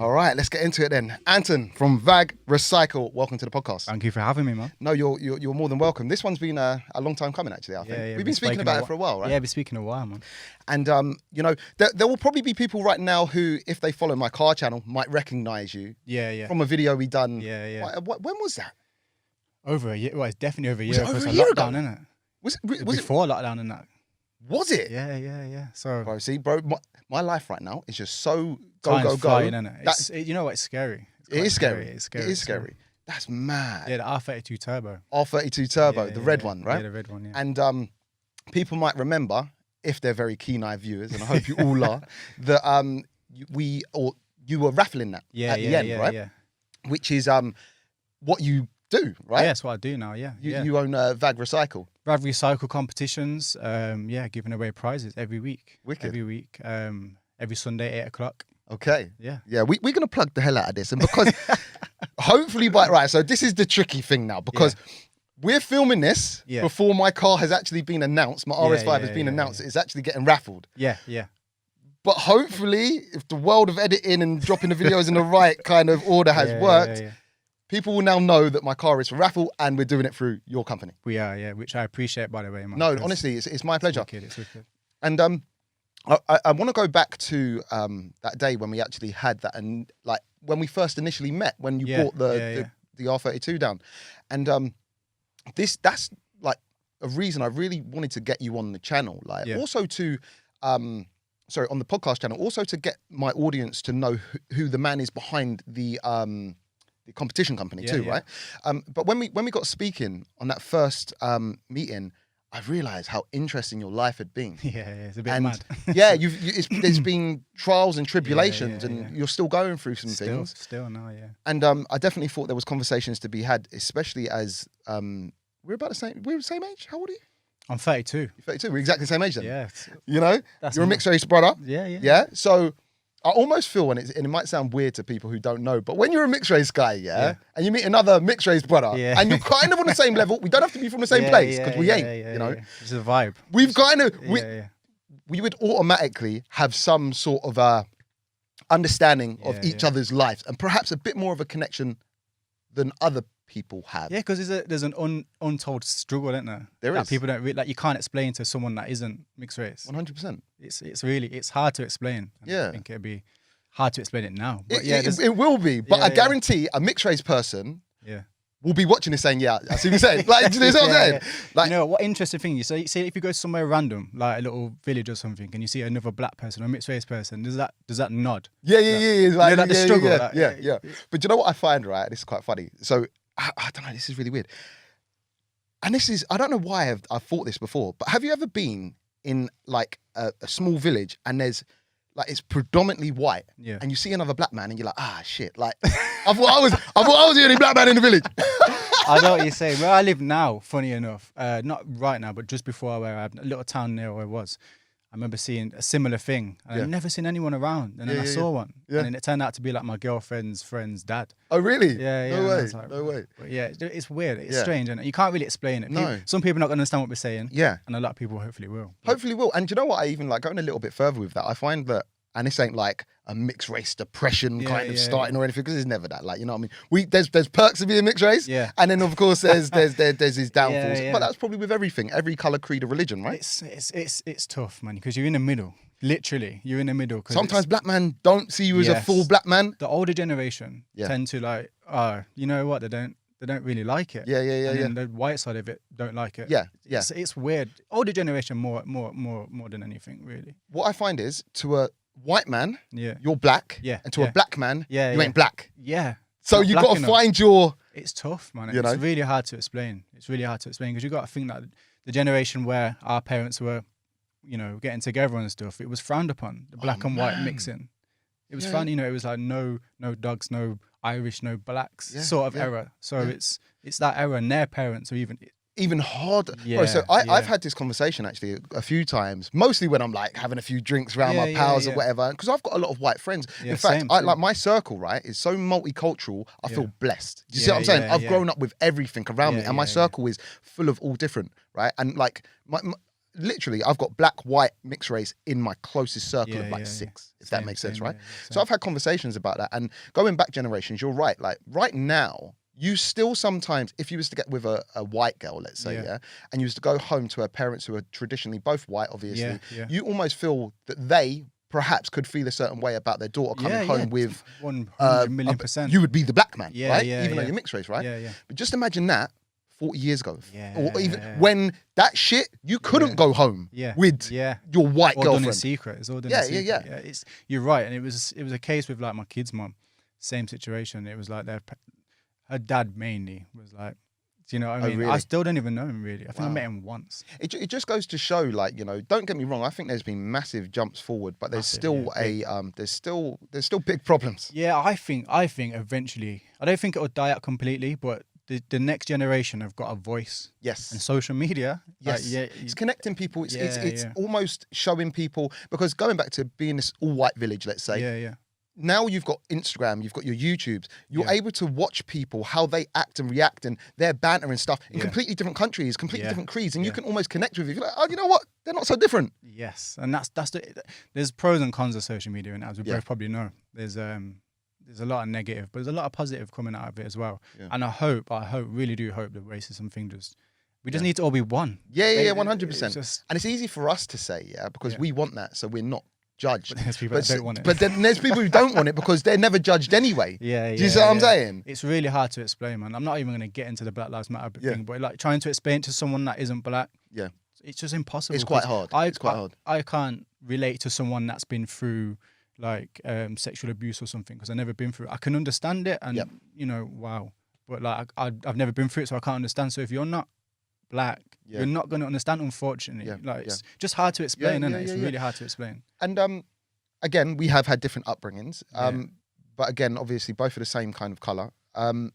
All right, let's get into it then. Anton from V.A.G Recycle, welcome to the podcast. Thank you for having me, man. No, you're more than welcome. This one's been a long time coming, actually, I think. Yeah, We've been speaking about it for a while, right? Yeah, we've been speaking a while, man. And, you know, there will probably be people right now who, if they follow my car channel, might recognize you. Yeah. From a video we done. Yeah. When was that? Over a year. Well, it's definitely over a Was year. it over Because a of year lockdown, ago? innit? Was it Before lockdown and that. Was it? Yeah. So Bro, see, bro, my life right now is just so time's go. flying, innit? You know what? It's scary. It is scary. It's scary. It is scary. That's mad. Yeah, the R32 Turbo. R32 Turbo, the red one, right? Yeah, the red one, yeah. And people might remember, if they're very keen-eyed viewers, and I hope you all are, that you were raffling that at the end, right? Yeah. Which is what you do, right? Yeah, that's what I do now, yeah. You own V.A.G Recycle. V.A.G Recycle competitions, giving away prizes every week. Wicked. Every week, every Sunday, 8 o'clock. Okay. Yeah. Yeah, we're going to plug the hell out of this. And because hopefully so this is the tricky thing now, because we're filming this before my car has actually been announced. My RS5 has been announced. It's actually getting raffled. Yeah. But hopefully, if the world of editing and dropping the videos in the right kind of order has worked, people will now know that my car is for raffle and we're doing it through your company. We are, which I appreciate, by the way, man. No, honestly, it's my pleasure. It's wicked. And I want to go back to that day when we actually had that, and like when we first initially met, when you bought the R32 down. And that's like a reason I really wanted to get you on the channel. Like also to on the podcast channel, also to get my audience to know who the man is behind the competition company too, right? But when we got speaking on that first meeting, I realised how interesting your life had been. Yeah, it's a bit mad. Yeah, there's been trials and tribulations, and you're still going through some things. Still now, yeah. And I definitely thought there was conversations to be had, especially as we're the same age. How old are you? I'm 32. You're 32. We're exactly the same age then. Yeah. You know, you're a mixed race brother. Yeah. Yeah. So I almost feel, and it might sound weird to people who don't know, but when you're a mixed race guy, and you meet another mixed race brother, and you're kind of on the same level, we don't have to be from the same place because we ain't, you know. It's a vibe. We've kind of, we would automatically have some sort of understanding of each other's lives and perhaps a bit more of a connection than other people have. Yeah, because there's an untold struggle, isn't there? There that is. People don't you can't explain to someone that isn't mixed race. 100%. It's hard to explain. Yeah. I think it'd be hard to explain it now. But it will be, but I guarantee a mixed race person will be watching this saying, I see what you're saying. Like, you know what I'm saying? Like, you know, what interesting thing, you say if you go somewhere random, like a little village or something, and you see another black person or a mixed race person, does that nod? Yeah. Like, the struggle. Yeah. But you know what I find, right? This is quite funny. So, I don't know, this is really weird. And I don't know why I've thought this before, but have you ever been in like a small village and there's like, it's predominantly white and you see another black man and you're like, shit. Like, I thought I was the only black man in the village. I know what you're saying. Where I live now, funny enough, not right now, but just before where I have a little town near where I was, I remember seeing a similar thing. And I'd never seen anyone around. And then I saw one. Yeah. And then it turned out to be like my girlfriend's friend's dad. Oh, really? Yeah. No way. But yeah, it's weird. It's strange. And you can't really explain it. No. Some people are not going to understand what we're saying. Yeah. And a lot of people hopefully will. Hopefully will. And do you know what? I even like going a little bit further with that. I find that, and this ain't like a mixed race depression kind of starting or anything, because it's never that. Like, you know what I mean? There's perks of being mixed race. Yeah. And then of course there's his downfalls. But that's probably with everything, every colour, creed, or religion, right? It's tough, man, because you're in the middle. Literally, you're in the middle. Sometimes black men don't see you as a full black man. The older generation tend to like, you know what? They don't really like it. And then the white side of it don't like it. Yeah. It's weird. Older generation more than anything, really. What I find is, to a white man, you're black. Yeah. And to a black man, you ain't black. Yeah. So you've got to find your... It's tough, man. It's really hard to explain. It's really hard to explain because you've got to think that the generation where our parents were, you know, getting together and stuff, it was frowned upon, the black and white mixing. It was frowned, you know, it was like no dogs, no Irish, no blacks sort of era. So it's that era, and their parents are even harder. Bro, so I've had this conversation actually a few times, mostly when I'm like having a few drinks around my pals or whatever, because I've got a lot of white friends. In fact, like my circle, right, is so multicultural, I feel blessed. Do you see what I'm saying? I've grown up with everything around me, and my circle is full of all different, right? And like literally, I've got black, white, mixed race in my closest circle of like 6, if that makes sense, right? So I've had conversations about that. And going back generations, you're right. Like right now, you still sometimes, if you was to get with a white girl, let's say, and you was to go home to her parents who are traditionally both white, obviously, you almost feel that they perhaps could feel a certain way about their daughter coming home with 100 million%. You would be the black man, right? Yeah, even though you're mixed race, right? Yeah. But just imagine that 40 years ago, or even when that shit, you couldn't go home with your white all girlfriend. Done in secret. It's all done in secret. Yeah. You're right, and it was a case with like my kid's mum, same situation. It was like her dad mainly was like, do you know what I mean? Really? I still don't even know him really. I think I met him once. It just goes to show, like, you know, don't get me wrong. I think there's been massive jumps forward, but there's still there's still big problems. Yeah, I think eventually, I don't think it will die out completely, but the next generation have got a voice. Yes. And social media. Yes. It's connecting people. It's almost showing people, because going back to being this all white village, let's say. Now you've got Instagram, you've got your YouTubes, you're able to watch people, how they act and react and their banter and stuff in completely different countries, completely different creeds, and you can almost connect with it. You're like, oh, you know what? They're not so different. Yes. And there's pros and cons of social media, and as we both probably know, there's a lot of negative, but there's a lot of positive coming out of it as well. And I really do hope the racism thing we just need to all be one. Yeah, 100%. And it's easy for us to say, because we want that, so we're not judged. But there's people that don't want it. But then there's people who don't want it because they're never judged anyway. Do you see what I'm saying? It's really hard to explain, man. I'm not even going to get into the Black Lives Matter thing, but like trying to explain it to someone that isn't black, it's just impossible. It's quite hard. I can't relate to someone that's been through like sexual abuse or something, because I've never been through it. I can understand it, and you know, wow. But like I've never been through it, so I can't understand. So if you're not black, you're not going to understand, unfortunately. It's just hard to explain, isn't it? It's really hard to explain. And again, we have had different upbringings, but again, obviously both are the same kind of colour. And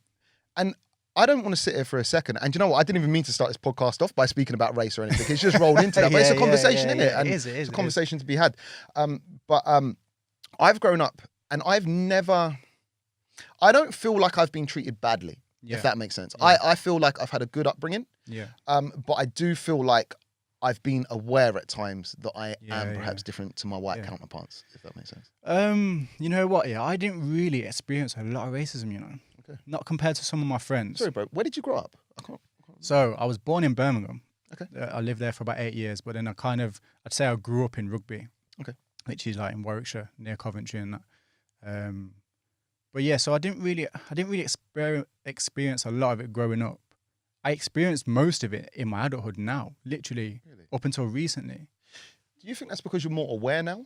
I don't want to sit here for a second. And you know what? I didn't even mean to start this podcast off by speaking about race or anything. It's just rolled into that. But it's a conversation, isn't it? And it's a conversation to be had. But I've grown up, and I don't feel like I've been treated badly, if that makes sense. I feel like I've had a good upbringing. But I do feel like I've been aware at times that I am perhaps different to my white counterparts, if that makes sense. You know what? I didn't really experience a lot of racism, you know. Okay. Not compared to some of my friends. Sorry, bro. Where did you grow up? So I was born in Birmingham. Okay. I lived there for about 8 years, but then I'd say I grew up in Rugby. Okay. Which is like in Warwickshire, near Coventry and that. But yeah, so I didn't really experience a lot of it growing up. I experienced most of it in my adulthood now, literally up until recently. Do you think that's because you're more aware now?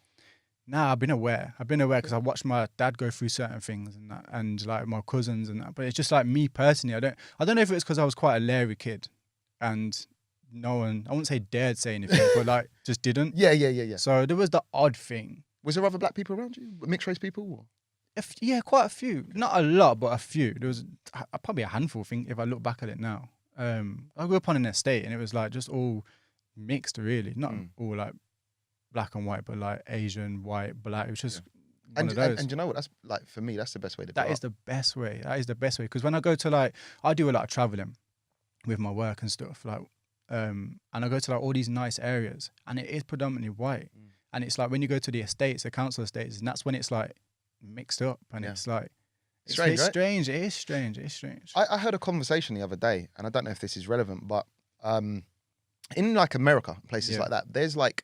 Nah, I've been aware because I watched my dad go through certain things and that, and like my cousins and that. But it's just like me personally, I don't know if it's because I was quite a leery kid, and no one, I wouldn't say dared say anything, but like just didn't. Yeah. So there was the odd thing. Was there other black people around you, mixed race people? Or? Yeah, quite a few. Not a lot, but a few. There was probably a handful, I think, if I look back at it now. I grew up on an estate, and it was like just all mixed, really. Not all like black and white, but like Asian, white, black. It was just one of those. And you know what? That's like, for me, that's the best way to. That is the best way. That is the best way, because when I go to like, I do a lot of traveling with my work and stuff, like, and I go to like all these nice areas, and it is predominantly white, and it's like when you go to the estates, the council estates, and that's when it's like mixed up, and it's like. Strange, it's right? strange. It is strange. It's strange. I heard a conversation the other day, and I don't know if this is relevant, but in like America, places like that, there's like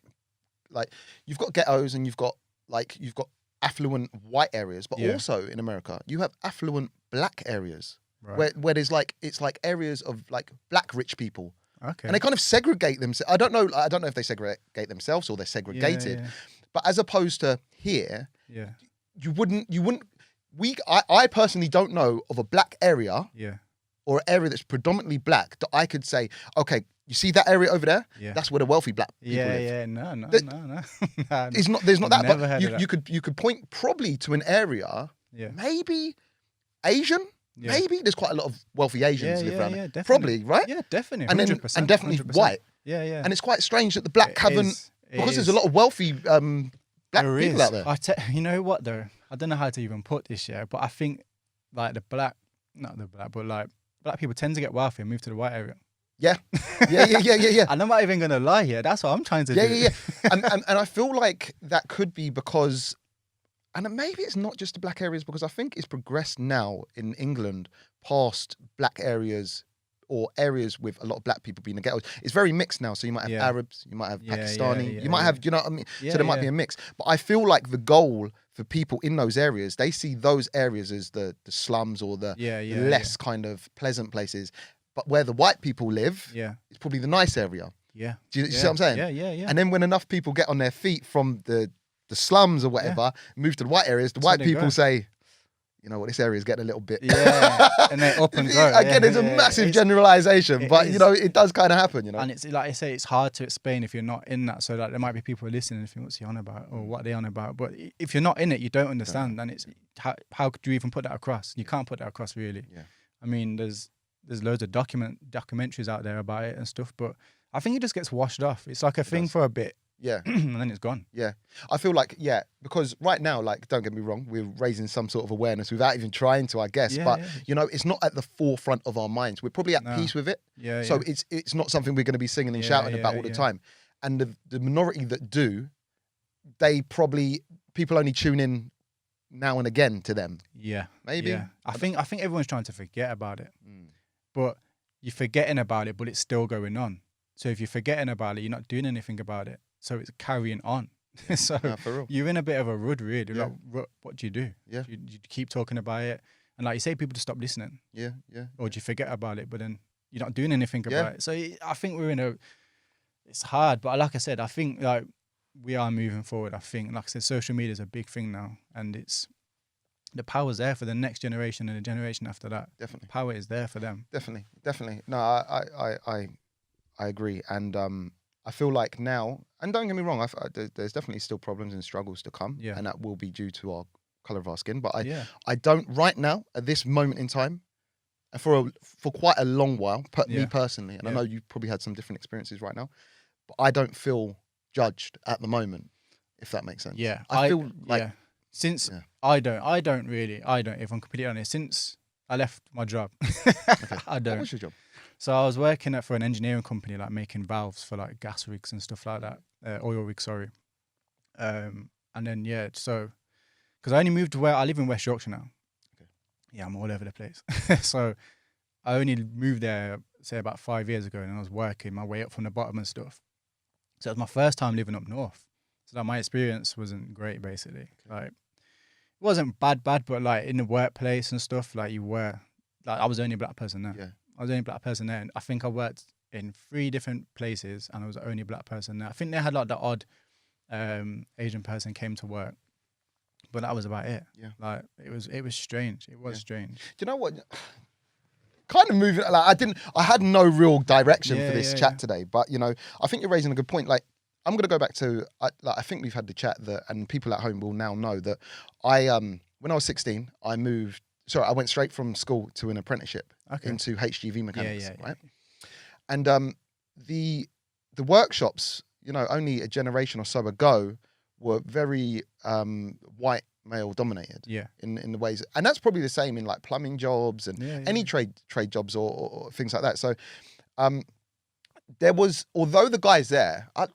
you've got ghettos and you've got affluent white areas, but also in America you have affluent black areas where there's like, it's like areas of like black rich people. Okay. And they kind of segregate themselves. I don't know if they segregate themselves or they're segregated, but as opposed to here, you wouldn't. I personally don't know of a black area or an area that's predominantly black that I could say, okay, you see that area over there? That's where the wealthy black people live. No. There's not that, but you could point probably to an area, maybe Asian, maybe there's quite a lot of wealthy Asians live around there. Probably, right? Yeah, definitely. And then 100%, and definitely 100%. white. Yeah. And it's quite strange that the black haven't, because there's a lot of wealthy black people out there. You know what though? I don't know how to even put this, but I think like black people tend to get wealthy and move to the white area. Yeah. Yeah. And I'm not even gonna lie here. That's what I'm trying to do. Yeah. And I feel like that could be because, and maybe it's not just the black areas, because I think it's progressed now in England past black areas or areas with a lot of black people being in the ghettos. It's very mixed now. So you might have Arabs, you might have Pakistani, you might have, you know what I mean? So there might be a mix. But I feel like the goal for people in those areas, they see those areas as the slums or the less kind of pleasant places. But where the white people live, it's probably the nice area. Yeah. Do you see what I'm saying? Yeah. And then when enough people get on their feet from the slums or whatever, move to the white areas, the white people say, you know what, this area is getting a little bit... and they up and go. Again, it's a massive generalization, but, you know, it does kind of happen, you know. And it's like I say, it's hard to explain if you're not in that. So like, there might be people listening and think, what's he on about or what are they on about? But if you're not in it, you don't understand. And it's how could you even put that across? You can't put that across, really. Yeah. I mean, there's loads of documentaries out there about it and stuff, but I think it just gets washed off. It's like a thing for a bit. Yeah. And then it's gone. Yeah. I feel like, because right now, like, don't get me wrong, we're raising some sort of awareness without even trying to, I guess. But, you know, it's not at the forefront of our minds. We're probably at peace with it. So it's not something we're going to be singing and shouting about all the time. And the minority that do, people only tune in now and again to them. Yeah. Maybe. Yeah. I think everyone's trying to forget about it. But you're forgetting about it, but it's still going on. So if you're forgetting about it, you're not doing anything about it. So it's carrying on. So for real. You're in a bit of a rut, really. Yeah. Like, what do you do? Yeah. You keep talking about it. And like you say, people to stop listening. Yeah. Or do you forget about it, but then you're not doing anything about it? So I think it's hard. But like I said, I think like we are moving forward. I think, like I said, social media is a big thing now. And the power's there for the next generation and the generation after that. Definitely. The power is there for them. Definitely. No, I agree. And I feel like now, and don't get me wrong, there's definitely still problems and struggles to come, and that will be due to our colour of our skin. But I don't right now at this moment in time, and for quite a long while, me personally, and I know you probably had some different experiences right now, but I don't feel judged at the moment, if that makes sense. Yeah, I feel like since I don't really, if I'm completely honest, since I left my job, I don't. What was your job? So I was working for an engineering company, like making valves for like gas rigs and stuff like that, oil rigs, sorry. And then so because I only moved to where I live in West Yorkshire now. Okay. Yeah, I'm all over the place. So I only moved there, say about 5 years ago, and I was working my way up from the bottom and stuff. So it was my first time living up north. So like, my experience wasn't great, basically. Okay. Like, it wasn't bad, but like in the workplace and stuff, like I was the only black person there. Yeah. I was the only black person there. And I think I worked in 3 different places and I was the only black person there. I think they had like the odd Asian person came to work, but that was about it. Yeah. Like it was strange. It was strange. Do you know what? Kind of moving, like I had no real direction for this chat today, but you know, I think you're raising a good point. Like, I'm going to go back to, I think we've had the chat and people at home will now know that when I was 16, I went straight from school to an apprenticeship into HGV mechanics, right? And the workshops, you know, only a generation or so ago were very white male dominated in the ways, and that's probably the same in like plumbing jobs and any trade jobs or things like that. So there was, although the guys there, I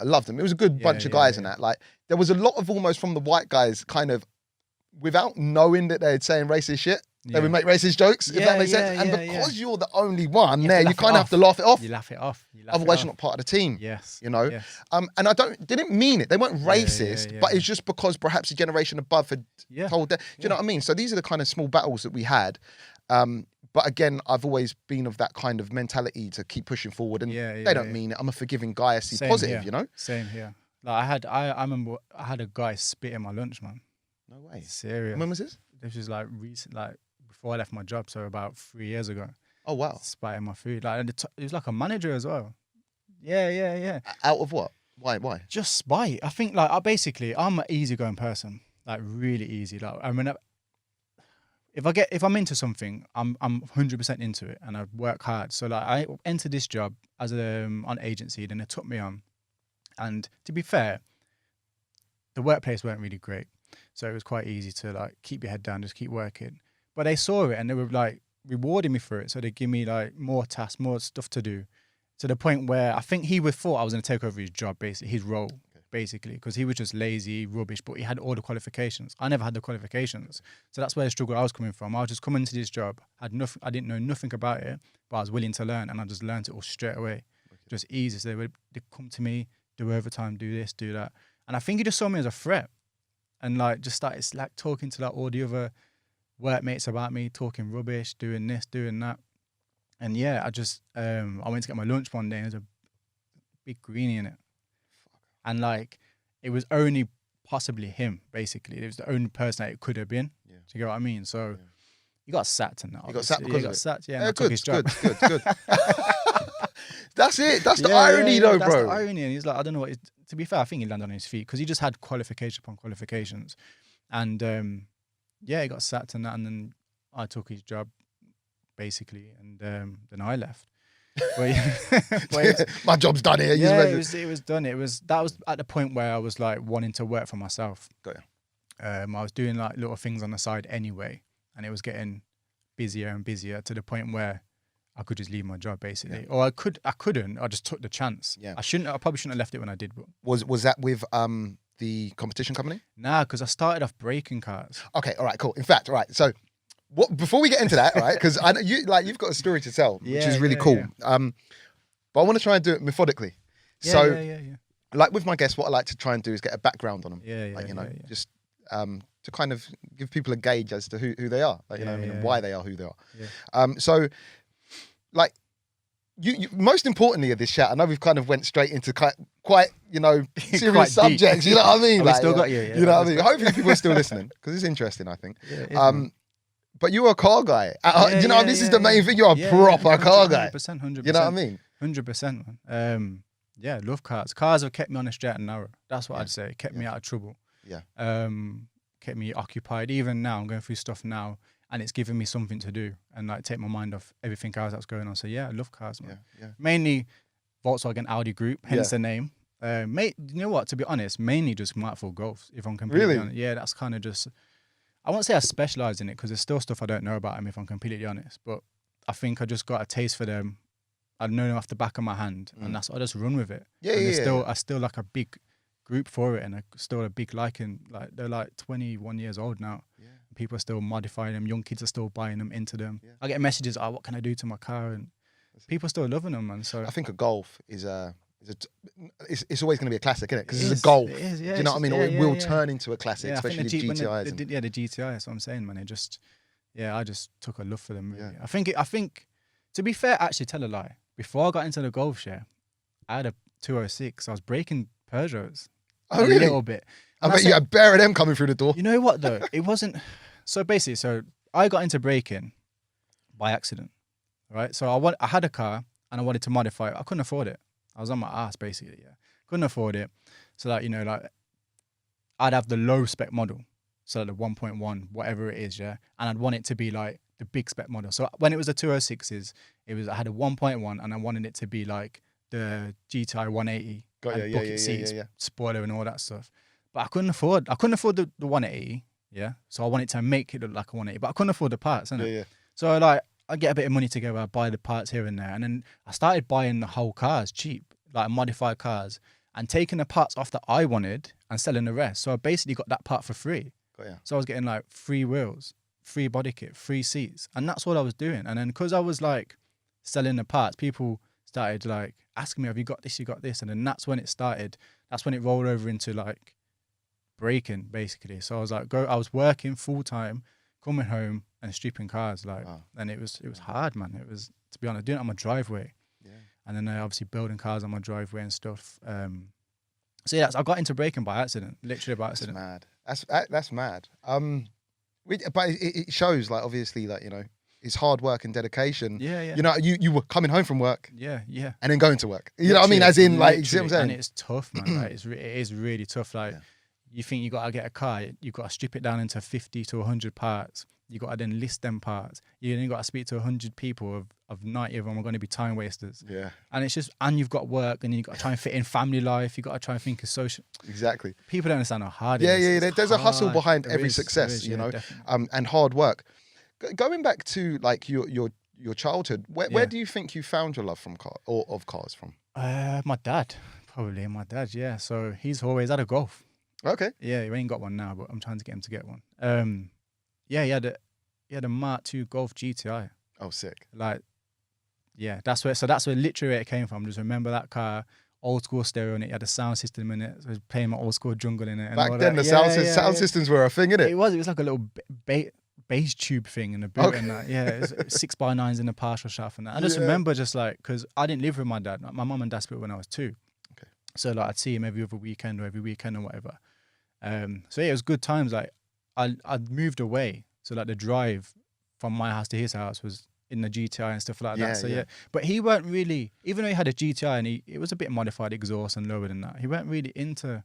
loved them. It was a good bunch of guys and that. Like, there was a lot of almost from the white guys kind of, without knowing that they're saying racist shit, they would make racist jokes, if that makes sense. And because you're the only one there, you kind of have to laugh it off. You laugh it off. Otherwise, you're not part of the team. Yes. You know? Yes. And I didn't mean it. They weren't racist, but it's just because perhaps a generation above had told them. Do you know what I mean? So these are the kind of small battles that we had. But again, I've always been of that kind of mentality to keep pushing forward, and they don't mean it. I'm a forgiving guy. I see positive, you know? Same here. Like I remember I had a guy spit in my lunch, man. No way. Serious. When was this? This was like recent, like before I left my job, so about 3 years ago. Oh wow. Spat in my food. Like it was like a manager as well. Yeah. Out of what? Why? Just spite. I think like I'm an easygoing person. Like really easy. Like I mean, if I'm into something, I'm 100% into it, and I work hard. So like I entered this job as on agency, then they took me on, and to be fair, the workplace weren't really great, so it was quite easy to like keep your head down, just keep working. But they saw it and they were like rewarding me for it. So they give me like more tasks, more stuff to do, to the point where I think he would thought I was going to take over his job, basically, his role, basically, because he was just lazy, rubbish, but he had all the qualifications. I never had the qualifications. So that's where the struggle I was coming from. I was just coming to this job, had nothing, I didn't know nothing about it, but I was willing to learn, and I just learned it all straight away. Just easy. So they'd come to me, do overtime, do this, do that. And I think he just saw me as a threat, and like just started like talking to like all the other workmates about me, talking rubbish, doing this, doing that. And yeah, I just I went to get my lunch one day, and there's a big greenie in it. And like it was only possibly him, basically. It was the only person that it could have been. Yeah. Do you get what I mean? So he got sacked and that. He got sacked because he got sacked, yeah. And took his job. Good. That's it. That's the irony, though, that's bro. The irony. And he's like, I don't know what. To be fair, I think he landed on his feet because he just had qualification upon qualifications, and he got sacked and that, and then I took his job, basically, and then I left. My job's done here. Yeah, it was done. That was at the point where I was like wanting to work for myself. Got you. I was doing like little things on the side anyway, and it was getting busier and busier to the point where I could just leave my job, basically. Or I couldn't. I just took the chance. Yeah. I probably shouldn't have left it when I did. But was that with the competition company? Nah, because I started off breaking cars. Okay, all right, cool. In fact, all right, so before we get into that, right? Because I know you've got a story to tell, which is really cool. Yeah. But I want to try and do it methodically. Yeah. Like with my guests, what I like to try and do is get a background on them. Just to kind of give people a gauge as to who they are, and why they are who they are. Yeah. So, like, you most importantly of this chat, I know we've kind of went straight into quite serious subjects. You know what I mean? We still got you. You know what I mean? Hopefully people are still listening because it's interesting, I think. Yeah, but you were a car guy. You know, this is the main thing. You're a proper car guy. 100%. You know what I mean? 100%, man. Yeah, love cars. Cars have kept me on the straight and narrow. That's what I'd say. Kept me out of trouble. Yeah. Kept me occupied. Even now, I'm going through stuff now, and it's giving me something to do and like take my mind off everything else that's going on. So yeah, I love cars, man. Yeah. Mainly Volkswagen Audi group, hence the name. You know what? To be honest, mainly just Mark IV Golfs. If I'm completely honest, yeah, that's kind of just. I won't say I specialise in it because there's still stuff I don't know about them. If I'm completely honest, but I think I just got a taste for them. I know them off the back of my hand, and I just run with it. I still like a big group for it, and still a big liking. Like they're like 21 years old now. Yeah. People are still modifying them. Young kids are still buying them into them. Yeah. I get messages, what can I do to my car? And people are still loving them, man. So I think a Golf it's always going to be a classic, isn't it? Because it's a Golf. It is, do you know what I mean? Or it will turn into a classic, especially the GTIs. The GTI. That's what I'm saying, man. I just took a love for them. Really. Yeah. I think, to be fair, actually, tell a lie. Before I got into the Golf share, I had a 206. I was breaking Peugeots. Oh, really? A little bit. I bet you had a pair of them coming through the door. You know what, though? It wasn't... So basically, I got into braking by accident, right? So I had a car and I wanted to modify it. I couldn't afford it. I was on my ass, basically, Couldn't afford it. So I'd have the low spec model. So the 1.1, whatever it is, And I'd want it to be like the big spec model. So when it was the 206s, I had a 1.1 and I wanted it to be like the GTI 180. Bucket seats, spoiler and all that stuff. But I couldn't afford the 180, So I wanted to make it look like a 180, but I couldn't afford the parts, innit? Yeah. So I get a bit of money together, I buy the parts here and there, and then I started buying the whole cars cheap, like modified cars, and taking the parts off that I wanted and selling the rest. So I basically got that part for free. So I was getting like free wheels, free body kit, free seats, and that's what I was doing. And then because I was like selling the parts, people started like asking me, have you got this, you got this? And then that's when it started. That's when it rolled over into like braking, basically. So I was like, I was working full time, coming home and stripping cars, and it was hard, man. It was, to be honest, doing it on my driveway. Yeah. And then obviously building cars on my driveway and stuff. So yeah, I got into braking by accident, literally by accident. That's mad. That's mad. But it shows, like, obviously, like, it's hard work and dedication. Yeah. You know, you were coming home from work. Yeah. And then going to work. You know what I mean? As in, like, you see what I'm saying? And it's tough, man. Like, it is really tough. Like, you think you got to get a car, you got to strip it down into 50 to 100 parts. You got to then list them parts. You then got to speak to 100 people. Of 90 of them are going to be time wasters. Yeah. And it's just, and you've got work, and you've got to try and fit in family life. You've got to try and think of social. Exactly. People don't understand how hard it is. Yeah. There's a hustle behind every success, and hard work. Going back to like your childhood, where do you think you found your love from of cars from? My dad, probably my dad. Yeah, so he's always had a Golf. Okay. Yeah, he ain't got one now, but I'm trying to get him to get one. Yeah, he had a Mark II Golf GTI. Oh, sick. Like, yeah, that's where literally it came from. Just remember that car. Old school stereo in it. It had a sound system in it. So I was playing my old school jungle in it. And Back then, the sound systems were a thing, innit? It was like a little bass tube thing in the boot and that. Yeah, it was 6x9s in the partial shaft and that. I just remember just like, because I didn't live with my dad. My mum and dad split when I was 2. Okay. So like I'd see him every other weekend or every weekend or whatever. So yeah, it was good times. Like I'd moved away. So like the drive from my house to his house was in the GTI and stuff like that. So yeah, but he weren't really, even though he had a GTI and it was a bit modified exhaust and lower than that, he weren't really into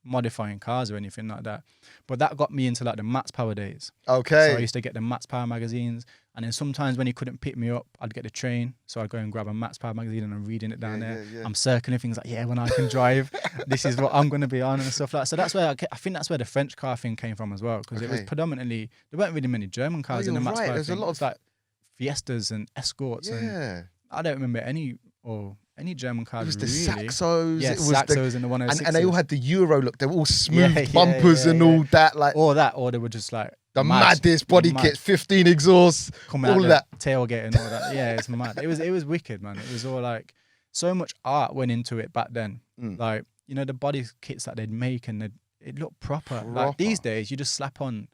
modifying cars or anything like that. But that got me into like the Max Power days. Okay. So I used to get the Max Power magazines, and then sometimes when he couldn't pick me up, I'd get the train. So I'd go and grab a Max Power magazine and I'm reading it down there. I'm circling things like, when I can drive, this is what I'm going to be on and stuff like that. So that's where I think that's where the French car thing came from as well, because it was predominantly, there weren't really many German cars in the Max Power. There's a lot of like Fiestas and Escorts. And I don't remember any German cars. It was the really. Saxos. Yeah, it was Saxos and the 106s. And they all had the Euro look. They were all smooth bumpers and all that. Like or they were just like the maddest body kit, 15 exhausts, all of that. Tailgate and all that. Yeah, it's mad. It was wicked, man. It was all like, so much art went into it back then. Like, you know, the body kits that they'd make and it looked proper. Like these days, you just slap on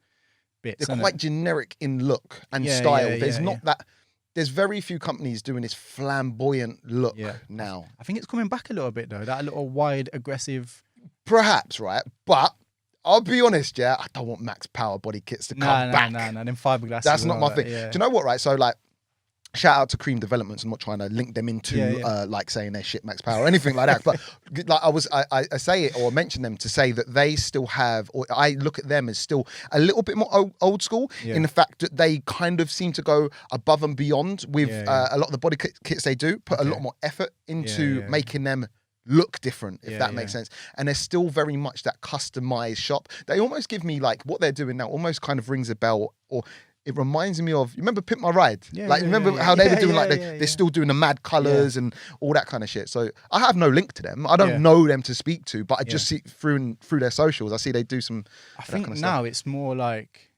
bits. They're quite generic in look and style. There's not that. There's very few companies doing this flamboyant look now. I think it's coming back a little bit though. That little wide, aggressive. Perhaps, right? But I'll be honest, I don't want Max Power body kits to come back. No. Them fiberglass. That's not my thing. Do you know what, right? So like, shout out to Cream Developments. I'm not trying to link them into like saying they're shit Max Power or anything like that. But like I say it or mention them to say that they still have, or I look at them as still a little bit more old school in the fact that they kind of seem to go above and beyond with a lot of the body kits they do, put a lot more effort into making them look different, if that makes sense. And they're still very much that customized shop. They almost give me like what they're doing now almost kind of rings a bell, or it reminds me of, you remember Pimp My Ride? Remember how they were doing they're still doing the mad colours and all that kind of shit. So I have no link to them. I don't know them to speak to, but I just see through their socials, I see they do some. I think kind of now it's more like,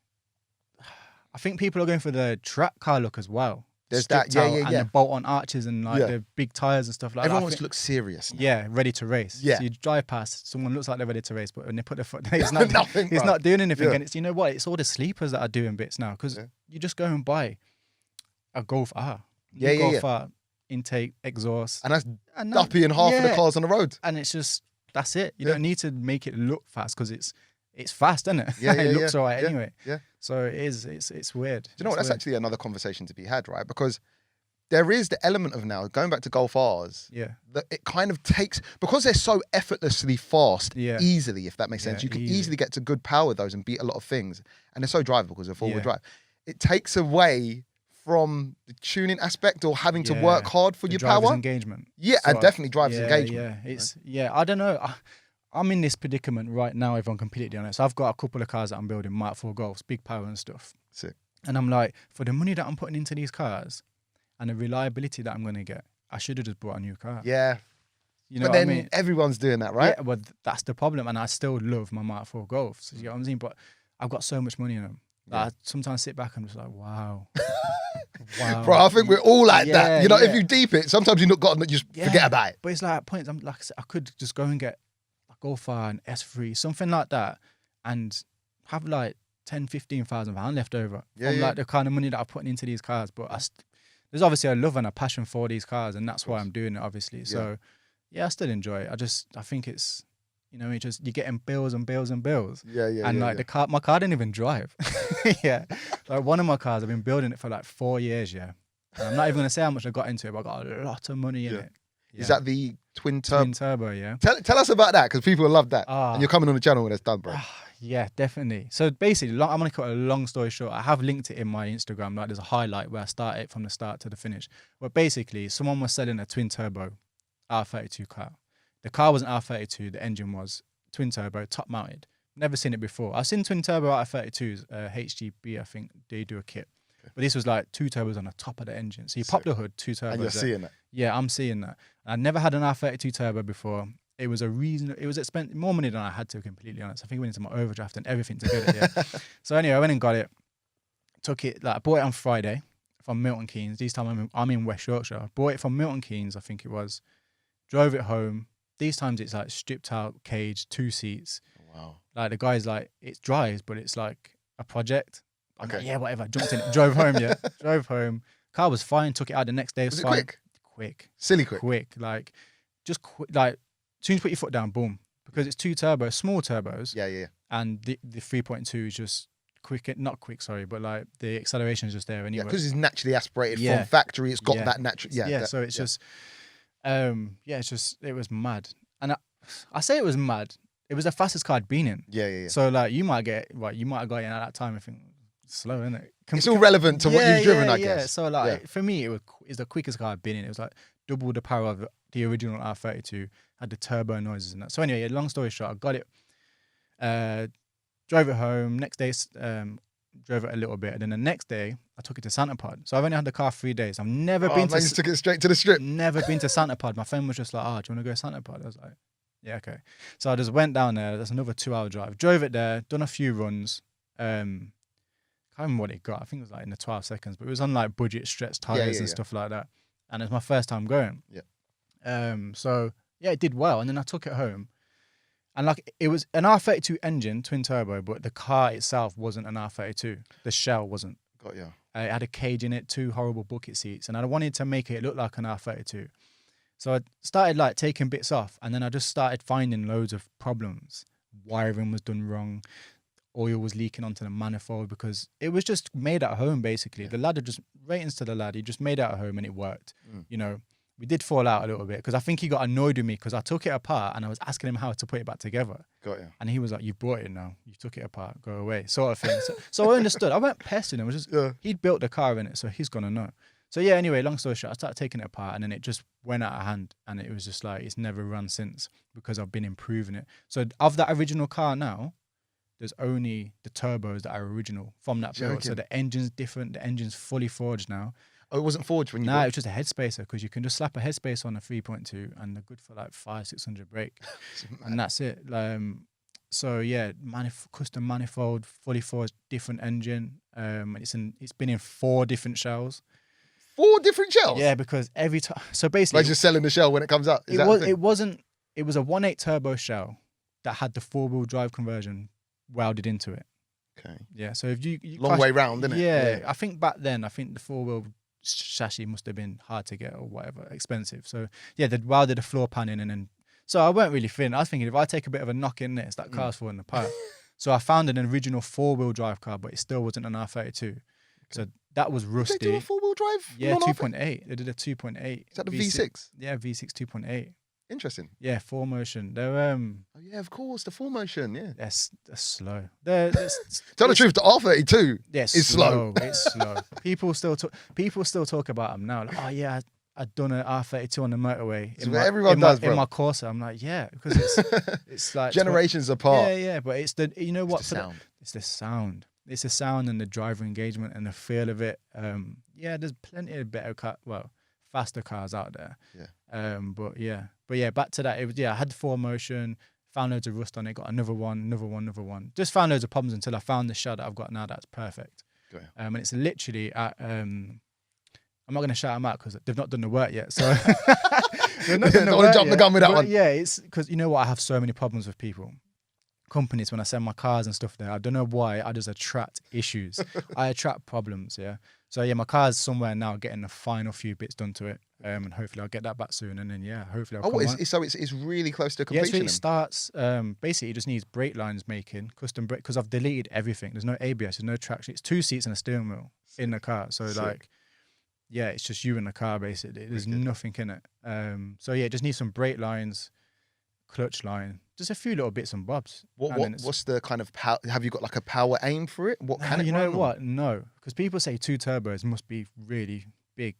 I think people are going for the track car look as well. There's that, and the bolt-on arches and like the big tires and stuff like Everyone that. wants to look serious now. Yeah, ready to race. Yeah. So you drive past, someone looks like they're ready to race, but when they put their foot down, it's not nothing. He's not doing anything. And it's, you know what? It's all the sleepers that are doing bits now, because you just go and buy a Golf R. Golf R, intake, exhaust. And that's duppy in half of the cars on the road. And it's just, that's it. You don't need to make it look fast, because it's fast, isn't it? Yeah, it looks all right anyway. Yeah. So it's weird. Do you know what? That's actually another conversation to be had, right? Because there is the element of now, going back to Golf Rs, that it kind of takes, because they're so effortlessly fast, easily, if that makes sense. You can easily get to good power with those and beat a lot of things. And they're so drivable because they're four-wheel drive. It takes away from the tuning aspect or having to work hard for your power. Engagement. Yeah, and definitely driver's engagement. I don't know. I'm in this predicament right now, if I'm completely honest. I've got a couple of cars that I'm building, Mark IV Golfs, big power and stuff. Sick. And I'm like, for the money that I'm putting into these cars, and the reliability that I'm going to get, I should have just bought a new car. Yeah. You know but then everyone's doing that, right? Yeah, well, that's the problem. And I still love my Mark IV Golfs. You know what I'm saying? But I've got so much money in them. I sometimes sit back and I'm just like, wow. Bro, I think we're all like that. You know, if you deep it, sometimes you've not got to just forget about it. But it's like at points, I'm like I said, I could just go and get a Golf R and S3, something like that, and have like 10, 15,000 pounds left over from like the kind of money that I'm putting into these cars. But there's obviously a love and a passion for these cars, and that's why I'm doing it, obviously. So, I still enjoy it. I think it's, you know, you're getting bills and bills and bills. And like my car didn't even drive. Like one of my cars, I've been building it for like 4 years, And I'm not even going to say how much I got into it, but I got a lot of money in it. Is that the twin turbo? Twin turbo, yeah. Tell us about that, because people love that. And you're coming on the channel when it's done, bro. Yeah, definitely. So basically, I'm going to cut a long story short. I have linked it in my Instagram. Like there's a highlight where I start it from the start to the finish. But basically, someone was selling a twin turbo R32 car. The car wasn't R32. The engine was twin turbo, top mounted. Never seen it before. I've seen twin turbo R32s, HGB, I think they do a kit. But this was like 2 turbos on the top of the engine. So you pop the hood, 2 turbos. And you're seeing it. Yeah, I'm seeing that. I never had an R32 turbo before. It was expensive, more money than I had to, completely honest. I think I went into my overdraft and everything to get it. Yeah. So anyway, I went and got it. Took it, like I bought it on Friday from Milton Keynes. This time I'm in West Yorkshire. I bought it from Milton Keynes, I think it was. Drove it home. These times it's like stripped out cage, 2 seats. Wow. Like the guy's like, it drives, but it's like a project. I'm Okay. like, yeah, whatever. Jumped in it, drove home, yeah. Drove home. Car was fine. Took it out the next day. Was it fine. quick? Quick. Silly quick. Quick. Like, just quick. Like, as soon as you put your foot down, boom. Because it's 2 turbos, small turbos. Yeah. And the 3.2 is just quick. Not quick, sorry, but like the acceleration is just there anyway. Yeah, because it's naturally aspirated from factory. It's got that natural. Yeah. So it's just, it was mad. And I say it was mad. It was the fastest car I'd been in. Yeah. So like, you might have got in at that time and think, slow, isn't it? It's all relevant to what you've driven, I guess. Yeah. So like, for me, it's the quickest car I've been in. It was like double the power of the original R32. Had the turbo noises and that. So anyway, long story short, I got it. Drove it home. Next day, drove it a little bit, and then the next day I took it to Santa Pod. So I've only had the car 3 days. I've never been to. You took it straight to the strip. Never been to Santa Pod. My friend was just like, "Oh, do you want to go to Santa Pod?" I was like, "Yeah, okay." So I just went down there. That's another 2-hour drive. Drove it there. Done a few runs. Can't remember what it got. I think it was like in the 12 seconds, but it was on like budget stretch tires and stuff like that. And it's my first time going. Yeah. So yeah, it did well, and then I took it home. And like, it was an R32 engine, twin turbo, but the car itself wasn't an R32. The shell wasn't. Got you. It had a cage in it, 2 horrible bucket seats, and I wanted to make it look like an R32. So I started like taking bits off, and then I just started finding loads of problems. Wiring was done wrong. Oil was leaking onto the manifold because it was just made at home, basically. Yeah. The lad had just, ratings to the lad, he just made it at home and it worked. You know, we did fall out a little bit because I think he got annoyed with me because I took it apart and I was asking him how to put it back together. Got you. And he was like, "You brought it now. You took it apart. Go away," sort of thing. So I understood. I weren't pestering him. It was just, he'd built the car in it, so he's going to know. So yeah, anyway, long story short, I started taking it apart and then it just went out of hand and it was just like, it's never run since because I've been improving it. So of that original car now, there's only the turbos that are original from that build. So the engine's different. The engine's fully forged now. Oh, it wasn't forged when you it was just a head spacer because you can just slap a head spacer on a 3.2 and they're good for like 500-600 brake. And that's it. So yeah, custom manifold, fully forged, different engine. It's been in 4 different shells. 4 different shells? Yeah, because every time. So basically, like just selling the shell when it comes out. It wasn't. It was a 1.8 turbo shell that had the 4-wheel drive conversion welded into it. Okay. Yeah. So if you long way round, isn't it? Yeah. I think back then, the 4-wheel chassis must have been hard to get or whatever, expensive. So yeah, they'd welded a floor pan in and then. So I weren't really thinking. I was thinking if I take a bit of a knock in this, that car's falling apart. So I found an original 4-wheel drive car, but it still wasn't an R32. Okay. So that was rusty. Did they do a 4-wheel drive? Yeah, 2.8. They did a 2.8. Is that the V6? Yeah, V6 2.8. Interesting. Yeah, 4Motion. They're Oh yeah, of course, the 4Motion. Yeah. They're slow. Tell the truth, the R32 is slow. It's slow. People still talk about them now. Like, oh yeah, I'd done an R32 on the motorway. Everyone does, bro. In my Corsa. I'm like, yeah, because it's like generations apart. Yeah, but it's the what? It's the sound. It's the sound. It's the sound and the driver engagement and the feel of it. Yeah, there's plenty of faster cars out there. Yeah. But yeah, back to that. I had the 4Motion, found loads of rust on it, got another one. Just found loads of problems until I found the shell that I've got now that's perfect. Okay. And it's literally at I'm not going to shout them out because they've not done the work yet. So don't want to jump the gun with that one. Yeah, it's because you know what? I have so many problems with people. Companies, when I send my cars and stuff there, I don't know why, I just attract issues. I attract problems, yeah. So yeah, my car's somewhere now getting the final few bits done to it. And hopefully I'll get that back soon. And then yeah, hopefully I'll it's really close to completion. Yeah, so it starts, basically it just needs brake lines making, custom brake, because I've deleted everything. There's no ABS, there's no traction. It's 2 seats and a steering wheel in the car. So like, yeah, it's just you in the car basically. There's nothing in it. So yeah, it just needs some brake lines, clutch line, just a few little bits and bobs. What's the kind of power? Have you got like a power aim for it? What can it run? You know what? No, because people say 2 turbos must be really big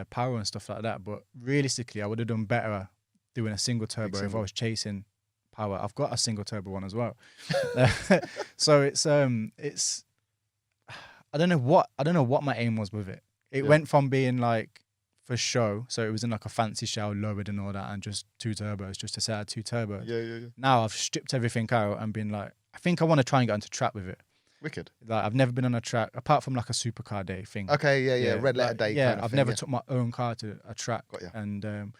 power and stuff like that. But realistically, I would have done better doing a single turbo if I was chasing power. I've got a single turbo one as well. So it's I don't know what my aim was with it. It went from being like for show, so it was in like a fancy shell, lowered and all that, and just 2 turbos, just to say I had 2 turbos. Yeah. Now I've stripped everything out and been like, I think I want to try and get into track with it. Wicked. Like I've never been on a track apart from like a supercar day thing. Okay, yeah. Red letter day. Yeah, kind of I've thing, never took my own car to a track. Got ya. And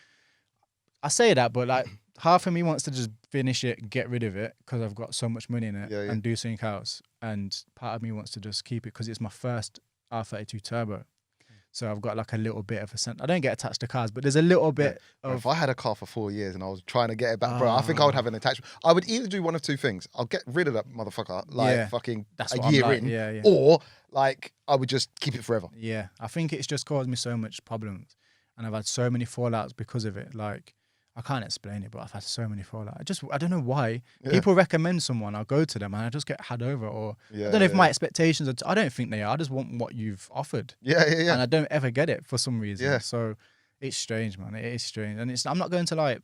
I say that, but like half of me wants to just finish it, get rid of it because I've got so much money in it and do something else. And part of me wants to just keep it because it's my first R32 turbo. So I've got like a little bit of a sense. I don't get attached to cars, but there's a little bit of... If I had a car for 4 years and I was trying to get it back, bro, I think I would have an attachment. I would either do one of two things. I'll get rid of that motherfucker like fucking a year in, or like I would just keep it forever. Yeah, I think it's just caused me so much problems. And I've had so many fallouts because of it. Like, I can't explain it, but I've had so many fallouts. I don't know why. People recommend someone, I'll go to them and I just get had over. Or I don't know if my expectations are... I don't think they are. I just want what you've offered. Yeah. And I don't ever get it for some reason. Yeah. So it's strange, man. It is strange. And I'm not going to like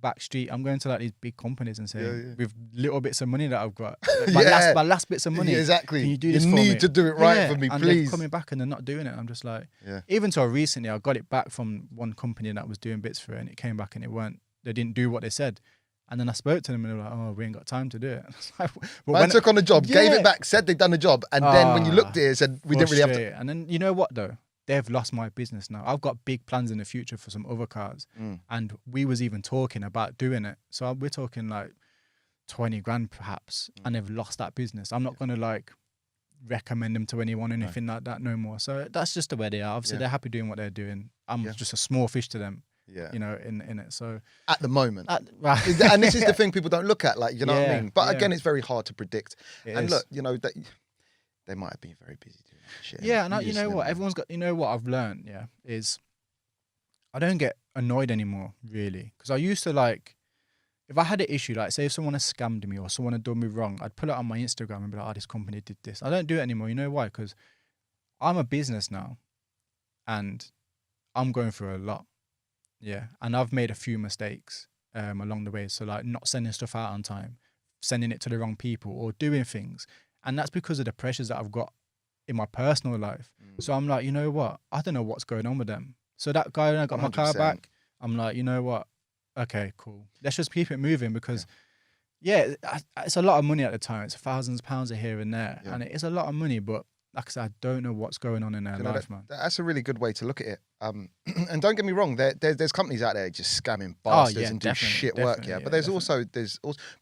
backstreet. I'm going to like these big companies and saying, with little bits of money that I've got, my last bits of money. Yeah, exactly. Can you do this for me? You need to do it right for me, and please. They're coming back and they're not doing it. I'm just like, even till recently, I got it back from one company that was doing bits for it, and it came back and they didn't do what they said. And then I spoke to them and they were like, oh, we ain't got time to do it. Like, Man took on a job, gave it back, said they'd done the job. And then when you looked at it, it said, we didn't really have to. And then you know what though? They've lost my business now. I've got big plans in the future for some other cars. And we was even talking about doing it. So we're talking like 20 grand perhaps. And they've lost that business. I'm not going to like recommend them to anyone, anything like that no more. So that's just the way they are. Obviously they're happy doing what they're doing. I'm just a small fish to them. You know, in it. So at the moment, and this is the thing people don't look at, like, you know what I mean. But again, it's very hard to predict. And look, you know, they might have been very busy doing that shit. Yeah, and you know what? Everyone's got. You know what I've learned? Yeah, is I don't get annoyed anymore, really, because I used to like. If I had an issue, like say if someone has scammed me or someone had done me wrong, I'd put it on my Instagram and be like, "Oh, this company did this." I don't do it anymore. You know why? Because I'm a business now, and I'm going through a lot. Yeah, and I've made a few mistakes along the way. So like not sending stuff out on time, sending it to the wrong people, or doing things, and that's because of the pressures that I've got in my personal life. So I'm like, you know what? I don't know what's going on with them. So that guy, when I got 100%. My car back, I'm like, you know what? Okay, cool. Let's just keep it moving because, it's a lot of money at the time. It's thousands of pounds here and there, and it is a lot of money. But like I said, I don't know what's going on in their life, man. That's a really good way to look at it. And don't get me wrong, there's companies out there just scamming bastards and do shit work. But there's also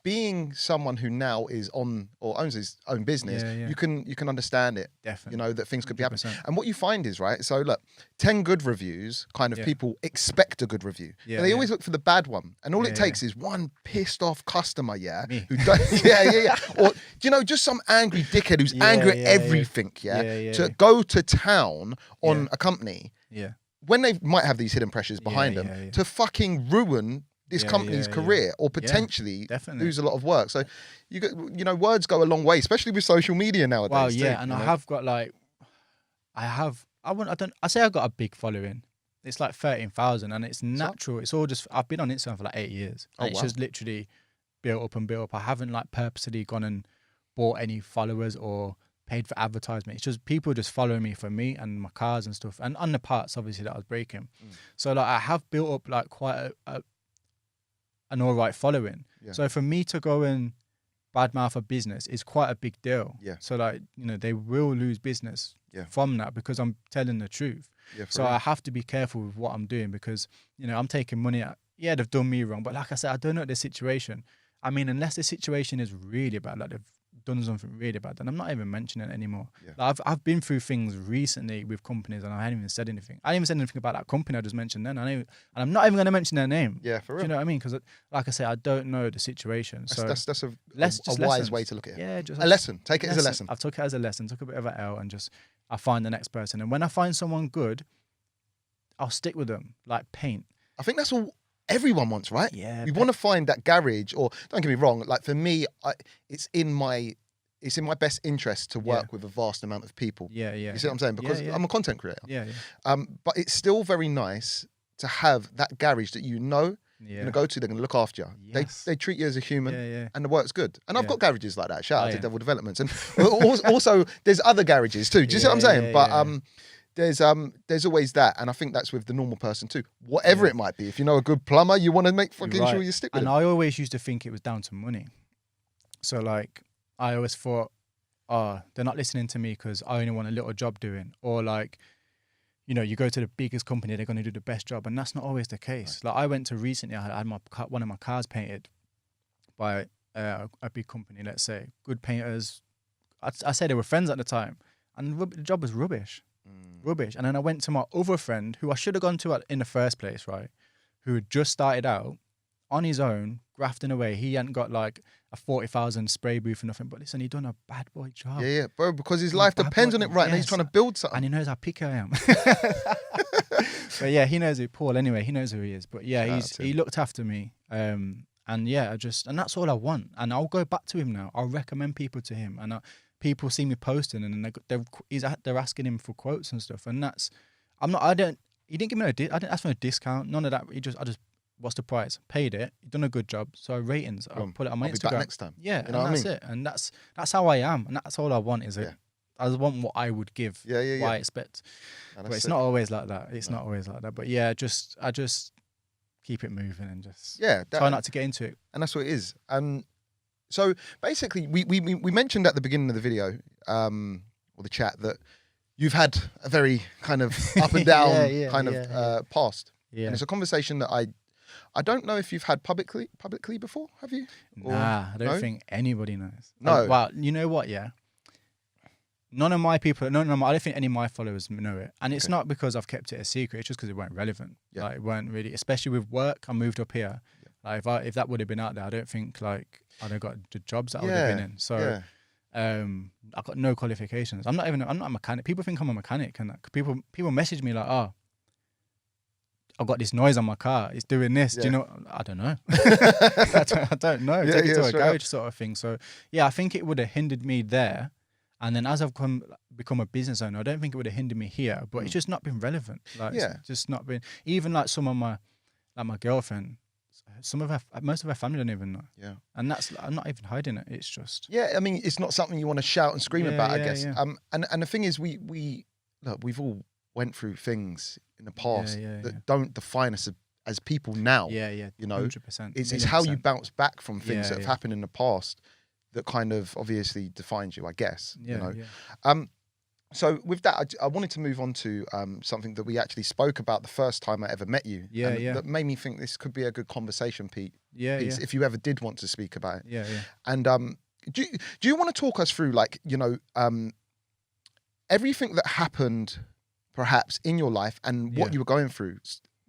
being someone who now is on or owns his own business. You can understand it. Definitely. You know that things could be happening. And what you find is, right, so look, 10 good reviews, kind of people expect a good review. And they always look for the bad one. And all it takes is one pissed off customer, who does, or you know, just some angry dickhead who's angry at everything, to go to town on a company. When they might have these hidden pressures behind them to fucking ruin this company's career or potentially lose a lot of work. So you know, words go a long way, especially with social media nowadays. Well, and I have got like, I say I've got a big following. It's like 13,000 and it's natural. It's all just, I've been on Instagram for like 8 years. And it's just literally built up and built up. I haven't like purposely gone and bought any followers or paid for advertisement. It's just people just following me for me and my cars and stuff, and on the parts obviously that I was breaking. So like I have built up like quite an all right following. So for me to go and badmouth a business is quite a big deal. So like, you know, they will lose business from that because I'm telling the truth. So I have to be careful with what I'm doing because, you know, I'm taking money out. Yeah, they've done me wrong, but like I said, I don't know the situation. I mean, unless the situation is really bad, like they've done something really bad, and I'm not even mentioning it anymore. Like I've been through things recently with companies and I hadn't even said anything. I didn't even say anything about that company I just mentioned then. And I'm not even going to mention their name. Yeah, for real. Do you know what I mean? Because like I say, I don't know the situation. So that's a wise way to look at it. Yeah, just a lesson. Take it as a lesson. I've took it as a lesson, took a bit of an L, and just I find the next person. And when I find someone good, I'll stick with them like paint. I think that's all everyone wants, right? Yeah. We want to find that garage, or don't get me wrong, like for me, it's in my best interest to work with a vast amount of people. You see what I'm saying? Because I'm a content creator. But it's still very nice to have that garage that you know You're going to go to, they're going to look after you. Yes. They treat you as a human, Yeah. and the work's good. And I've got garages like that. Shout out to yeah. Devil Developments. And also, there's other garages too. Do you see what I'm saying? But there's always that, and I think that's with the normal person too. Whatever it might be, if you know a good plumber, you want to make fucking sure you stick with him. And I always used to think it was down to money. So like, I always thought, oh, they're not listening to me because I only want a little job doing, or like, you know, you go to the biggest company, they're going to do the best job, and that's not always the case. Right. Like I went to recently, I had one of my cars painted by a big company, let's say, good painters. I said they were friends at the time, and the job was rubbish. Rubbish. And then I went to my other friend, who I should have gone to in the first place, right? Who had just started out on his own, grafting away. He hadn't got like a 40,000 spray booth or nothing. But listen, he'd done a bad boy job. Yeah, bro, because his life depends on it, right? And he's trying to build something. And he knows how picky I am. But yeah, he knows who Paul anyway. He knows who he is. But yeah, he looked after me. And yeah, and that's all I want. And I'll go back to him now. I'll recommend people to him. And people see me posting, and they're asking him for quotes and stuff. And he didn't give me I didn't ask for a discount, none of that. What's the price? Paid it. You've done a good job. So ratings, I'll put it on my Instagram. Be back next time. Yeah, and that's it. And that's how I am, and that's all I want. I just want what I would give. What I expect. But it's not always like that. It's not always like that. But yeah, I just keep it moving and just try not to get into it. And that's what it is. So basically, we mentioned at the beginning of the video, or the chat, that you've had a very kind of up and down past. Yeah. And it's a conversation that I don't know if you've had publicly before, have you? Nah, I don't think anybody knows. No. Well, you know what, yeah? I don't think any of my followers know it. And it's not because I've kept it a secret, it's just because it weren't relevant. Yeah. Like, it weren't really, especially with work, I moved up here. Yeah. Like, if that would have been out there, I don't think, like, I'd have got the jobs that I would have been in. So, I've got no qualifications. I'm not a mechanic. People think I'm a mechanic, and people message me like, oh, I've got this noise on my car. It's doing this. Do you know? I don't know. I don't know. Take it to a garage sort of thing. So yeah, I think it would have hindered me there. And then as I've become a business owner, I don't think it would have hindered me here. But it's just not been relevant. Like it's just not been. Even like some of my girlfriend, most of her family don't even know. Yeah. And I'm not even hiding it. It's just. Yeah, I mean, it's not something you want to shout and scream about, I guess. Yeah. And the thing is, we've all went through things in the past that don't define us as people now. Yeah. You know, 100%. It's how you bounce back from things that have happened in the past that kind of obviously defines you, I guess. Yeah, you know. Yeah. So with that, I wanted to move on to something that we actually spoke about the first time I ever met you. That made me think this could be a good conversation, Pete. Piece, if you ever did want to speak about it. Yeah. And do you want to talk us through, like, you know, everything that happened perhaps in your life and what you were going through,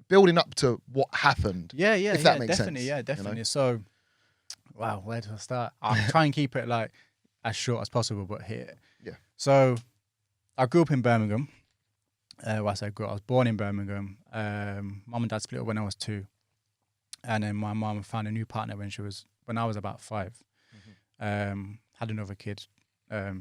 building up to what happened? If that makes sense. Yeah, definitely. You know? So, wow, where do I start? I'll try and keep it like as short as possible, but here. Yeah. So, I grew up in Birmingham. I was born in Birmingham. Mum and dad split up when I was 2, and then my mum found a new partner when I was about 5. Mm-hmm. Had another kid, my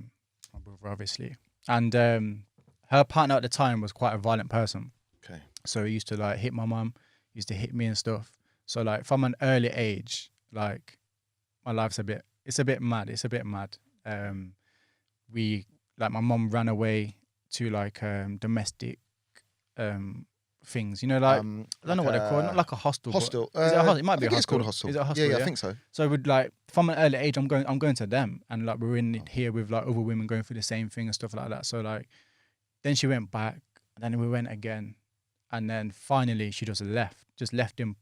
brother, obviously, and her partner at the time was quite a violent person. Okay. So he used to like hit my mum, used to hit me and stuff. So like from an early age, like my life's a bit mad. It's a bit mad. My mum ran away to like domestic things, you know, like I don't know what they're called, not like a hostel. Hostel. It might be a hostel. It's called a hostel. Is it a hostel? Yeah, I think so. So we'd like from an early age, I'm going to them, and like we're in here with like other women going through the same thing and stuff like that. So like then she went back, and then we went again, and then finally she just left him.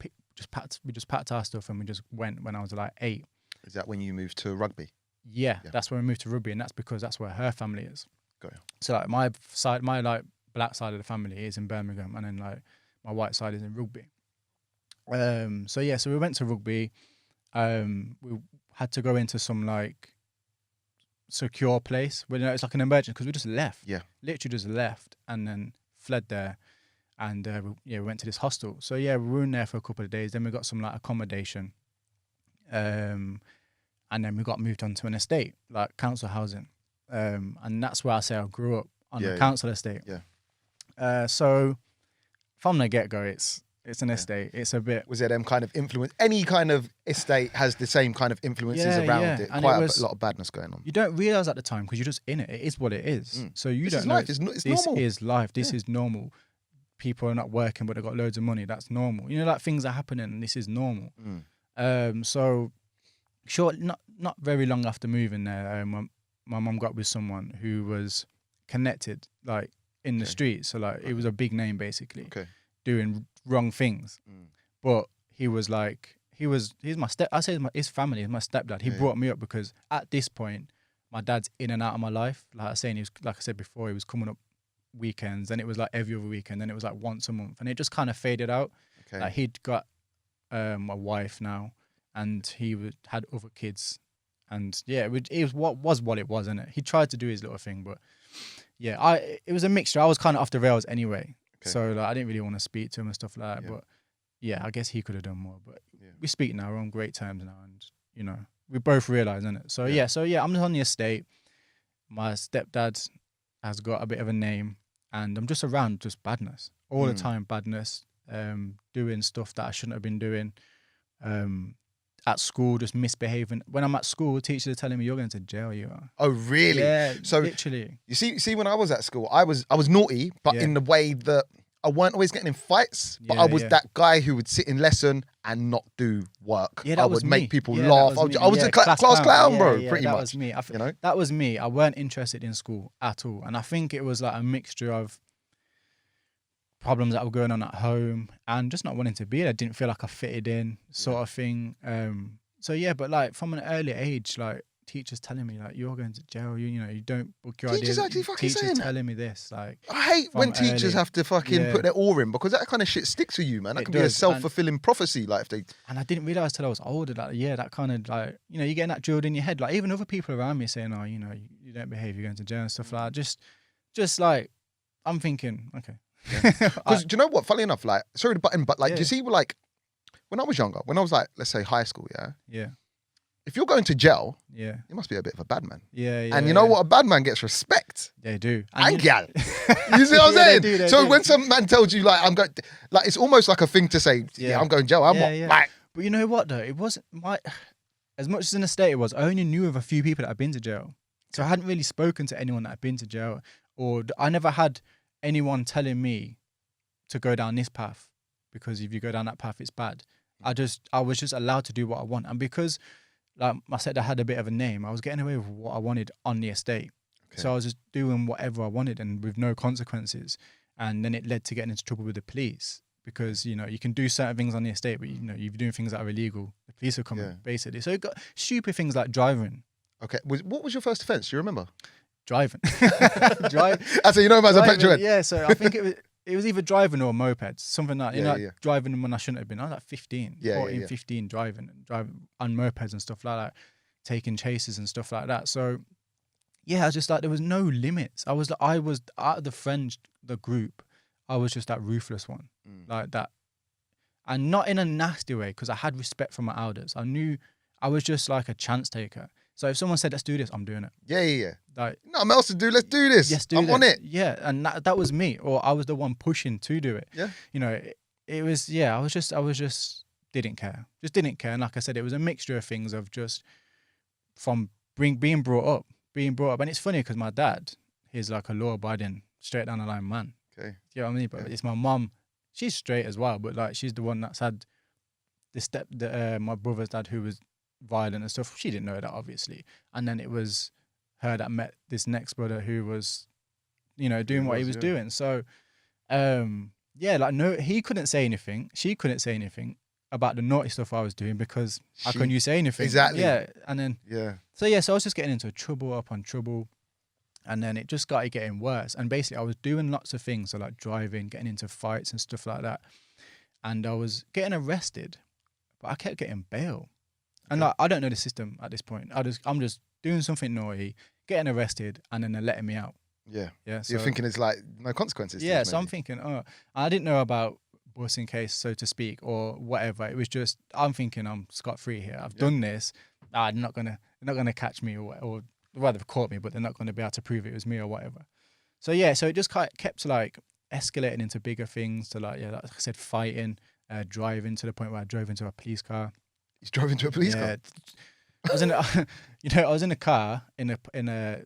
We just packed our stuff and we just went when I was like 8. Is that when you moved to Rugby? Yeah, that's when we moved to Rugby, and that's because that's where her family is. Got you. So like my like black side of the family is in Birmingham, and then like my white side is in Rugby. So we went to Rugby. We had to go into some like secure place where, you know, it's like an emergency, because we just left. Yeah, literally just left and then fled there, and we went to this hostel. So yeah, we were in there for a couple of days. Then we got some like accommodation, and then we got moved on to an estate, like council housing, and that's where I say I grew up on the council estate. Yeah. So from the get-go, It's an estate. It's a bit. Was there them kind of influence? Any kind of estate has the same kind of influences around it. And Quite a lot of badness going on. You don't realize at the time because you're just in it. It is what it is. So you this don't is know. Life. It's normal. This is life. This is normal. People are not working, but they've got loads of money. That's normal. You know, like things are happening, and this is normal. So, short, not very long after moving there, my mum got with someone who was connected, like in the streets. So, like, it was a big name basically, doing wrong things. But he was like, he's my his family, he's my stepdad. He brought me up because at this point, my dad's in and out of my life. Like I said before, he was coming up weekends, then it was like every other weekend, then it was like once a month, and it just kind of faded out. Like he'd got a wife now, and he had other kids, and it was what it was, isn't it? He tried to do his little thing, but it was a mixture. I was kind of off the rails anyway, so like I didn't really want to speak to him and stuff like that. But I guess he could have done more. But we speak now, we're on great terms now, and you know we both realise, isn't it? So I'm just on the estate. My stepdad has got a bit of a name, and I'm just around just badness all the time, badness, doing stuff that I shouldn't have been doing, at school, just misbehaving. When I'm at school, teachers are telling me you're going to jail. You are. Oh, really? Yeah, so literally. You see, when I was at school, I was naughty, but in the way that I weren't always getting in fights, but I was that guy who would sit in lesson and not do work. Yeah, that I was would me. make people laugh. I was a class clown, bro, pretty much. That was me. That was me. I weren't interested in school at all. And I think it was like a mixture of problems that were going on at home and just not wanting to be there. I didn't feel like I fitted in, sort of thing. But like from an early age, like teachers telling me like you're going to jail, you know, you don't book your teachers ideas. Actually fucking teachers saying telling me this, like I hate when teachers have to fucking put their oar in, because that kind of shit sticks with you, man. That can be a self-fulfilling prophecy, like if they. And I didn't realize till I was older that that kind of like, you know, you're getting that drilled in your head. Like even other people around me saying, oh, you know, you don't behave, you're going to jail and stuff like that. Just like I'm thinking, okay. Because do you know what? Funny enough, like sorry to butt in, but like do you see, like when I was younger, when I was like, let's say high school, if you're going to jail, you must be a bit of a bad man. And you know what? A bad man gets respect. They do. And gal. You see what I'm saying? They do. When some man tells you like I'm going, like it's almost like a thing to say, I'm going to jail. I'm not like. But you know what though? It wasn't as much as an estate it was. I only knew of a few people that had been to jail, so I hadn't really spoken to anyone that had been to jail, or I never had anyone telling me to go down this path, because if you go down that path, it's bad. I was just allowed to do what I want, and because like I said, I had a bit of a name, I was getting away with what I wanted on the estate. So I was just doing whatever I wanted and with no consequences. And then it led to getting into trouble with the police, because, you know, you can do certain things on the estate, but, you know, you're doing things that are illegal. The police will come in, basically. So it got stupid things like driving. Okay. What was your first offence? Do you remember? Driving. So you know him as a petrol head. Yeah, so I think it was either driving or mopeds, something like, you know, driving when I shouldn't have been. I was like 15, 15, driving on mopeds and stuff like that, taking chases and stuff like that. So, I was just like, there was no limits. I was out of the group, I was just that ruthless one, like that. And not in a nasty way, because I had respect for my elders. I knew I was just like a chance taker. So if someone said, let's do this, I'm doing it. Yeah. Like, nothing else to do, let's do this. Yes, I'm on it. Yeah, and that was me, or I was the one pushing to do it. Yeah. You know, it was, I was just didn't care. Just didn't care. And like I said, it was a mixture of things of just from being brought up. And it's funny because my dad, he's like a law-abiding, straight down the line man. Okay. You know what I mean? But it's my mum. She's straight as well, but like she's the one that's had my brother's dad, who was violent and stuff. She didn't know that, obviously. And then it was her that met this next brother who was, you know, doing what he was doing. So, like, no, he couldn't say anything. She couldn't say anything about the naughty stuff I was doing, because how can you say anything? Exactly. Yeah. And then, so I was just getting into trouble upon trouble. And then it just started getting worse. And basically I was doing lots of things. So like driving, getting into fights and stuff like that. And I was getting arrested, but I kept getting bail. And like, I don't know the system at this point. I'm just doing something naughty, getting arrested, and then they're letting me out. Yeah. So you're thinking it's like no consequences. Yeah. So I'm thinking, I didn't know about busing case, so to speak, or whatever. It was just, I'm thinking I'm scot-free here. I've done this. They're not gonna catch me, or well, they've caught me, but they're not going to be able to prove it was me or whatever. So so it just kept like escalating into bigger things, to like I said, fighting. driving to the point where I drove into a police car. You drove into a police car? I was in a, I was in a car in a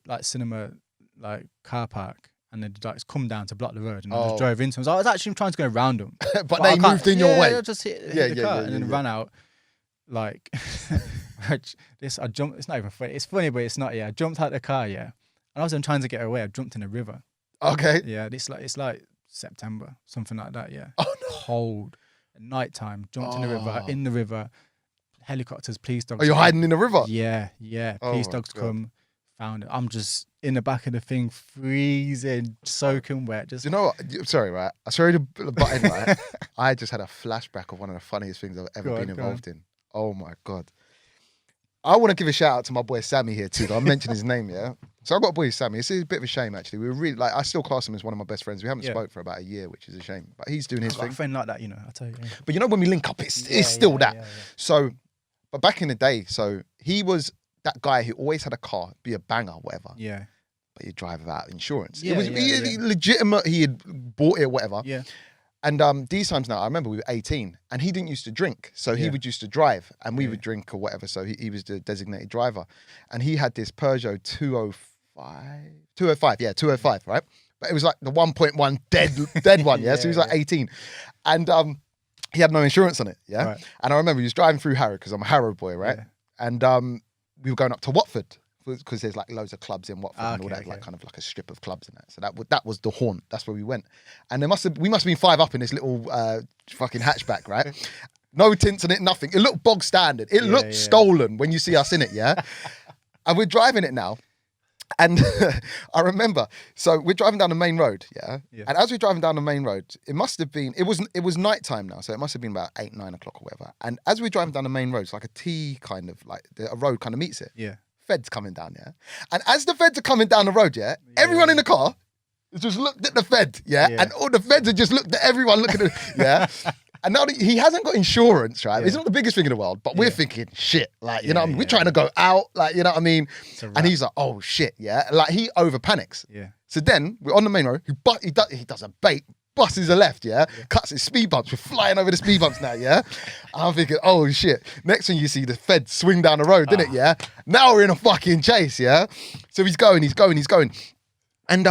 like cinema like car park, and then like come down to block the road, and I just drove into them. So I was actually trying to go around them, but they moved in your way. I just hit the car and then ran out. Like I jumped. It's not even funny. It's funny, but it's not. Yeah, I jumped out the car. Yeah, and I was trying to get away. I jumped in a river. Okay. Yeah, it's like September, something like that. Yeah. Oh no. Cold at night time. Jumped in the river. Helicopters, police dogs. Oh, you're hiding in the river? Yeah. Police dogs come, found it. I'm just in the back of the thing, freezing, soaking wet. Just. You know what? Sorry, right? Sorry to butt in, right? I just had a flashback of one of the funniest things I've ever been involved in. Oh my God. I want to give a shout out to my boy Sammy here too. I'll mention his name, yeah? So I've got a boy Sammy. It's a bit of a shame actually. We were really I still class him as one of my best friends. We haven't spoke for about a year, which is a shame. But he's doing his thing. I've got a friend like that, I tell you. Yeah. But when we link up, it's still that. Yeah. So, but back in the day, so he was that guy who always had a car, be a banger, whatever. Yeah. But he'd drive without insurance. Yeah, it was legitimate. He had bought it, whatever. Yeah. And these times now, I remember we were 18 and he didn't used to drink. So he would used to drive and we would drink or whatever. So he was the designated driver. And he had this Peugeot 205, right? But it was like the 1.1 dead one, yeah? So he was like 18. And he had no insurance on it, yeah? Right. And I remember he was driving through Harrow because I'm a Harrow boy, right? Yeah. And we were going up to Watford because there's like loads of clubs in Watford and all that, like kind of like a strip of clubs and that. So that was the haunt. That's where we went. And we must have been 5 up in this little fucking hatchback, right? No tints on it, nothing. It looked bog standard. It looked stolen when you see us in it, yeah? And we're driving it now. And I remember, so we're driving down the main road, yeah? And as we're driving down the main road, it was nighttime now, so it must have been about 8, 9 o'clock or whatever. And as we're driving down the main road, it's like a T kind of, like a road kind of meets it. Yeah. Feds coming down, yeah? And as the feds are coming down the road, everyone in the car just looked at the fed, and all the feds had just looked at everyone looking at And now he hasn't got insurance, right? It's not the biggest thing in the world, but we're thinking, shit, like, you know what I mean? We're trying to go out, like, you know what I mean? And he's like, oh shit, Like he over panics. Yeah. So then we're on the main road, he does a bait, busts a left, cuts his speed bumps. We're flying over the speed bumps now, And I'm thinking, oh shit. Next thing you see, the feds swing down the road, didn't it, Now we're in a fucking chase, So he's going. And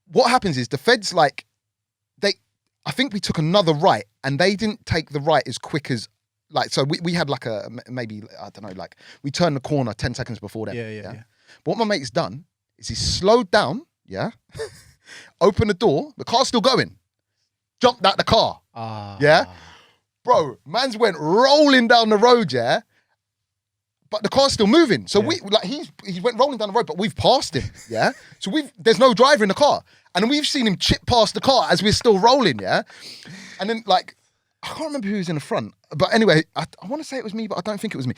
what happens is the feds, like, I think we took another right and they didn't take the right as quick as, like, so we had like maybe, I don't know, like we turned the corner 10 seconds before them. Yeah. But what my mate's done is he's slowed down, opened the door, the car's still going, jumped out the car, Bro, man's went rolling down the road, but the car's still moving. So he went rolling down the road, but we've passed him, So there's no driver in the car. And then we've seen him chip past the car as we're still rolling, And then, like, I can't remember who was in the front. But anyway, I want to say it was me, but I don't think it was me.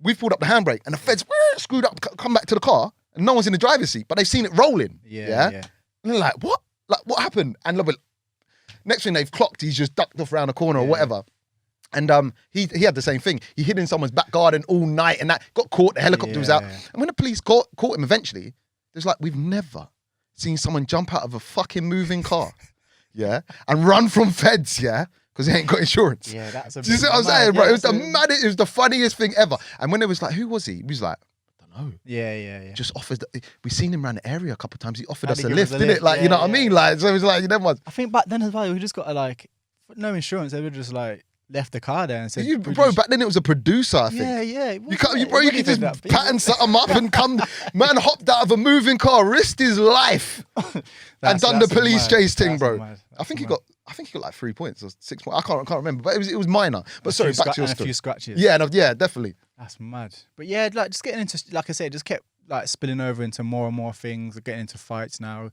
We've pulled up the handbrake and the feds screwed up, come back to the car, and no one's in the driver's seat, but they've seen it rolling, And they're like, what? Like, what happened? And next thing they've clocked, he's just ducked off around the corner or whatever. And he had the same thing. He hid in someone's back garden all night and that got caught. The helicopter was out. And when the police caught him eventually, there's like, we've never seen someone jump out of a fucking moving car, and run from feds, because they ain't got insurance. Yeah, that's a. Do you see what I'm saying, bro? It was it was the funniest thing ever. And when it was like, who was he? He was like, I don't know. Yeah. Just offered. We seen him around the area a couple of times. He offered us a lift, didn't it? Like, you know what I mean? Like, so it was like, you know what? I think back then as well, we just got to like, no insurance. They were just like. Left the car there and said, bro, back then it was a producer, I think. Yeah. You could just pattern something up and come. Man hopped out of a moving car, risked his life, and done the police chase thing, bro. I think he got like 3 points or 6 points. I can't remember, but it was minor. But sorry, back to your story. A few scratches. Yeah, definitely. That's mad. But yeah, like just getting into, like I said, just kept like spilling over into more and more things. Getting into fights now.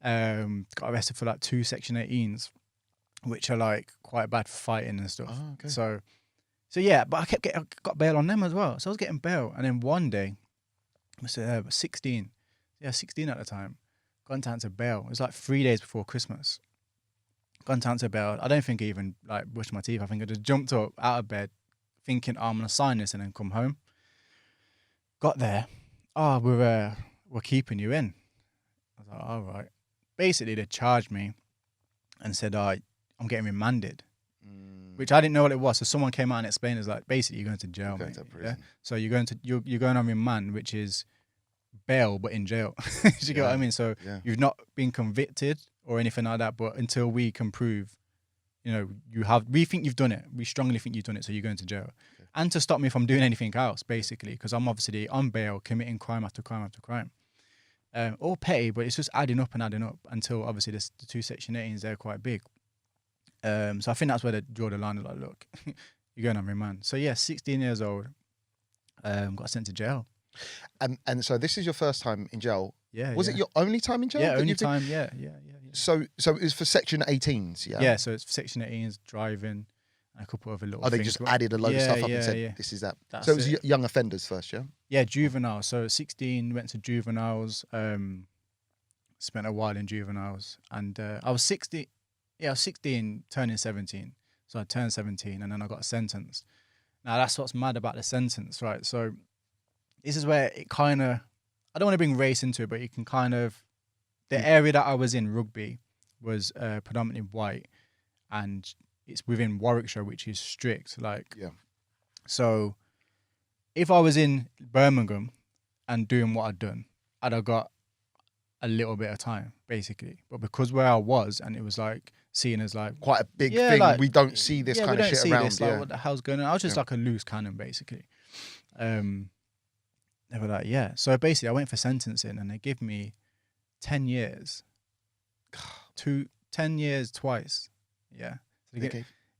Got arrested for like 2 Section 18s. Which are like quite bad for fighting and stuff. Oh, okay. So yeah, but I got bail on them as well. So I was getting bail, and then one day, I was 16. Yeah, 16 at the time. Gone down to bail. It was like 3 days before Christmas. Gone down to bail. I don't think I even like brushed my teeth. I think I just jumped up out of bed, thinking I'm gonna sign this and then come home. Got there. Oh, we're keeping you in. I was like, all right. Basically, they charged me and said, I'm getting remanded. which I didn't know what it was. So someone came out and explained, it's like, basically you're going to jail, mate. Yeah? So you're going on remand, which is bail, but in jail. Do you get what I mean? So you've not been convicted or anything like that, but until we can prove, we think you've done it. We strongly think you've done it, so you're going to jail. Okay. And to stop me from doing anything else, basically, because I'm obviously on bail, committing crime after crime after crime. All petty, but it's just adding up until obviously the two Section 18s, they're quite big. So I think that's where they draw the line. Like, look, you're going on remand. So yeah, 16 years old, got sent to jail. And so this is your first time in jail. Yeah. Was it your only time in jail? Yeah, only time. Yeah. So it was for Section 18s. Yeah. Yeah. So it's for Section 18s, driving, and a couple of little. They just added a load of stuff up and said, "This is that." So it was young offenders first, yeah. Yeah, juvenile. So 16 went to juveniles. Spent a while in juveniles, and I was 16. Yeah, I was 16, turning 17. So I turned 17, and then I got sentenced. Now that's what's mad about the sentence, right? So this is where it kind of, I don't want to bring race into it, but you can kind of, the area that I was in, Rugby, was predominantly white, and it's within Warwickshire, which is strict. So if I was in Birmingham and doing what I'd done, I'd have got a little bit of time, basically. But because where I was, and it was like seen as like quite a big thing, like, we don't see this kind of shit around. This, like, what the hell's going on? I was just like a loose cannon, basically. They were like, yeah. So basically, I went for sentencing, and they give me 10 years. 10 years twice. Yeah.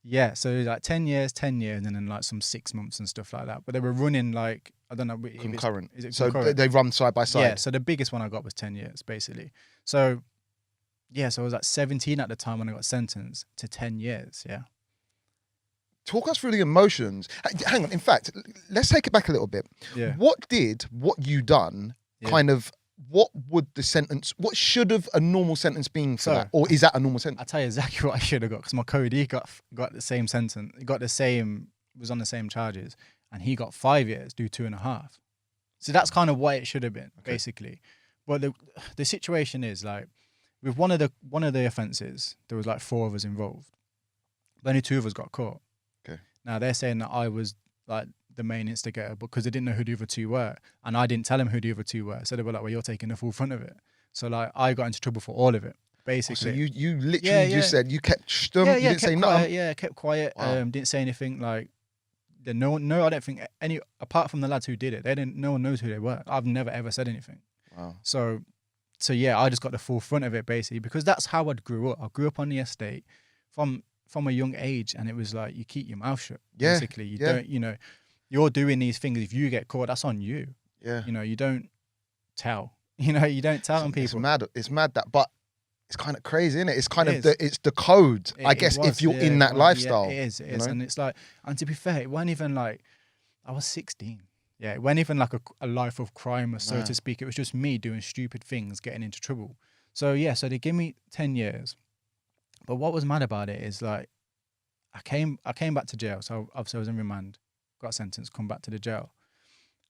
Yeah, so like 10 years, and then like some 6 months and stuff like that. But they were running like, I don't know. Concurrent. Is it so concurrent? They run side by side? Yeah, so the biggest one I got was 10 years, basically. So, yeah, so I was like 17 at the time when I got sentenced to 10 years, yeah. Talk us through the emotions. Hang on, in fact, let's take it back a little bit. Yeah. What you done kind of, what should have a normal sentence been for that? Or is that a normal sentence? I'll tell you exactly what I should have got, because my Cody got the same sentence. He was on the same charges, and he got 5 years, do 2.5. So that's kind of what it should have been, basically. But the situation is, like, with one of the offences, there was like 4 of us involved. But only 2 of us got caught. Okay. Now they're saying that I was like the main instigator because they didn't know who the other 2 were, and I didn't tell them who the other 2 were. So they were like, "Well, you're taking the full front of it." So like I got into trouble for all of it, basically. So you literally just said you kept stum. You didn't say nothing. Yeah, kept quiet. Wow. Didn't say anything. Like, no, I don't think any apart from the lads who did it. No one knows who they were. I've never ever said anything. Wow. So yeah, I just got the full front of it, basically, because that's how I grew up. I grew up on the estate from a young age, and it was like, you keep your mouth shut. Yeah. Basically, you don't. You're doing these things. If you get caught, that's on you. Yeah. You don't tell. You don't tell on people. It's mad that, but it's kind of crazy, isn't it? It's kind of it's the code, I guess, if you're in that lifestyle. Yeah, it is. And it's like, and to be fair, it wasn't even like, I was 16. Yeah, it wasn't even like a life of crime, or so to speak. It was just me doing stupid things, getting into trouble. So yeah, so they give me 10 years. But what was mad about it is, like, I came back to jail. So obviously I was in remand, got sentenced, come back to the jail.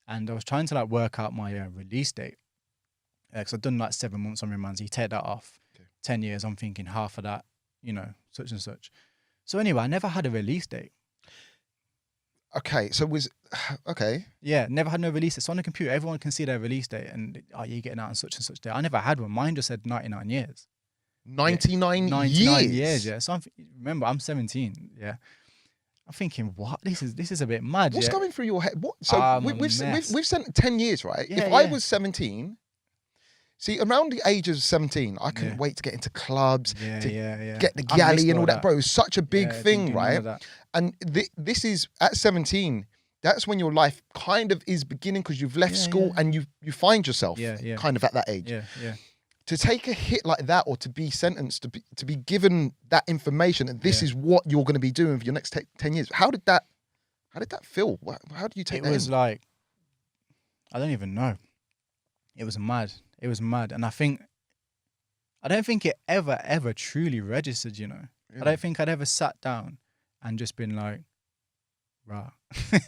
And I was trying to like work out my release date. Because I'd done like 7 months on remand. So you take that off, 10 years, I'm thinking half of that, such and such. So anyway, I never had a release date. Okay, so okay. Yeah, never had no release date. So on the computer, everyone can see their release date, and you're getting out on such and such day. I never had one. Mine just said 99 years. 99 years, yeah. So remember, I'm 17, yeah. I'm thinking, what? This is a bit mad. What's going through your head? What? So we've sent 10 years, right? Yeah, if I was 17, see, around the age of 17, I couldn't wait to get into clubs, get the galley and all that, bro. It was such a big thing, right? And this is at 17. That's when your life kind of is beginning, because you've left school and you find yourself kind of at that age. Yeah. To take a hit like that, or to be sentenced, to be given that information, and this is what you're going to be doing for your next 10 years. How did that feel? How do you take that? It was like, I don't even know. It was mad. And I don't think it ever truly registered, Yeah. I don't think I'd ever sat down and just been like, rah.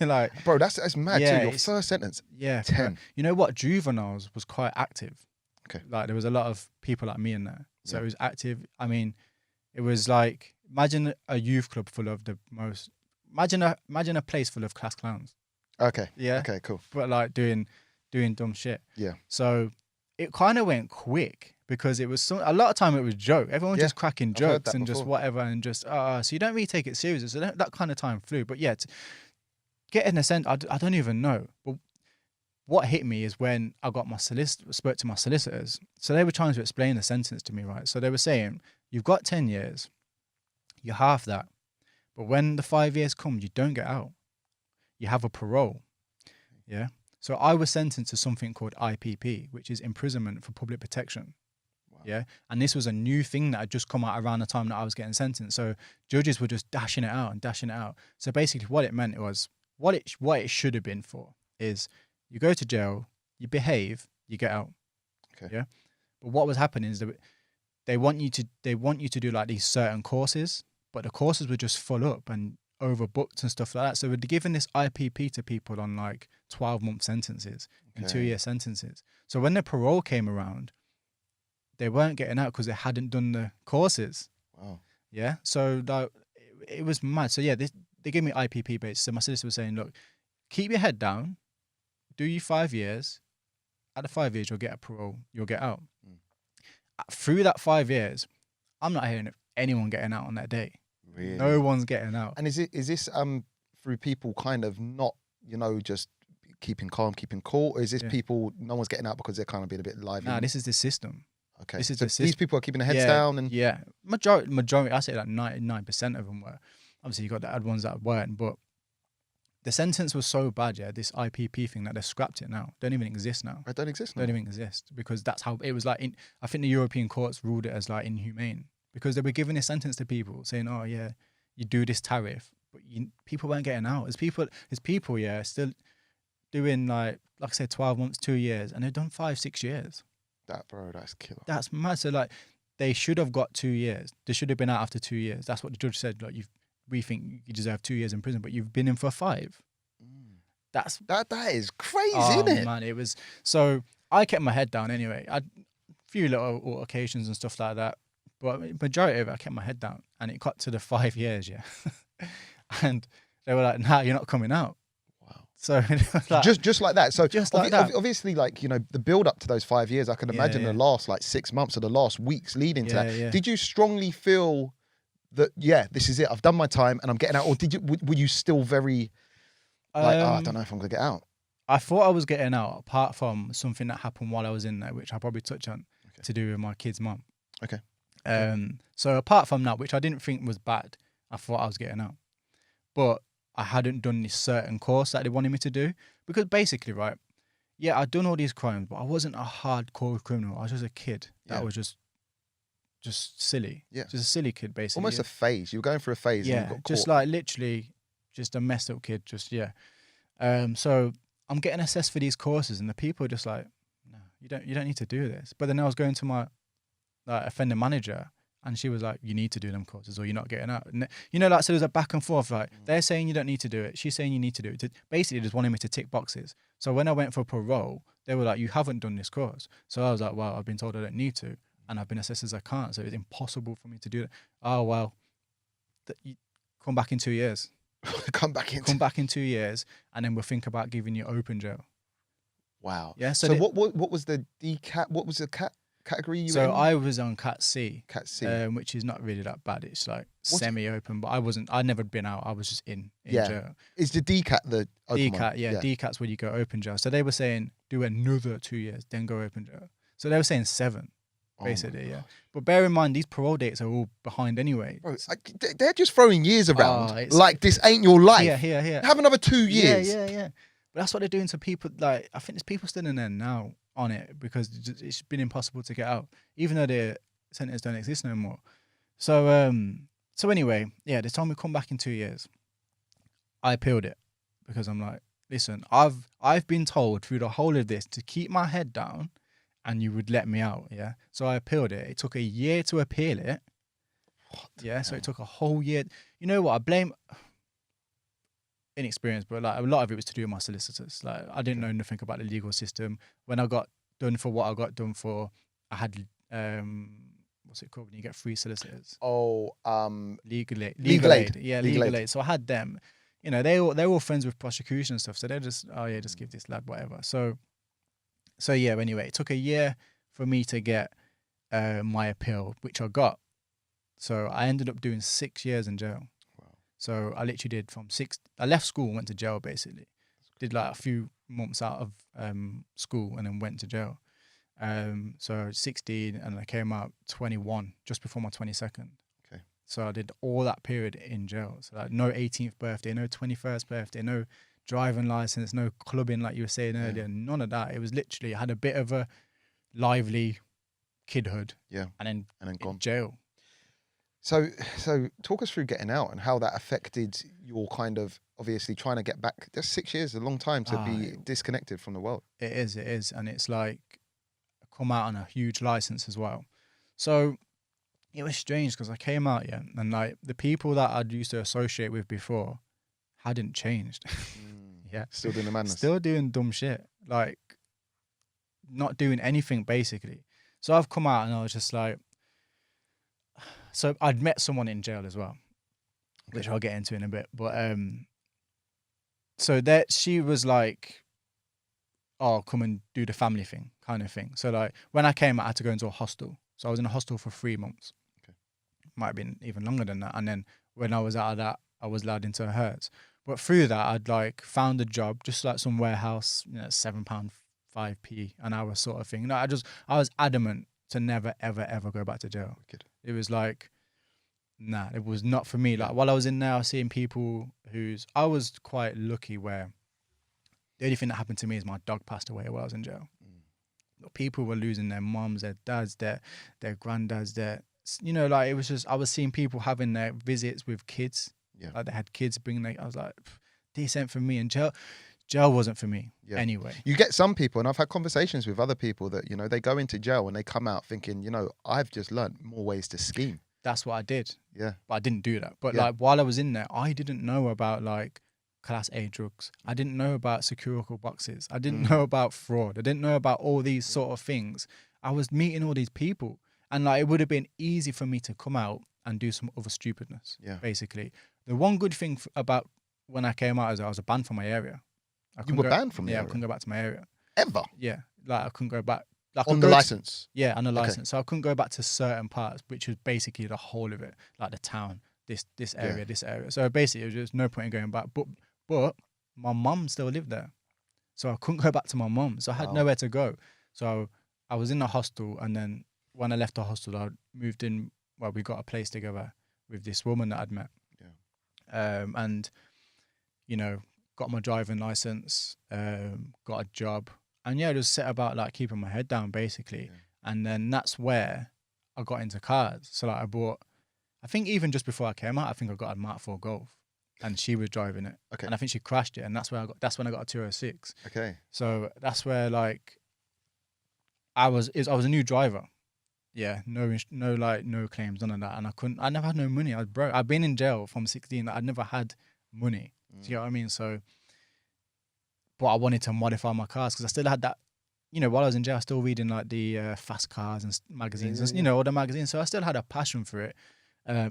Like, bro, that's mad too. Your first sentence. Yeah. 10. You know what? Juveniles was quite active. Okay. Like, there was a lot of people like me in there. So it was active. I mean, it was like imagine a youth club full of the most. Imagine a place full of class clowns. Okay. Yeah. Okay. Cool. But like doing dumb shit. Yeah. So it kind of went quick because it was a lot of time it was joke. Everyone just cracking jokes and just whatever and just so you don't really take it seriously. So that kind of time flew. But yeah, getting a sense, I don't even know. But what hit me is when I got spoke to my solicitors. So they were trying to explain the sentence to me, right? So they were saying, you've got 10 years, you're half that. But when the 5 years come, you don't get out. You have a parole. Yeah. So I was sentenced to something called IPP, which is imprisonment for public protection. Wow. Yeah. And this was a new thing that had just come out around the time that I was getting sentenced. So judges were just dashing it out. So basically what it meant was, what it should have been for is you go to jail, you behave, you get out. Okay. Yeah. But what was happening is that they want you to do like these certain courses, but the courses were just full up and overbooked and stuff like that. So we're giving this IPP to people on like 12-month sentences and 2-year sentences. So when the parole came around, they weren't getting out because they hadn't done the courses. Wow. Yeah. So like, it was mad. So yeah, they gave me IPP base. So my solicitor was saying, look, keep your head down, do you 5 years. At the 5 years, you'll get a parole, you'll get out. Through that 5 years, I'm not hearing of anyone getting out on that day. Really? No one's getting out. And is this through people kind of not, just keeping calm, keeping cool, or is this people, no one's getting out because they're kind of being a bit lively? Nah, this is the system. Okay. This is so these people are keeping their heads down and majority, I say like 99% of them were. Obviously you got the odd ones that weren't, but the sentence was so bad, this IPP thing, that they scrapped it now. Don't even exist now. It don't exist now? Don't even exist, because that's how it was like. I think the European courts ruled it as like inhumane, because they were giving this sentence to people saying, oh yeah, you do this tariff, but people weren't getting out. There's people still doing like I said, 12 months, 2 years, and they've done 5-6 years. That's killer. That's mad. So like, they should have got 2 years. They should have been out after 2 years. That's what the judge said. Like, we think you deserve 2 years in prison, but you've been in for 5. That is crazy, isn't it? Man, it was. So I kept my head down anyway. I few little altercations and stuff like that, but majority of it I kept my head down, and it got to the 5 years, and they were like, "Nah, you're not coming out." Wow. So like, just like that. So just like that. Obviously, like the build up to those 5 years, I can imagine the last like 6 months or the last weeks leading to that. Yeah. Did you strongly feel that this is it? I've done my time and I'm getting out, or were you still very like, I don't know if I'm gonna get out? I thought I was getting out, apart from something that happened while I was in there, which I'll probably touch on, to do with my kid's mum. Okay. So apart from that, which I didn't think was bad, I thought I was getting out. But I hadn't done this certain course that they wanted me to do. Because basically, right, I'd done all these crimes, but I wasn't a hardcore criminal. I was just a kid that was just silly. Yeah. Just a silly kid, basically. Almost a phase. You were going through a phase and you got caught. Just like literally just a messed up kid, so I'm getting assessed for these courses, and the people are just like, no, you don't need to do this. But then I was going to my offender manager, and she was like, you need to do them courses or you're not getting out. And so there's a back and forth, like they're saying you don't need to do it, she's saying you need to do it. Basically just wanted me to tick boxes. So when I went for parole, they were like, you haven't done this course. So I was like, well, I've been told I don't need to, and I've been assessed as I can't, so it's impossible for me to do that. Oh well, you come back in 2 years. Come back in 2 years, and then we'll think about giving you open jail. Wow. Yeah. So what was the DCAT? What was the category you were in? I was on Cat C. Cat C. Which is not really that bad. It's like semi-open, but I'd never been out. I was just in jail. Is the DCAT the open DCAT? one? Yeah. DCAT's where you go open jail. So they were saying do another 2 years, then go open jail. So they were saying 7. Basically, But bear in mind, these parole dates are all behind anyway. Bro, they're just throwing years around. Like this ain't your life. Yeah. Have another 2 years. Yeah. But that's what they're doing to people. Like, I think there's people still in there now on it because it's been impossible to get out, even though their sentences don't exist no more. So anyway, they told me come back in 2 years. I appealed it because I'm like, listen, I've been told through the whole of this to keep my head down, and you would let me out, So I appealed it. It took a year to appeal it. So it took a whole year. You know what? I blame inexperience, but like a lot of it was to do with my solicitors. Like I didn't know nothing about the legal system. When I got done for what I got done for, I had what's it called when you get free solicitors? Oh, legal aid. Yeah, legal legal aid. aid. So I had them. You know, they're all friends with prosecution and stuff. So they're just, oh yeah, just give this lad whatever. So yeah. Anyway, it took a year for me to get my appeal, which I got. So I ended up doing 6 years in jail. Wow. So I literally did I left school, went to jail basically. Did like a few months out of school and then went to jail. So 16 and I came out 21, just before my 22nd. Okay. So I did all that period in jail. So like no 18th birthday, no 21st birthday, no driving license, no clubbing like you were saying earlier, none of that. It was literally, I had a bit of a lively kidhood. Yeah. And then gone. Jail. So talk us through getting out and how that affected your kind of obviously trying to get back. Just 6 years is a long time to be disconnected from the world. It is. And it's like I come out on a huge license as well. So it was strange because I came out, and like the people that I'd used to associate with before hadn't changed. Yeah. Still doing the madness. Still doing dumb shit. Like not doing anything basically. So I've come out and I was just like, so I'd met someone in jail as well, which I'll get into in a bit. But so that she was like, "Oh, come and do the family thing," kind of thing. So like when I came, I had to go into a hostel. So I was in a hostel for 3 months. Okay. Might have been even longer than that. And then when I was out of that, I was allowed into a Hertz. But through that, I'd like found a job, just like some warehouse, £7, 5p an hour sort of thing. No, I was adamant to never, ever, ever go back to jail. Wicked. It was like, nah, it was not for me. Like while I was in there, I was seeing people I was quite lucky where the only thing that happened to me is my dog passed away while I was in jail. But people were losing their mums, their dads, their granddads, like it was just, I was seeing people having their visits with kids. Yeah. Like they had kids I was like, this ain't for me. And jail wasn't for me anyway. You get some people, and I've had conversations with other people that, they go into jail and they come out thinking, I've just learned more ways to scheme. That's what I did. Yeah. But I didn't do that. But like while I was in there, I didn't know about like Class A drugs. I didn't know about securical boxes. I didn't know about fraud. I didn't know about all these sort of things. I was meeting all these people. And like it would have been easy for me to come out and do some other stupidness, basically. The one good thing about when I came out is I was banned from my area. You were banned from the area? Yeah, I couldn't go back to my area. Ever? Yeah, like I couldn't go back. Like on the license? Yeah, on the license. So I couldn't go back to certain parts, which was basically the whole of it, like the town, this area, this area. So basically, there was just no point in going back. But my mum still lived there. So I couldn't go back to my mum. So I had nowhere to go. So I was in the hostel, and then when I left the hostel, I moved in, well, we got a place together with this woman that I'd met. Yeah. And, got my driving license, got a job, and just set about like keeping my head down basically. Yeah. And then that's where I got into cars. So like I think even just before I came out, I think I got a Mark 4 Golf, and she was driving it. Okay. And I think she crashed it, and that's when I got a 206. Okay. So that's where like I was a new driver. Yeah, no claims, none of that, and I never had no money. I was broke. I've been in jail from 16. I'd never had money. Do you know what I mean? So, but I wanted to modify my cars because I still had that. While I was in jail, I was still reading like the fast cars and magazines, and all the magazines. So I still had a passion for it,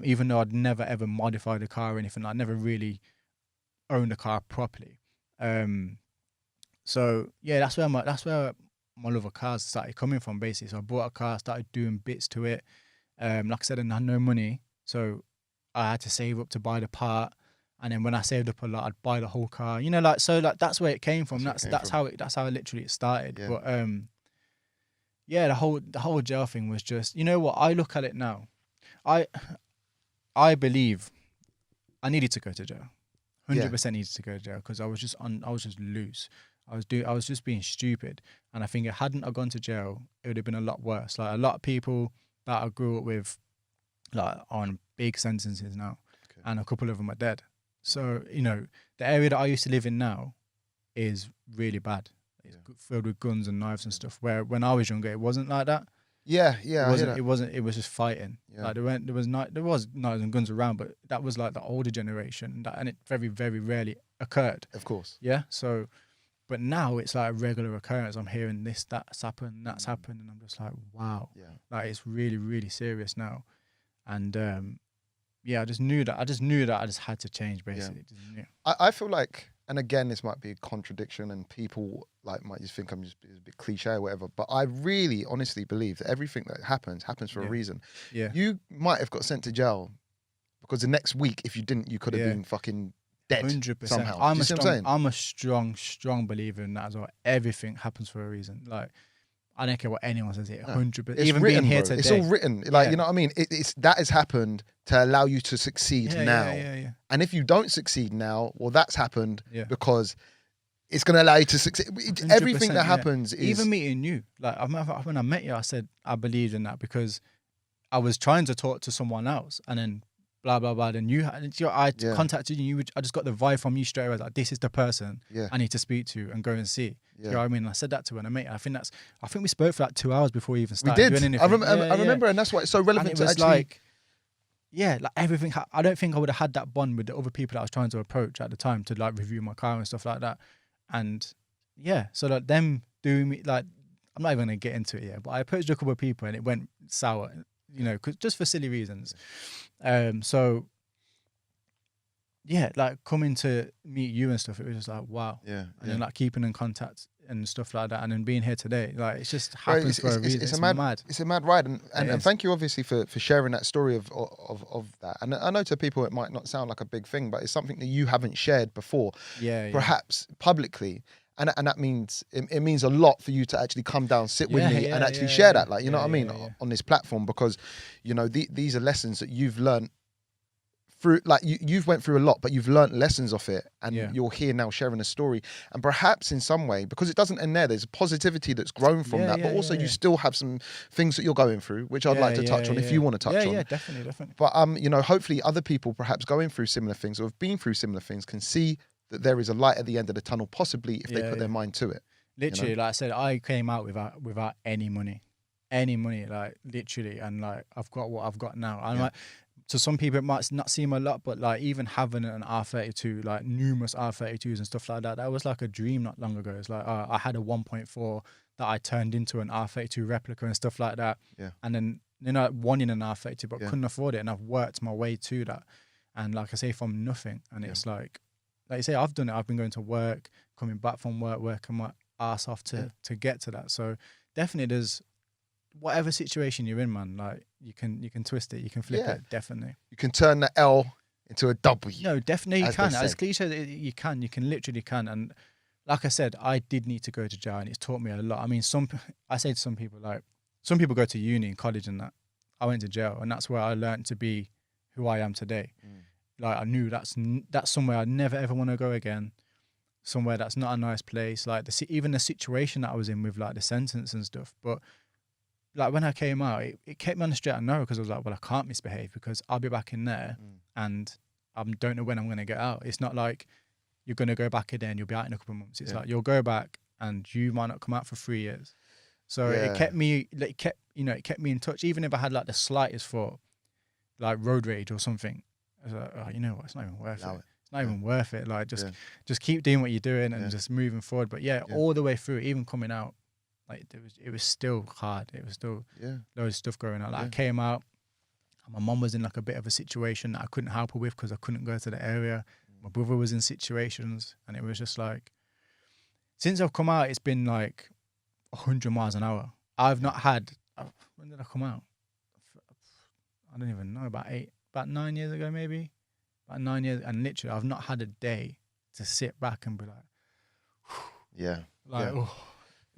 even though I'd never ever modified a car or anything. I never really owned a car properly. So yeah, that's where my love of cars started coming from basically. So I bought a car, started doing bits to it. Like I said, I had no money, so I had to save up to buy the part. And then when I saved up a lot, I'd buy the whole car. That's where it came from. That's how it literally started. Yeah. But the whole jail thing was just, what, I look at it now. I believe I needed to go to jail. 100% needed to go to jail because I was just loose. I was just being stupid. And I think if hadn't I gone to jail, it would have been a lot worse. Like a lot of people that I grew up with, like, are on big sentences now, and a couple of them are dead. So, the area that I used to live in now is really bad. It's filled with guns and knives and stuff, where when I was younger, it wasn't like that. Yeah. It was just fighting. Yeah. Like there was knives and guns around, but that was like the older generation, and it very, very rarely occurred. Of course. Yeah. So But now it's like a regular occurrence. I'm hearing this, that's happened, that's happened, and I'm just like, wow, like it's really, really serious now. And I just knew that. I just had to change, basically. I feel like, and again, this might be a contradiction, and people like might just think I'm just a bit cliche or whatever. But I really, honestly believe that everything that happens for a reason. Yeah, you might have got sent to jail because the next week, if you didn't, you could have been fucking dead 100%. somehow. I'm a strong believer in that as well. Everything happens for a reason. Like, I don't care what anyone says. 100%. Even written, being here bro. today, it's all written. Like, you know what I mean? It's that has happened to allow you to succeed now. Yeah. And if you don't succeed now, well, that's happened because it's going to allow you to succeed. Everything that happens is... Even meeting you. Like, when I met you, I said I believed in that because I was trying to talk to someone else, and then blah, blah, blah. Then I contacted you. I just got the vibe from you straight away. Like, this is the person I need to speak to and go and see. You know what I mean? And I said that to her, and I mate. I think we spoke for like 2 hours before we even started doing anything. I remember, and that's why it's so relevant. And it was like everything. I don't think I would have had that bond with the other people that I was trying to approach at the time to like review my car and stuff like that. And so like them doing me, like, I'm not even gonna get into it yet, but I approached a couple of people and it went sour, you know, just for silly reasons. Like coming to meet you and stuff, it was just like, wow. And then like keeping in contact and stuff like that, and then being here today, like it just happens for a reason. It's mad. It's a mad ride, and thank you obviously for sharing that story of that. And I know to people it might not sound like a big thing, but it's something that you haven't shared before, perhaps publicly. And that means it means a lot for you to actually come down, sit with me, and actually share that, like, you know what I mean, on this platform, because you know these are lessons that you've learned through, like you've went through a lot, but you've learned lessons off it, and you're here now sharing a story, and perhaps in some way, because it doesn't end there, there's a positivity that's grown from that, but also you still have some things that you're going through, which I'd like to touch on if you want to touch on. Yeah, definitely. But you know, hopefully other people perhaps going through similar things or have been through similar things can see that there is a light at the end of the tunnel, possibly if they put their mind to it. Literally, you know? Like I said, I came out without any money, like literally, and like I've got what I've got now. I'm like, to some people it might not seem a lot, but like even having an R32, like numerous R32s and stuff like that, that was like a dream not long ago. It's like I had a 1.4 that I turned into an R32 replica and stuff like that. And then, you know, wanting an R32 but couldn't afford it, and I've worked my way to that. And like I say, from nothing, and it's like you say, I've done it. I've been going to work, coming back from work, working my ass off to get to that. So definitely there's, whatever situation you're in, man, like you can twist it, you can flip it, definitely. You can turn the L into a W. No, definitely you can. As cliche as you can literally can. And like I said, I did need to go to jail, and it's taught me a lot. I mean, I say to some people, like, some people go to uni and college and that. I went to jail, and that's where I learned to be who I am today. Like, I knew that's somewhere I'd never ever want to go again. Somewhere that's not a nice place. Like even the situation that I was in with like the sentence and stuff. But like when I came out, it kept me on the straight and narrow, because I was like, well, I can't misbehave because I'll be back in there and I don't know when I'm going to get out. It's not like you're going to go back again, you'll be out in a couple of months. It's like you'll go back and you might not come out for 3 years. So it kept me in touch. Even if I had like the slightest thought, like road rage or something, I was like, oh, you know what? It's not even worth it. It's not even worth it. Like just keep doing what you're doing and just moving forward. But all the way through, even coming out, like it was still hard. It was still loads of stuff going on. Like I came out, my mum was in like a bit of a situation that I couldn't help her with because I couldn't go to the area. My brother was in situations, and it was just like, since I've come out, it's been like 100 miles an hour. I've not had, when did I come out? I don't even know, about 9 years ago, maybe. About 9 years, and literally, I've not had a day to sit back and be like,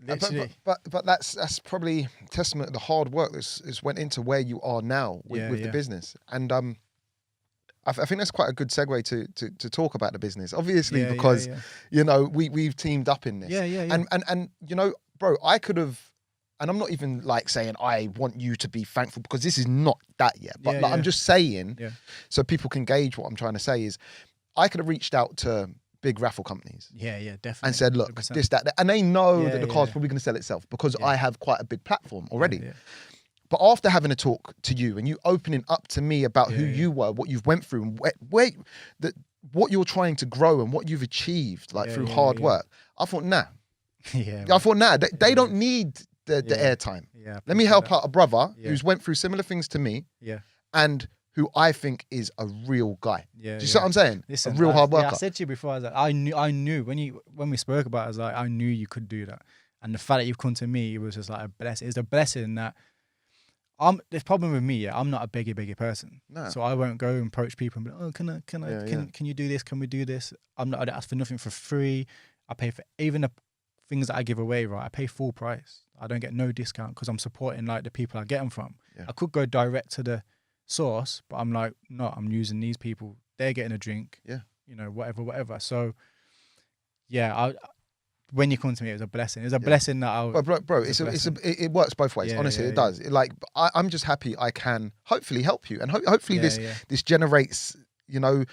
literally. But that's probably testament to the hard work that's went into where you are now with the business. And I think that's quite a good segue to talk about the business, obviously, because you know we've teamed up in this. And you know, bro, I could have. And I'm not even like saying I want you to be thankful, because this is not that yet. But I'm just saying, so people can gauge what I'm trying to say is, I could have reached out to big raffle companies. Definitely. And said, look, 100%. This, that. And they know that the car's probably going to sell itself, because I have quite a big platform already. But after having a talk to you and you opening up to me about who you were, what you've went through, and what you're trying to grow and what you've achieved, like through hard work. I thought, nah. I thought, nah, they don't need the airtime. Let me help out a brother who's went through similar things to me. And who I think is a real guy. Do you see what I'm saying? Listen, a real hard worker. I said to you before, I was like, I knew when we spoke about it, I was like, I knew you could do that. And the fact that you've come to me, it was just like a blessing. It's a blessing that the problem with me, I'm not a beggy person. No. So I won't go and approach people and be like, oh, can you do this? Can we do this? I don't ask for nothing for free. I pay for even the things that I give away, right? I pay full price. I don't get no discount because I'm supporting like the people I get them from. I could go direct to the source, but I'm like, no, I'm using these people. They're getting a drink. You know, whatever. So yeah, when you come to me, it was a blessing. It was a blessing that I. Bro, it works both ways. Honestly, it does. Like, I'm just happy I can hopefully help you, and hopefully this generates, you know,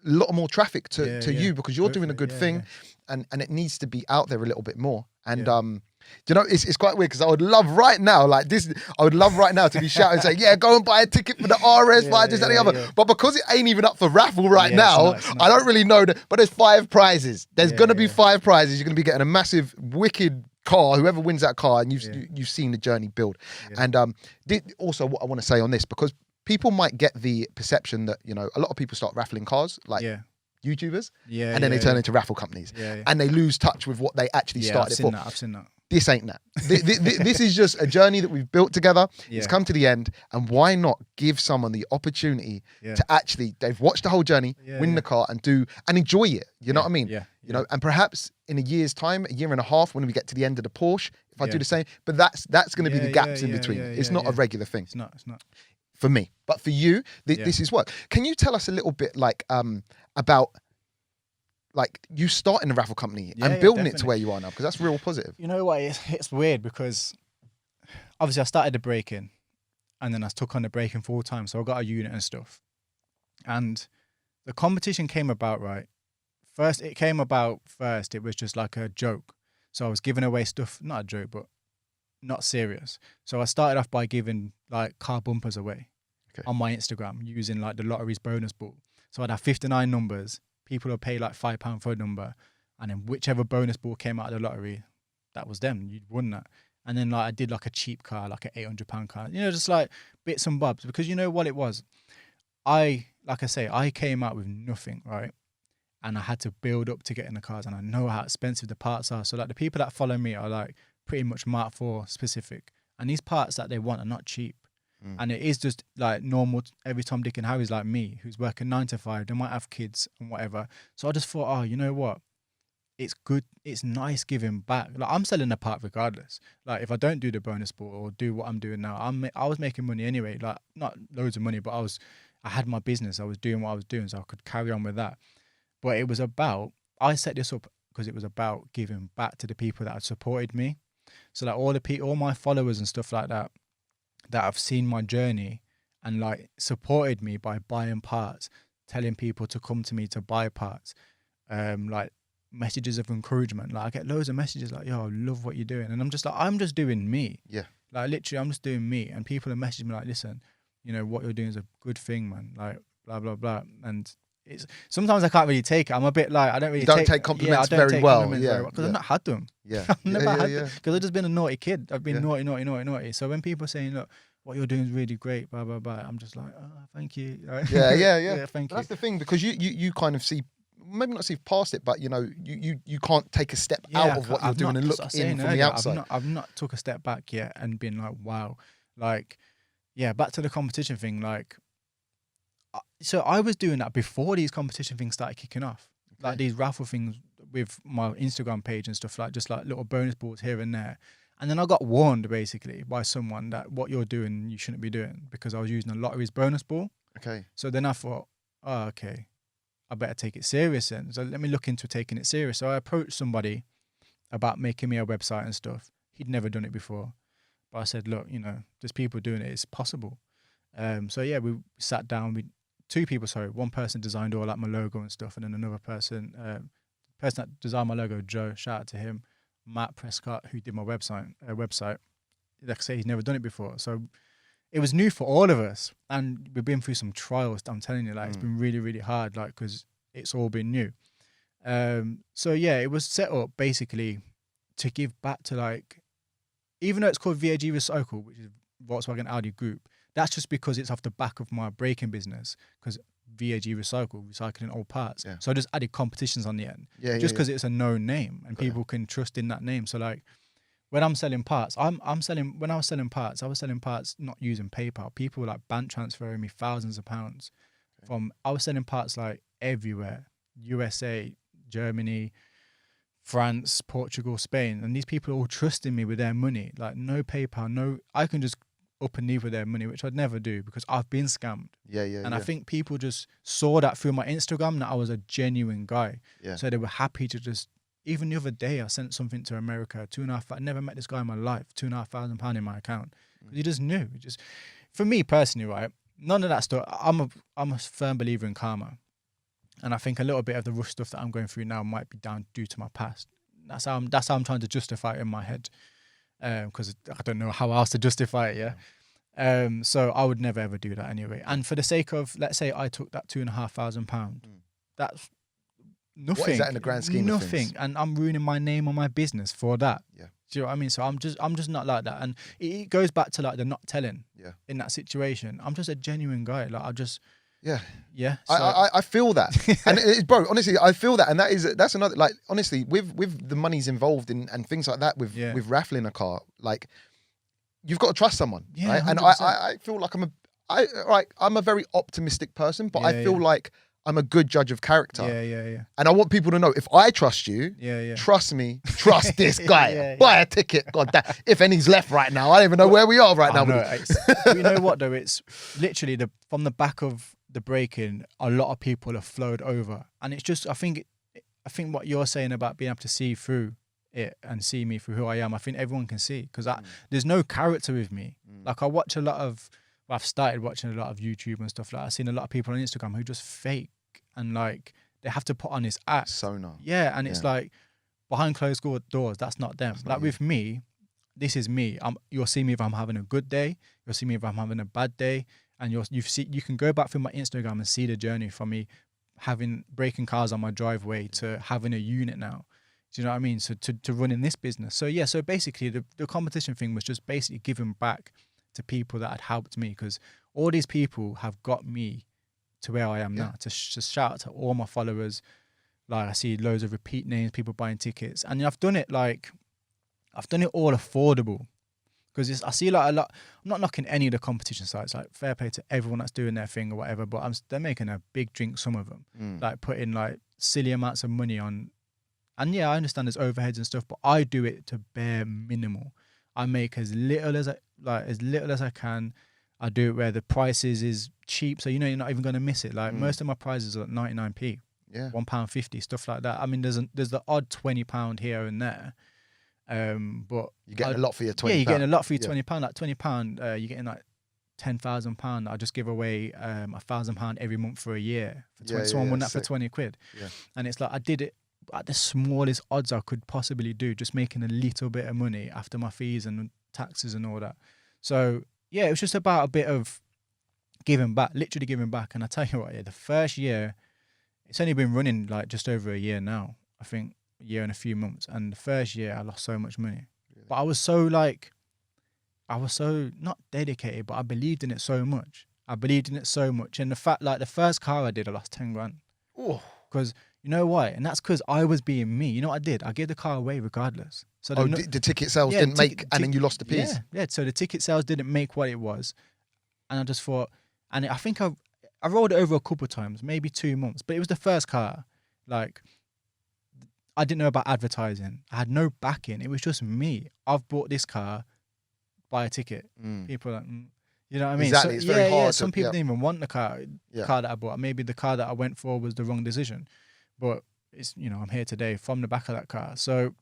a lot more traffic to you, because you're doing a good thing, and it needs to be out there a little bit more. And you know, it's quite weird because I would love right now, like this, I would love right now to be shouting saying, yeah, go and buy a ticket for the RS, buy this and the other. But because it ain't even up for raffle right now, it's not. I don't really know that. But there's 5 prizes. There's going to be 5 prizes. You're going to be getting a massive, wicked car, whoever wins that car, and you've seen the journey build. And also what I want to say on this, because people might get the perception that, you know, a lot of people start raffling cars, like YouTubers, and then they turn into raffle companies, and they lose touch with what they actually started it for. I've seen that. This ain't that. This is just a journey that we've built together. It's come to the end, and why not give someone the opportunity to actually, they've watched the whole journey, win the car, and enjoy it. You know what I mean? You know, and perhaps in a year's time, a year and a half, when we get to the end of the Porsche, if I do the same, but that's going to be the gaps in between. It's not a regular thing. It's not. For me, but for you, this is work. Can you tell us a little bit, like, about, like, you starting a raffle company and building it to where you are now? Because that's real positive. You know what? It's weird because obviously I started the braking, and then I took on the braking full time. So I got a unit and stuff. And the competition came about, right? It was just like a joke. So I was giving away stuff, not a joke, but not serious. So I started off by giving like car bumpers away on my Instagram using like the lottery's bonus ball. So I'd have 59 numbers. People would pay like £5 for a number, and then whichever bonus ball came out of the lottery, that was them. You'd won that. And then like I did like a cheap car, like an £800 car, you know, just like bits and bobs, because you know what it was. I came out with nothing, right? And I had to build up to get in the cars, and I know how expensive the parts are. So like the people that follow me are like pretty much Mark IV specific, and these parts that they want are not cheap. And it is just like normal, every Tom, Dick and Harry's like me, who's working 9 to 5. They might have kids and whatever. So I just thought, oh, you know what? It's good. It's nice giving back. Like, I'm selling a part regardless. Like, if I don't do the bonus ball or do what I'm doing now, I was making money anyway. Like, not loads of money, but I had my business. I was doing what I was doing, so I could carry on with that. But it was about, I set this up because it was about giving back to the people that had supported me. So like all my followers and stuff like that have seen my journey and like supported me by buying parts, telling people to come to me to buy parts, like messages of encouragement. Like I get loads of messages like, yo, I love what you're doing. And I'm just like, I'm just doing me. Like literally I'm just doing me. And people are messaging me like, listen, you know, what you're doing is a good thing, man. Like blah, blah, blah. And it's sometimes I can't really take it. I'm a bit like, I don't really take compliments very well. Because I've not had them. I've never had them. Because I've just been a naughty kid. I've been naughty. So when people are saying, look, what you're doing is really great, blah, blah, blah, I'm just like, oh, thank you. Yeah, thank you. That's the thing, because you kind of see, maybe not see past it, but you know, you can't take a step out of what you're doing and look in from the outside. I've not took a step back yet and been like, wow. Like, yeah, back to the competition thing, like, so I was doing that before these competition things started kicking off. Like these raffle things with my Instagram page and stuff, like just like little bonus balls here and there. And then I got warned basically by someone that what you're doing, you shouldn't be doing, because I was using a lottery's bonus ball. So then I thought, oh, okay, I better take it serious then. So let me look into taking it serious. So I approached somebody about making me a website and stuff. He'd never done it before. But I said, look, you know, there's people doing it. It's possible. So yeah, we sat down. One person designed all like my logo and stuff, and then another person, person that designed my logo, Joe, shout out to him. Matt Prescott, who did my website. Like I say, he's never done it before, so it was new for all of us, and we've been through some trials. I'm telling you, like it's been really, really hard, like because it's all been new. So yeah, it was set up basically to give back to, like, even though it's called V.A.G Recycle, which is Volkswagen Audi Group, that's just because it's off the back of my braking business, because V.A.G Recycle, recycling old parts. Yeah. So I just added competitions on the end, just because it's a known name and people can trust in that name. So like when I'm selling parts, when I was selling parts, I was selling parts not using PayPal. People were like bank transferring me thousands of pounds I was selling parts like everywhere, USA, Germany, France, Portugal, Spain, and these people are all trusting me with their money. Like no PayPal, I can just up and leave with their money, which I'd never do because I've been scammed. I think people just saw that through my Instagram, that I was a genuine guy. So they were happy to just, even the other day I sent something to America, I never met this guy in my life, £2,500 in my account. You just knew. For me personally, right, none of that stuff. I'm a firm believer in karma. And I think a little bit of the rush stuff that I'm going through now might be down due to my past. That's how I'm trying to justify it in my head, because I don't know how else to justify it. So I would never ever do that anyway. And for the sake of, let's say I took that £2,500, that's nothing. What is that in the grand scheme of things? Nothing, and I'm ruining my name or my business for that. Do you know what I mean? So I'm just not like that, and it goes back to like the not telling. In that situation, I'm just a genuine guy. Like I just. So. I feel that, and bro, honestly, I feel that, and that's another, like, honestly, with the monies involved in and things like that, with raffling a car, like, you've got to trust someone, right? 100%. And I feel like I'm a very optimistic person, but I feel like I'm a good judge of character. And I want people to know, if I trust you, trust me, trust this guy. Buy a ticket, God damn. If any's left right now, I don't even know where we are right now. You know what though? It's literally from the back of the break-in, a lot of people have flowed over, and it's just I think what you're saying about being able to see through it and see me for who I am, I think everyone can see, because there's no character with me. Like I've started watching a lot of YouTube and stuff like that. I've seen a lot of people on Instagram who just fake, and like they have to put on this act. Persona. And it's like behind closed doors, that's not them. Like with me, this is me. You'll see me if I'm having a good day. You'll see me if I'm having a bad day. And you can go back through my Instagram and see the journey from me breaking cars on my driveway to having a unit now. Do you know what I mean? So to running this business. So basically the competition thing was just basically giving back to people that had helped me, because all these people have got me to where I am now. To shout out to all my followers. Like I see loads of repeat names, people buying tickets, and I've done it all affordable. Because I see like a lot. I'm not knocking any of the competition sites. Like fair play to everyone that's doing their thing or whatever. But they're making a big drink. Some of them, like putting like silly amounts of money on. And I understand there's overheads and stuff, but I do it to bare minimal. I make as little as I can. I do it where the price is cheap, so you're not even going to miss it. Like most of my prizes are at 99p, £1.50, stuff like that. I mean, there's the odd £20 here and there. But you're getting a lot for your £20. Yeah, you're getting a lot for your £20. Like £20, you're getting like £10,000. I just give away £1,000 every month for a year. Someone won that for £20. And it's like I did it at the smallest odds I could possibly do, just making a little bit of money after my fees and taxes and all that. So it was just about a bit of giving back, literally giving back. And I tell you what, the first year, it's only been running like just over a year now. I think a year and a few months, and the first year I lost so much money. But I was so not dedicated, but I believed in it so much. And the fact, like the first car I did, I lost 10 grand. Because you know why? And that's because I was being me. You know what I did? I gave the car away regardless. So the ticket sales didn't make, and then you lost the piece. So the ticket sales didn't make what it was, and I just thought, and I think I rolled it over a couple of times, maybe 2 months, but it was the first car. Like, I didn't know about advertising. I had no backing. It was just me. I've bought this car, buy a ticket. People are like, you know what I mean? Exactly. It's very hard. Some people didn't even want the car that I bought. Maybe the car that I went for was the wrong decision. But it's, I'm here today from the back of that car. So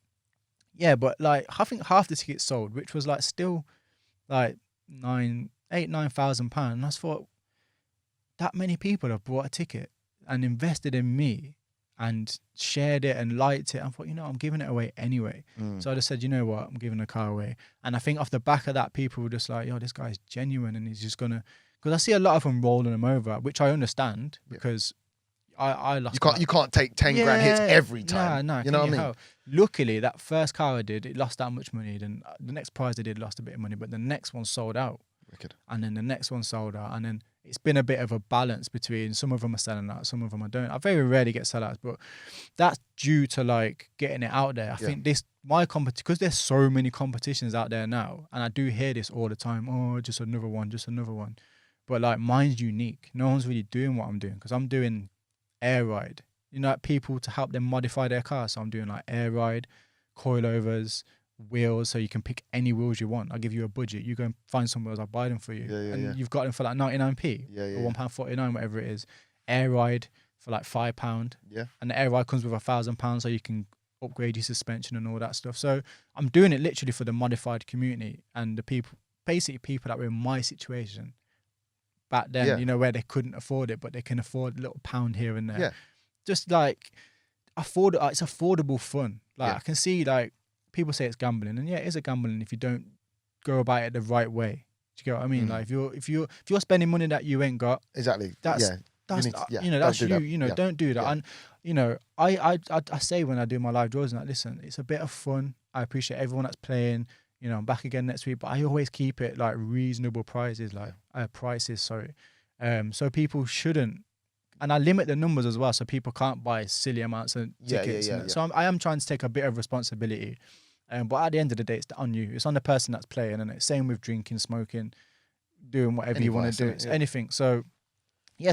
but like I think half the tickets sold, which was like still like £9,000. And I thought, that many people have bought a ticket and invested in me and shared it and liked it. I thought, I'm giving it away anyway. So I just said, you know what, I'm giving the car away. And I think off the back of that, people were just like, this guy's genuine, and he's just gonna, because I see a lot of them rolling them over, which I understand, because I lost. You can't take 10 grand hits every time. No, you know what I mean? Help? Luckily, that first car I did, it lost that much money. Then the next prize I did lost a bit of money, but the next one sold out. Wicked. And then the next one sold out, and then it's been a bit of a balance between some of them are selling out, some of them I don't. I very rarely get sellouts, but that's due to like getting it out there. I think because there's so many competitions out there now, and I do hear this all the time. Oh, just another one. But like mine's unique. No one's really doing what I'm doing because I'm doing air ride. You know, like people to help them modify their car. So I'm doing like air ride, coilovers, wheels, so you can pick any wheels you want. I'll give you a budget. You go and find some wheels, I'll buy them for you. You've got them for like 99p or £1.49, whatever it is. Air ride for like £5. Yeah. And the air ride comes with £1,000, so you can upgrade your suspension and all that stuff. So I'm doing it literally for the modified community and the people, basically people that were in my situation back then, you know, where they couldn't afford it, but they can afford a little pound here and there. Yeah. Just like it's affordable fun. Like I can see like people say it's gambling, and it is a gambling if you don't go about it the right way. Do you get what I mean? Like if you're spending money that you ain't got, exactly. That's you know, that's you. You know, don't do that. And you know, I say when I do my live draws, like, listen, it's a bit of fun. I appreciate everyone that's playing. You know, I'm back again next week, but I always keep it like reasonable prices, so people shouldn't. And I limit the numbers as well, so people can't buy silly amounts of tickets. So I am trying to take a bit of responsibility. But at the end of the day, it's on you. It's on the person that's playing, and it's same with drinking, smoking, doing whatever you want to do. It's anything. So,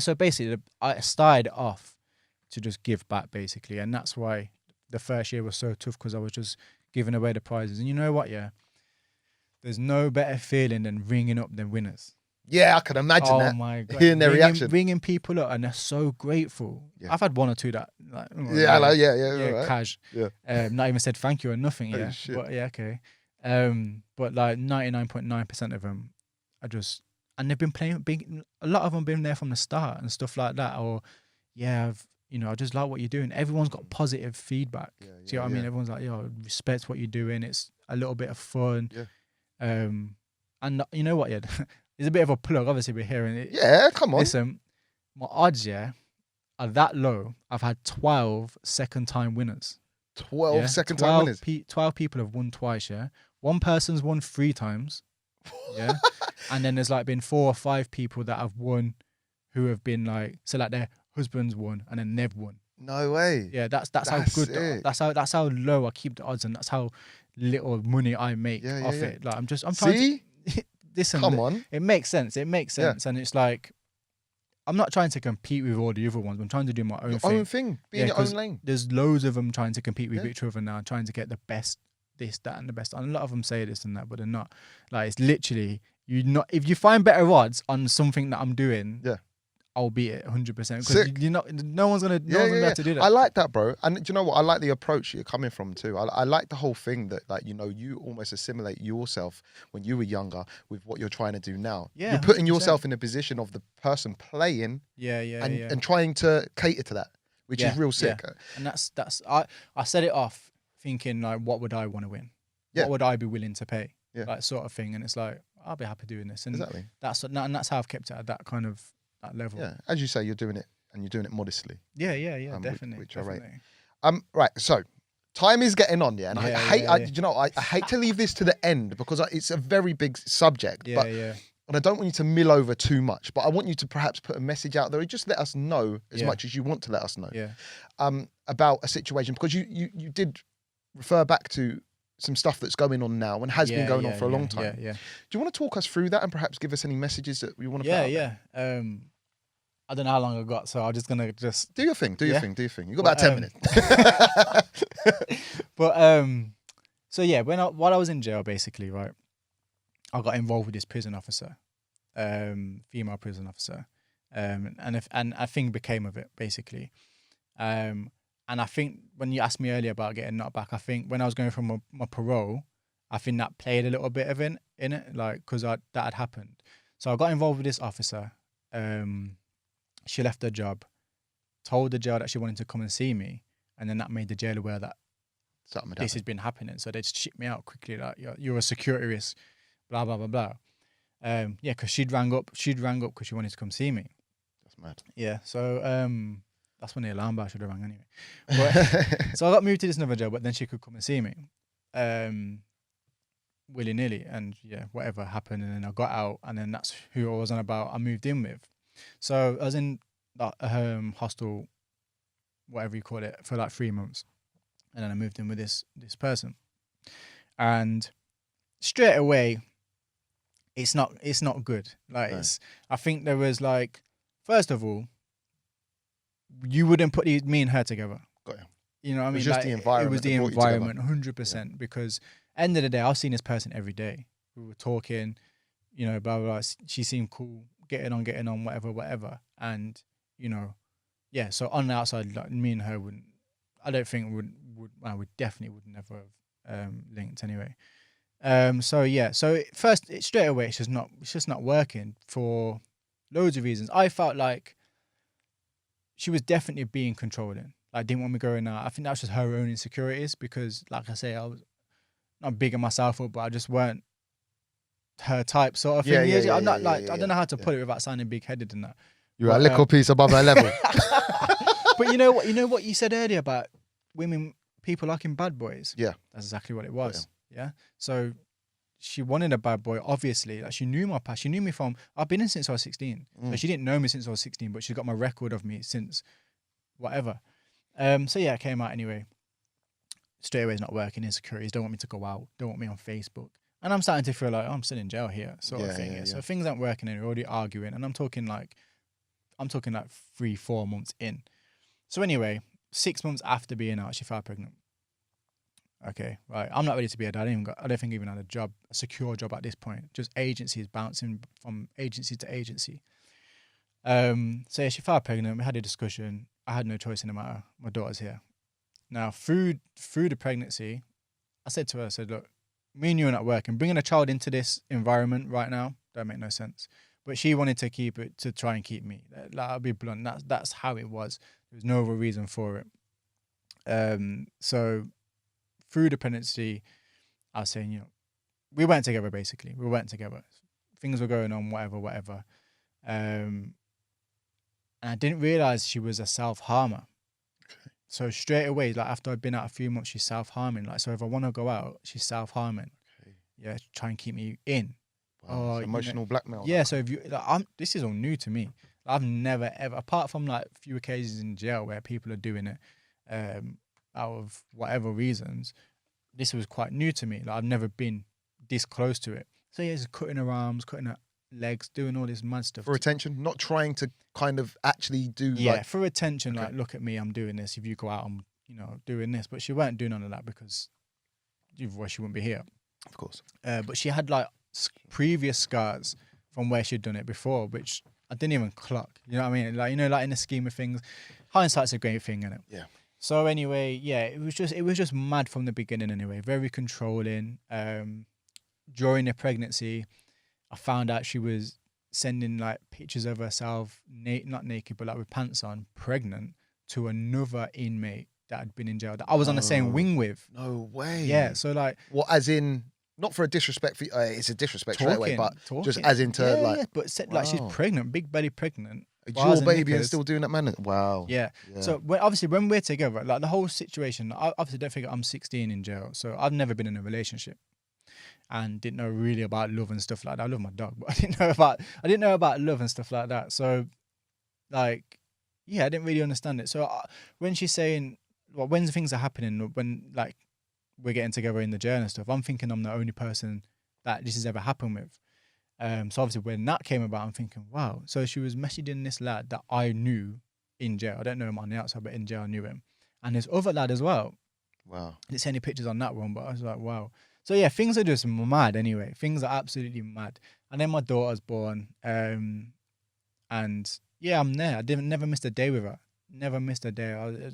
so basically, I started off to just give back, basically. And that's why the first year was so tough, because I was just giving away the prizes. And you know what, there's no better feeling than ringing up the winners. Yeah, I can imagine that. Oh my God. Hearing their reaction. Ringing people up, and they're so grateful. Yeah. I've had one or two that like, right. cash. Yeah. Not even said thank you or nothing. Yeah. Shit. But okay. But like 99.9% of them are just, and they've been playing, a lot of them been there from the start and stuff like that. Or I just like what you're doing. Everyone's got positive feedback. Do you know what I mean? Everyone's like, respect what you're doing. It's a little bit of fun. Yeah. And you know what, it's a bit of a plug. Obviously, we're hearing it. Yeah, come on. Listen, my odds, are that low. I've had 12 second-time winners. 12 second-time winners? 12 people have won twice, One person's won 3 times, And then there's like been 4 or 5 people that have won who have been like, so like their husbands won and then they've won. No way. Yeah, that's how good, that's how low I keep the odds, and that's how little money I make off it. Like I'm trying to... Listen, come on. It makes sense. And it's like, I'm not trying to compete with all the other ones. I'm trying to do my own thing. Be in your own lane. There's loads of them trying to compete with each other now, trying to get the best, this, that, and the best. And a lot of them say this and that, but they're not. Like, it's literally, if you find better odds on something that I'm doing, I'll beat it 100%. Because no one's gonna be able to do that. I like that, bro. And do you know what? I like the approach you're coming from too. I like the whole thing that, like, you almost assimilate yourself when you were younger with what you're trying to do now. Yeah, you're putting 100%. Yourself in the position of the person playing. And trying to cater to that, which is real sick. Yeah. And that's I set it off thinking like, what would I want to win? Yeah. What would I be willing to pay? Yeah. Like sort of thing. And it's like, I'll be happy doing this. And exactly. That's how I've kept it at that kind of that level. Yeah, as you say, you're doing it modestly. Yeah, definitely. Which I rate. Right. So, time is getting on, and I hate. I hate to leave this to the end because it's a very big subject. And I don't want you to mill over too much, but I want you to perhaps put a message out there. Just let us know as much as you want to let us know. About a situation, because you did refer back to some stuff that's going on now and has been going on for a long time. Do you want to talk us through that and perhaps give us any messages that we want to put out? I don't know how long I got, so I'm just gonna just do your thing. Do your thing. You got about 10 minutes. But while I was in jail, basically, right, I got involved with this prison officer, female prison officer, and a thing became of it, basically. And I think when you asked me earlier about getting knocked back, I think when I was going from my parole, I think that played a little bit of in it, like, because that had happened. So I got involved with this officer. She left her job, told the jail that she wanted to come and see me, and then that made the jail aware that this has been happening. So they just shipped me out quickly, like, you're a security risk, blah, blah, blah, blah. Because she'd rang up because she wanted to come see me. That's mad. Yeah, so That's when the alarm bell should have rang anyway. But, so I got moved to this another job, but then she could come and see me, willy-nilly, and yeah, whatever happened, and then I got out, and then that's who I was on about. I moved in with. So I was in that hostel, whatever you call it, for like 3 months, and then I moved in with this person, and straight away, it's not good. Like, no. I think there was like, first of all, you wouldn't put me and her together. Got you. You know what I mean? It was just like, the environment. It was the environment, 100%. Because end of the day, I've seen this person every day. We were talking, you know, blah, blah, blah. She seemed cool, getting on, whatever. And, you know, yeah, so on the outside, like, me and her wouldn't, I don't think we definitely would never have linked anyway. So first, straight away, it's just not working for loads of reasons. I felt like she was definitely being controlling. Like, didn't want me going out. I think that was just her own insecurities because, like I say, I was not bigging myself up, but I just weren't her type sort of thing. I'm not I don't know how to put it without sounding big-headed and that. You're a little piece above her level. But you know what you said earlier about people liking bad boys? Yeah. That's exactly what it was. Yeah. So she wanted a bad boy, obviously. Like, she knew my past. She knew me I've been in since I was 16. So she didn't know me since I was 16, but she got my record of me since whatever. So yeah, it came out anyway. Straight away, it's not working. Insecurities, don't want me to go out, don't want me on Facebook. And I'm starting to feel like, I'm still in jail here, sort of thing. So things aren't working and we're already arguing. And I'm talking like 3-4 months in. So anyway, 6 months after being out, she fell pregnant. Okay, right. I'm not ready to be a dad. I don't think I even had a secure job at this point. Just agencies, bouncing from agency to agency. So yeah, she fell pregnant. We had a discussion. I had no choice in the matter. My daughter's here. Now, through the pregnancy, I said to her, look, me and you are not working. Bringing a child into this environment right now don't make no sense. But she wanted to try and keep me. Like, I'll be blunt. That's how it was. There was no other reason for it. So through the pregnancy, I was saying, you know, we weren't together basically. We weren't together. Things were going on, whatever. And I didn't realize she was a self-harmer. Okay. So straight away, like after I'd been out a few months, she's self-harming. Like, so if I want to go out, she's self-harming. Okay. Yeah, try and keep me in. Wow, emotional blackmail. Yeah, so if you, like, this is all new to me. I've never ever, apart from like a few occasions in jail where people are doing it out of whatever reasons, this was quite new to me. Like, I've never been this close to it. So yeah, just cutting her arms, cutting her legs, doing all this mad stuff. For attention, not trying to kind of actually do. Yeah, like, for attention, okay. Like, look at me, I'm doing this. If you go out, I'm, you know, doing this. But she weren't doing none of that because otherwise she wouldn't be here. Of course. But she had like previous scars from where she'd done it before, which I didn't even clock. You know what I mean? Like, you know, like in the scheme of things, hindsight's a great thing, isn't it? Yeah. So anyway, yeah, it was just mad from the beginning anyway, very controlling. During the pregnancy, I found out she was sending like pictures of herself, not naked, but like with pants on, pregnant, to another inmate that had been in jail that I was on the same wing with. No way. Yeah, so like... What, as in... Not for a disrespect, for it's a disrespect straight away, but just as into but like, she's pregnant, big belly pregnant. Your baby and still doing that, man. Wow. Yeah. So obviously when we're together, like the whole situation, I obviously don't think I'm 16 in jail, so I've never been in a relationship and didn't know really about love and stuff like that. I love my dog, but I didn't know about love and stuff like that. So like, yeah, I didn't really understand it. So when she's saying, well, when things are happening, when like we're getting together in the jail and stuff, I'm thinking I'm the only person that this has ever happened with. So obviously when that came about, I'm thinking, wow. So she was messaging this lad that I knew in jail. I don't know him on the outside, but in jail I knew him. And this other lad as well. Wow. I didn't see any pictures on that one, but I was like, wow. So yeah, things are just mad anyway. Things are absolutely mad. And then my daughter's born. And yeah, I'm there. I never missed a day with her. Never missed a day.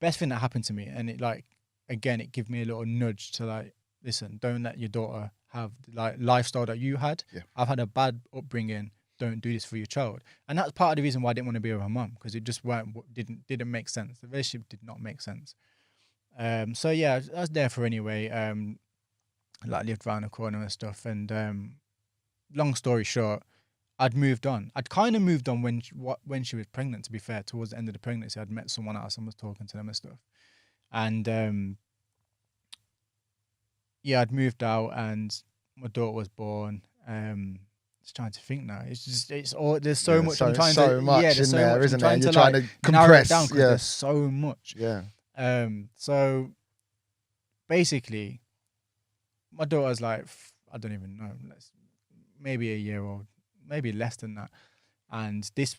Best thing that happened to me. And it like, again, it gave me a little nudge to like, listen, don't let your daughter have like lifestyle that you had. Yeah. I've had a bad upbringing. Don't do this for your child. And that's part of the reason why I didn't want to be with her mum, because it just didn't make sense. The relationship did not make sense. So yeah, I was there for anyway. Like lived around the corner and stuff. And long story short, I'd moved on. I'd kind of moved on when she was pregnant, to be fair. Towards the end of the pregnancy, I'd met someone else and was talking to them and stuff. And yeah, I'd moved out and my daughter was born. Just trying to think now. It's all, there's so much. So, I'm trying so to, much yeah, in there's so there, much. isn't I'm there? trying You're to trying like to compress. narrow it down because Yeah. there's so much. Yeah. So basically, my daughter's like, I don't even know, maybe a year old, maybe less than that. And this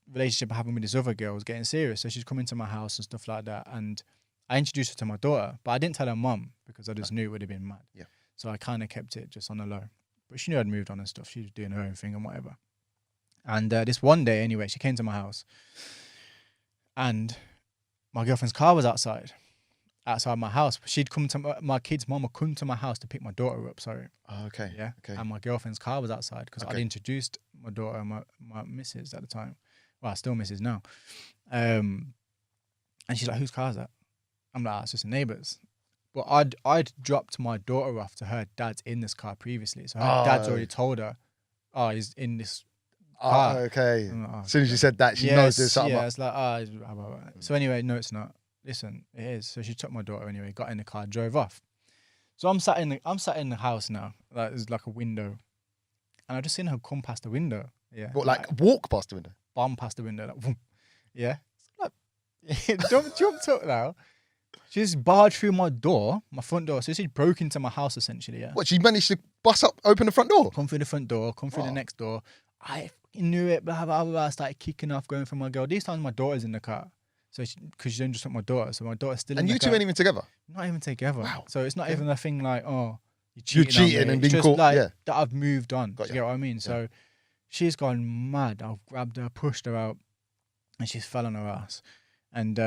relationship having with this other girl was getting serious. So she's coming to my house and stuff like that. And I introduced her to my daughter, but I didn't tell her mum because I just knew it would have been mad. Yeah. So I kind of kept it just on the low. But she knew I'd moved on and stuff. She was doing her own thing and whatever. And this one day, anyway, she came to my house and my girlfriend's car was outside my house. She'd come to my kid's mum would come to my house to pick my daughter up. Sorry. Oh, okay. Yeah. Okay. And my girlfriend's car was outside because Okay. I'd introduced my daughter and my missus at the time. Well, still missus now. And she's like, "Whose car is that?" I'm like, "It's just a neighbour's." But I'd dropped my daughter off to her dad's in this car previously. So her dad's already told her, "Oh, he's in this car." Okay. Like, As soon as you said that, she knows there's something yeah, up. it's like, So anyway, no, it's not. Listen, it is. So she took my daughter anyway, got in the car, drove off. So I'm sat in the house now. Like there's like a window, and I just seen her come past the window. Yeah. What, like walk past the window? Bomb past the window. Like, yeah. Like, jumped up now. She's barged through my front door. So she broke into my house essentially. Yeah. What, she managed to bust up, open the front door? Come through the front door, come through the next door. I fucking knew it. Blah blah blah. I started kicking off, going for my girl. These times my daughter's in the car. So because she didn't just took my daughter, so my daughter's still in the car. And you two ain't even together? Not even together. Wow. So it's not even a thing like, oh, You're cheating and being just caught. like Yeah. that I've moved on. Got Do you get what I mean? So she's gone mad. I've grabbed her, pushed her out, and she's fell on her ass. And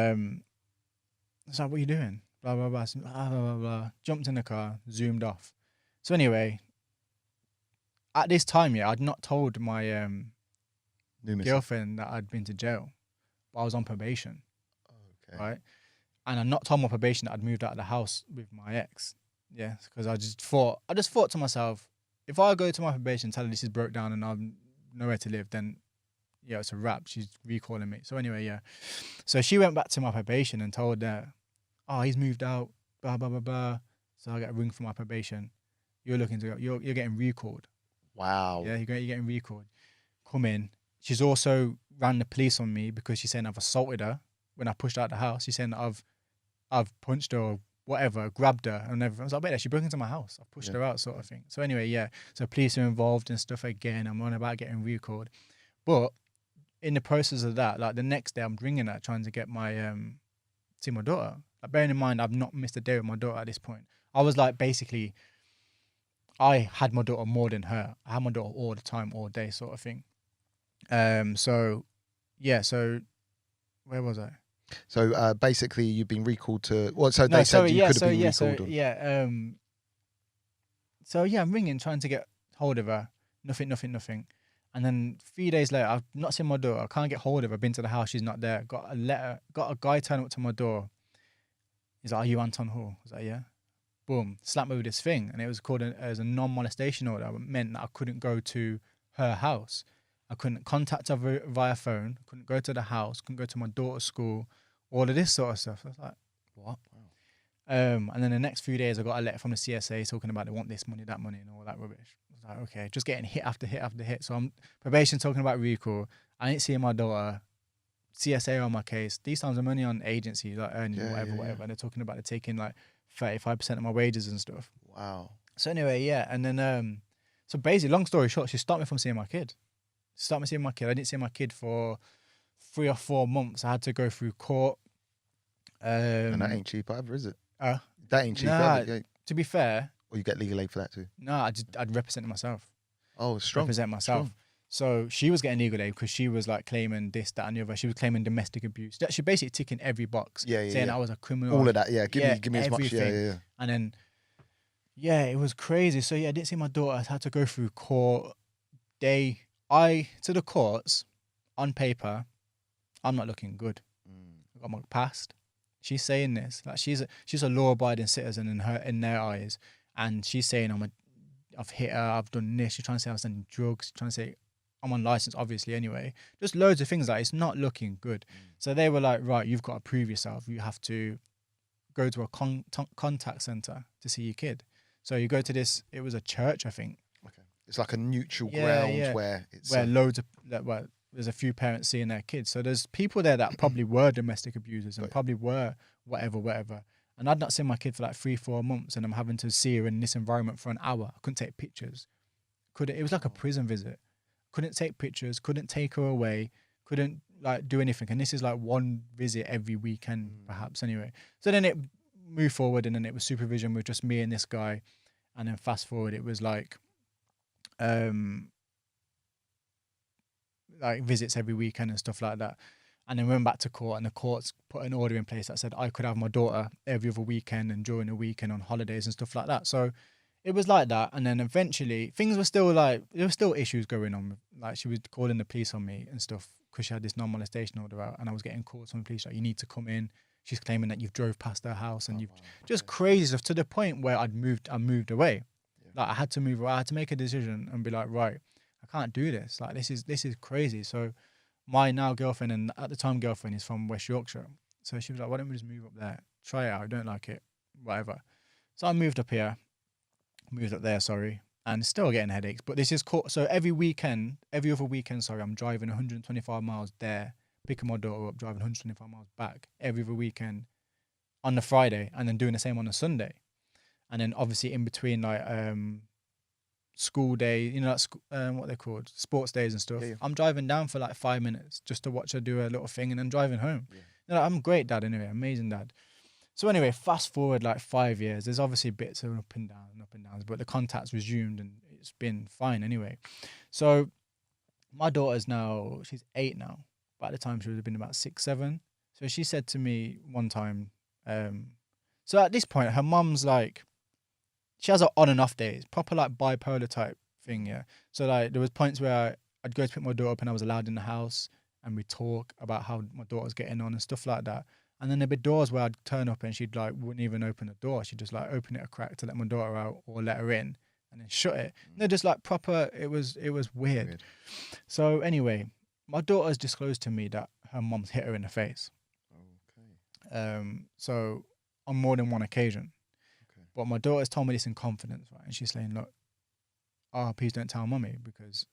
it's like, "What are you doing?" Blah blah blah. Blah blah blah. Jumped in the car, zoomed off. So anyway, at this time, I'd not told my girlfriend that I'd been to jail, but I was on probation. Okay. Right? And I not told my probation that I'd moved out of the house with my ex. Yeah, because I just thought to myself, if I go to my probation and tell her this is broke down and I'm nowhere to live, then yeah, it's a wrap. She's recalling me. So anyway, yeah. So she went back to my probation and told her, "Oh, he's moved out, blah blah blah blah." So I got a ring for my probation. You're looking to go. You're getting recalled. Wow. Yeah, you're getting recalled. Come in. She's also ran the police on me because she's saying I've assaulted her when I pushed her out the house. She's saying that I've punched her or whatever, grabbed her and everything. I was like, "Wait, she broke into my house. I pushed her out," sort of thing. So anyway, yeah. So police are involved and stuff again. I'm on about getting recalled. But in the process of that, like the next day I'm ringing her trying to get my see my daughter. Like bearing in mind I've not missed a day with my daughter at this point. I was like basically I had my daughter more than her. I had my daughter all the time, all day sort of thing. So yeah, so where was I? So basically, you've been recalled to. Well, so they said you could have been recalled. So yeah, I'm ringing, trying to get hold of her. Nothing. And then 3 days later, I've not seen my daughter. I can't get hold of her. Been to the house, she's not there. Got a letter. Got a guy turning up to my door. He's like, "Are you Anton Hall?" I was like, "Yeah." Boom, slapped me with this thing, and it was called as a non-molestation order. It meant that I couldn't go to her house. I couldn't contact her via phone. Couldn't go to the house. Couldn't go to my daughter's school. All of this sort of stuff. I was like, what? Wow. And then the next few days, I got a letter from the CSA talking about they want this money, that money, and all that rubbish. I was like, okay, just getting hit after hit after hit. So I'm probation talking about recall. I ain't seeing my daughter. CSA on my case. These times I'm only on agency, like earning whatever. And they're talking about they're taking like 35% of my wages and stuff. Wow. So anyway, yeah. And then, so basically, long story short, she stopped me from seeing my kid. I didn't see my kid for 3 or 4 months. I had to go through court. And that ain't cheap either, is it? That ain't cheap either. To be fair. Or you get legal aid for that too? No, I'd represent myself. Oh, strong. Represent myself. Strong. So she was getting legal aid because she was like claiming this, that, and the other. She was claiming domestic abuse. She basically ticking every box. Saying I was a criminal. All of that, yeah. Give me as much. Yeah. And then, yeah, it was crazy. So yeah, I didn't see my daughter. I had to go through court. To the courts, on paper, I'm not looking good. I got my past. She's saying this. Like she's a law-abiding citizen in their eyes. And she's saying I'm a I've hit her, I've done this. She's trying to say I was selling drugs, trying to say I'm on license, obviously, anyway. Just loads of things like it's not looking good. So they were like, right, you've got to prove yourself. You have to go to a contact center to see your kid. So you go to this, it was a church, I think. Okay. It's like a neutral ground where it's... Where loads of, where there's a few parents seeing their kids. So there's people there that probably were domestic abusers and probably were whatever. And I'd not seen my kid for like 3-4 months, and I'm having to see her in this environment for an hour. I couldn't take pictures. It was like a prison visit. Couldn't take pictures, couldn't take her away, couldn't like do anything. And this is like one visit every weekend, perhaps, anyway. So then it moved forward, and then it was supervision with just me and this guy. And then fast forward, it was like visits every weekend and stuff like that. And then we went back to court, and the courts put an order in place that said I could have my daughter every other weekend and during the weekend on holidays and stuff like that. So it was like that. And then eventually things were still like, there were still issues going on. Like she was calling the police on me and stuff because she had this non-molestation order out, and I was getting calls from the police like, you need to come in. She's claiming that you've drove past her house and just crazy stuff, to the point where I moved away. Like I had to move away. I had to make a decision and be like, right, I can't do this. Like this is crazy. So my now girlfriend, and at the time girlfriend, is from West Yorkshire. So she was like, why don't we just move up there? Try it out. I don't like it. Whatever. So I moved up there, and still getting headaches. But this is court. So every other weekend, I'm driving 125 miles there, picking my daughter up, driving 125 miles back every other weekend on the Friday, and then doing the same on the Sunday. And then obviously in between, like school day, what they're called, sports days and stuff. Yeah. I'm driving down for like 5 minutes just to watch her do a little thing, and then driving home. Yeah. I'm a great dad anyway, amazing dad. So anyway, fast forward like 5 years. There's obviously bits of up and downs, but the contact's resumed and it's been fine anyway. So my daughter's now, she's 8 now. But at the time she would have been about 6, 7. So she said to me one time, so at this point her mum's like, she has her on and off days, proper like bipolar type thing, yeah. So like there was points where I'd go to pick my daughter up and I was allowed in the house, and we'd talk about how my daughter's getting on and stuff like that. And then there'd be doors where I'd turn up and she'd like wouldn't even open the door. She'd just like open it a crack to let my daughter out or let her in, and then shut it. And they're just like proper, it was weird. So anyway, my daughter's disclosed to me that her mum's hit her in the face. Okay. So on more than one occasion. But my daughter's told me this in confidence, right? And she's saying, look, please don't tell mummy, because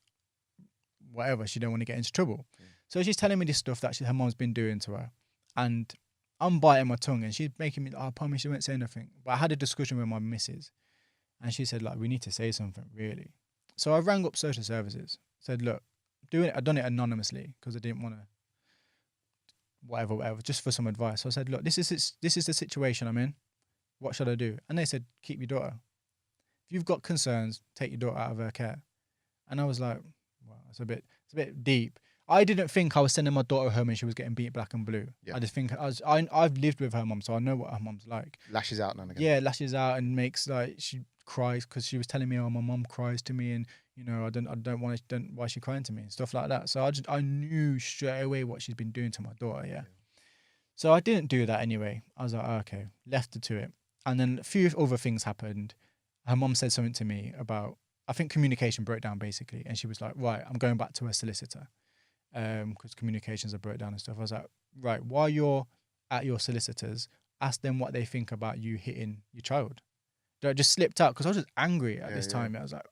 whatever, she don't want to get into trouble. Yeah. So she's telling me this stuff that her mum's been doing to her. And I'm biting my tongue, and she's making me, I promise she won't say nothing. But I had a discussion with my missus, and she said, like, we need to say something, really. So I rang up social services, said, look, I've done it anonymously because I didn't want to, whatever, just for some advice. So I said, look, this is the situation I'm in. What should I do? And they said, keep your daughter. If you've got concerns, take your daughter out of her care. And I was like, wow, it's a bit deep. I didn't think I was sending my daughter home and she was getting beat black and blue. Yeah. I just think I've lived with her mum, so I know what her mum's like. Lashes out now and again. Yeah, lashes out and makes like, she cries because she was telling me, oh, my mum cries to me, and I don't want to, why is she crying to me and stuff like that. So I knew straight away what she's been doing to my daughter. Yeah. So I didn't do that anyway. I was like, okay, left her to it. And then a few other things happened. Her mum said something to me about, I think communication broke down basically. And she was like, right, I'm going back to her solicitor because communications are broke down and stuff. I was like, right, while you're at your solicitor's, ask them what they think about you hitting your child. I just slipped out because I was just angry at this time. I was like,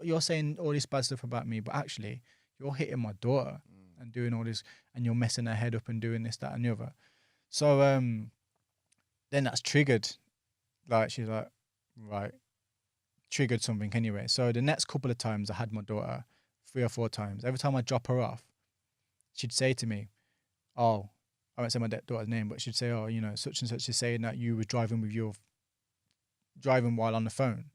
you're saying all this bad stuff about me, but actually you're hitting my daughter and doing all this, and you're messing her head up and doing this, that and the other. So then that's triggered. Like, she's like, right, triggered something anyway. So the next couple of times I had my daughter, 3 or 4 times. Every time I drop her off, she'd say to me, oh, I won't say my daughter's name, but she'd say, oh, such and such is saying that you were driving while on the phone.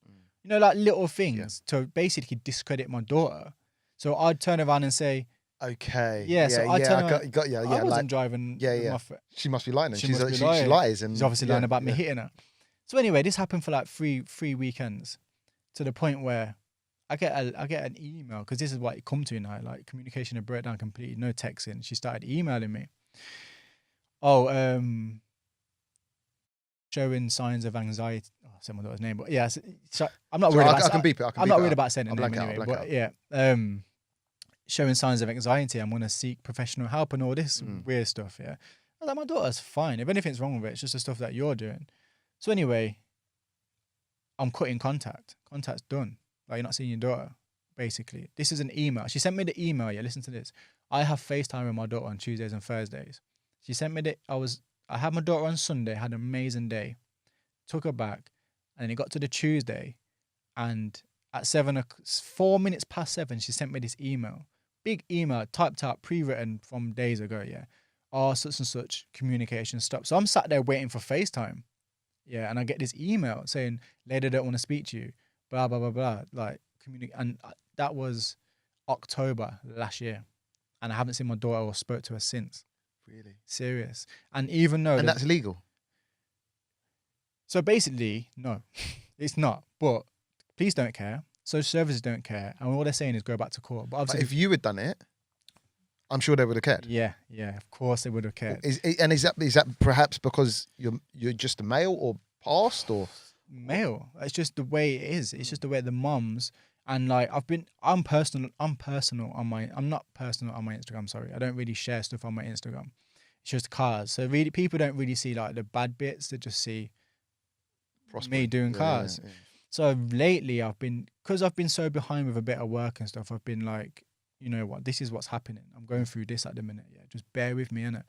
Like little things to basically discredit my daughter. So I'd turn around and say, okay. Yeah, so I got you. Yeah, I wasn't driving. Yeah. She must be lying. She lies. And she's obviously lying about me hitting her. So anyway, this happened for like three weekends, to the point where I get an email, because this is what it come to now. Like, communication had broke down completely, no texting. She started emailing me. Oh, showing signs of anxiety. Oh, say my daughter's name, but yeah, so I'm not worried about. I can beep it. I'm not worried about saying the name anyway. But yeah, showing signs of anxiety. I'm gonna seek professional help and all this weird stuff. Yeah, I was like, my daughter's fine. If anything's wrong with it, it's just the stuff that you're doing. So anyway, I'm cutting contact. Contact's done. Like, you're not seeing your daughter. Basically, this is an email. She sent me the email. Yeah, listen to this. I have FaceTime with my daughter on Tuesdays and Thursdays. She sent me I had my daughter on Sunday, had an amazing day. Took her back, and then it got to the Tuesday, and at 4 minutes past 7, she sent me this email. Big email, typed out, pre-written from days ago, yeah. Oh, such and such, communication stopped. So I'm sat there waiting for FaceTime. Yeah, and I get this email saying, lady, don't want to speak to you, blah, blah, blah, blah. Like, and that was October last year. And I haven't seen my daughter or spoke to her since. Really? Serious. And even though... And that's legal? So basically, no, it's not. But police don't care. Social services don't care. And all they're saying is go back to court. But obviously, if you had done it, I'm sure they would have cared. Yeah, of course they would have cared. Is that perhaps because you're just a male or past or? Male. It's just the way it is. It's just the way the mums... And like I'm not personal on my Instagram, sorry. I don't really share stuff on my Instagram. It's just cars. So really people don't really see like the bad bits, they just see me doing cars. Yeah. So lately because I've been so behind with a bit of work and stuff, I've been like, you know what, this is what's happening. I'm going through this at the minute, yeah. Just bear with me, innit?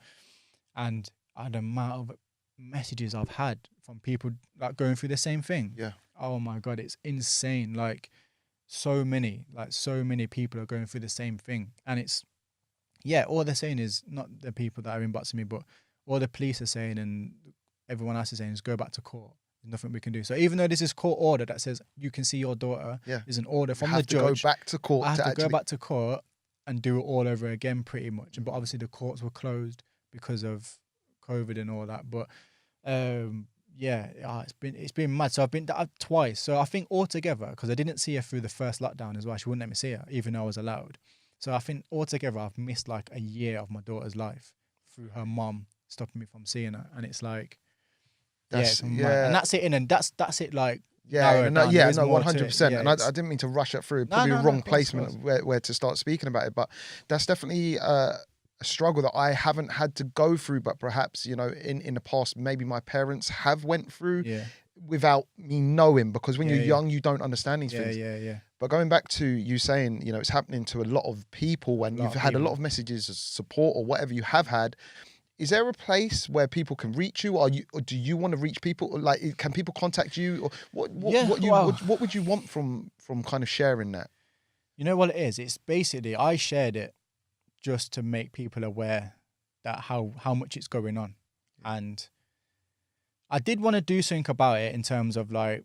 And the amount of messages I've had from people like going through the same thing. Yeah. Oh my God, it's insane. Like so many people are going through the same thing. And it's, yeah, all they're saying is, not the people that are inboxing me, but all the police are saying and everyone else is saying is go back to court. There's nothing we can do. So even though this is court order that says you can see your daughter, there's an order from the judge. Go back to court. I have to go back to court and do it all over again pretty much. But obviously the courts were closed because of COVID and all that. But it's been mad. So I've been twice. So I think altogether, because I didn't see her through the first lockdown as well, she wouldn't let me see her, even though I was allowed. So I think altogether I've missed like a year of my daughter's life through her mum stopping me from seeing her. And it's like, and that's it. And that's it. Like, 100%. And I didn't mean to rush it through. Probably a wrong placement where to start speaking about it. But that's definitely a struggle that I haven't had to go through, but perhaps, you know, in the past, maybe my parents have went through without me knowing, because when you're young, you don't understand these things. But going back to you saying, you know, it's happening to a lot of people and you've had a lot of messages of support or whatever you have had. Is there a place where people can reach you? Or do you want to reach people? Like, can people contact you? Or what would you want from kind of sharing that? You know what it is? It's basically, I shared it just to make people aware that how much it's going on. And I did want to do something about it in terms of like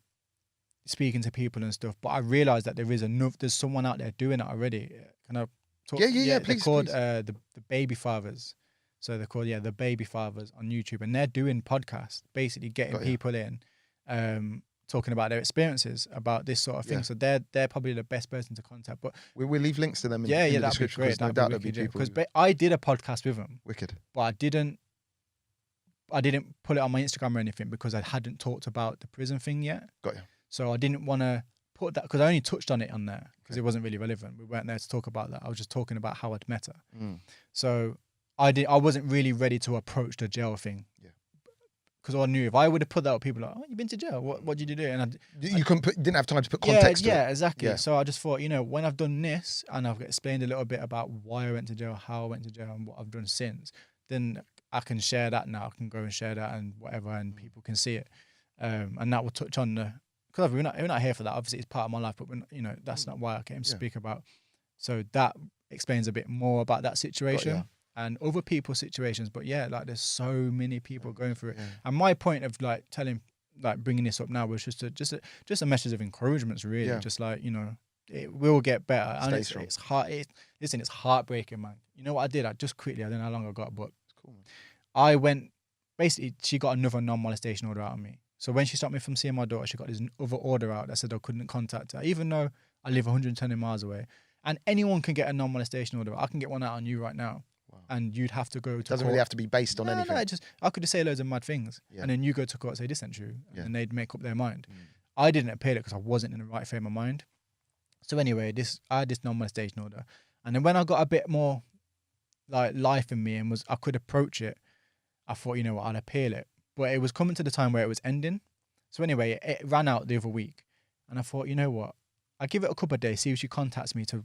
speaking to people and stuff, but I realized that there's someone out there doing it already. Can I talk? Yeah, please. They're called the Baby Fathers. So they're called, the Baby Fathers on YouTube, and they're doing podcasts, basically getting people in, talking about their experiences about this sort of thing. So they're probably the best person to contact. But we'll leave links to them in the description. That'd be great. No doubt there'll be people. Because I did a podcast with them. Wicked. But I didn't put it on my Instagram or anything because I hadn't talked about the prison thing yet. Got you. So I didn't want to put that, because I only touched on it on there because it wasn't really relevant. We weren't there to talk about that. I was just talking about how I'd met her. So I wasn't really ready to approach the jail thing. Because I knew if I would have put that up, people were like, oh, you've been to jail. What did you do? And you didn't have time to put context to it. Yeah, exactly. Yeah. So I just thought, you know, when I've done this and I've explained a little bit about why I went to jail, how I went to jail, and what I've done since, then I can share that now. I can go and share that and whatever, and people can see it. And that will touch on because we're not here for that. Obviously, it's part of my life, but that's not why I came to speak about. So that explains a bit more about that situation. And other people's situations, but like there's so many people going through it. And my point of like bringing this up now was just a message of encouragement, really. Just like, you know, it will get better. Stay and strong. It's hard. It's heartbreaking, man. You know what I did? I don't know how long I got, but it's cool, man. I went, basically, she got another non-molestation order out on me. So when she stopped me from seeing my daughter, she got this other order out that said I couldn't contact her, even though I live 120 miles away. And anyone can get a non-molestation order. I can get one out on you right now. Wow. and you'd have to go to Doesn't court. really have to be based on anything. No, I could just say loads of mad things, and then you go to court and say this isn't true, and they'd make up their mind. I didn't appeal it because I wasn't in the right frame of mind. So anyway, I had this non-molestation order, and then when I got a bit more like life in me and I could approach it, I thought, you know what, I'll appeal it. But it was coming to the time where it was ending. So anyway, it ran out the other week, and I thought, you know what, I'll give it a couple of days, see if she contacts me to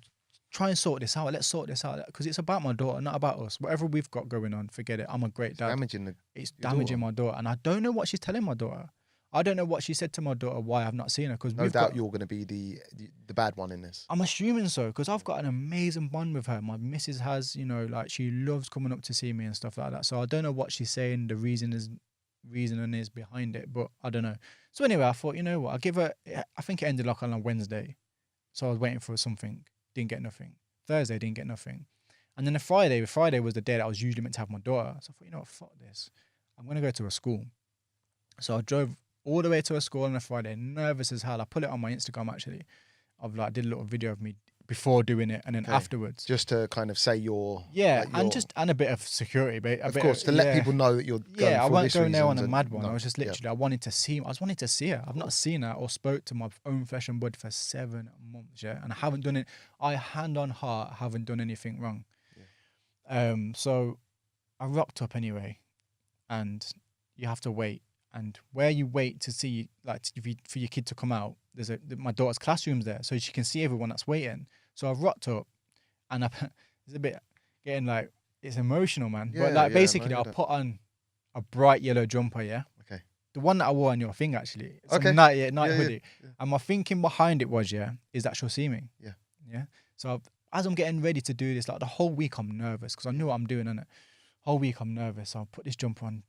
try and sort this out. Let's sort this out, because it's about my daughter, not about us. Whatever we've got going on, forget it. I'm a great dad. It's damaging my daughter, and I don't know what she's telling my daughter. I don't know what she said to my daughter, why I've not seen her. Because no doubt you're going to be the bad one in this. I'm assuming so, because I've got an amazing bond with her. My missus has, you know, like she loves coming up to see me and stuff like that. So I don't know what she's saying. The reasoning is behind it, but I don't know. So anyway, I thought, you know what, I'll give her. I think it ended like on a Wednesday, so I was waiting for something. Didn't get nothing. Thursday, didn't get nothing. And then Friday was the day that I was usually meant to have my daughter. So I thought, you know what, fuck this. I'm going to go to a school. So I drove all the way to a school on a Friday, nervous as hell. I put it on my Instagram, actually. I've like did a little video of me before doing it and then afterwards. Just to kind of say and a bit of security. Of course, to let people know that you're going I for wasn't this going there on a reason mad one. I was just literally, I wanted to see her. I've not seen her or spoke to my own flesh and blood for 7 months, and I haven't done it. I, hand on heart, haven't done anything wrong. So I rocked up anyway, and you have to wait. And where you wait to see, like, for your kid to come out, there's my daughter's classroom's there, so she can see everyone that's waiting. So I've rocked up, and it's a bit getting like, it's emotional, man. But like basically, I'll put on a bright yellow jumper, Okay. The one that I wore on your thing, actually. It's a night hoodie. Yeah. And my thinking behind it was, is that she'll see me. Yeah. So as I'm getting ready to do this, like the whole week I'm nervous because I know what I'm doing, innit? Whole week I'm nervous. So I'll put this jumper on.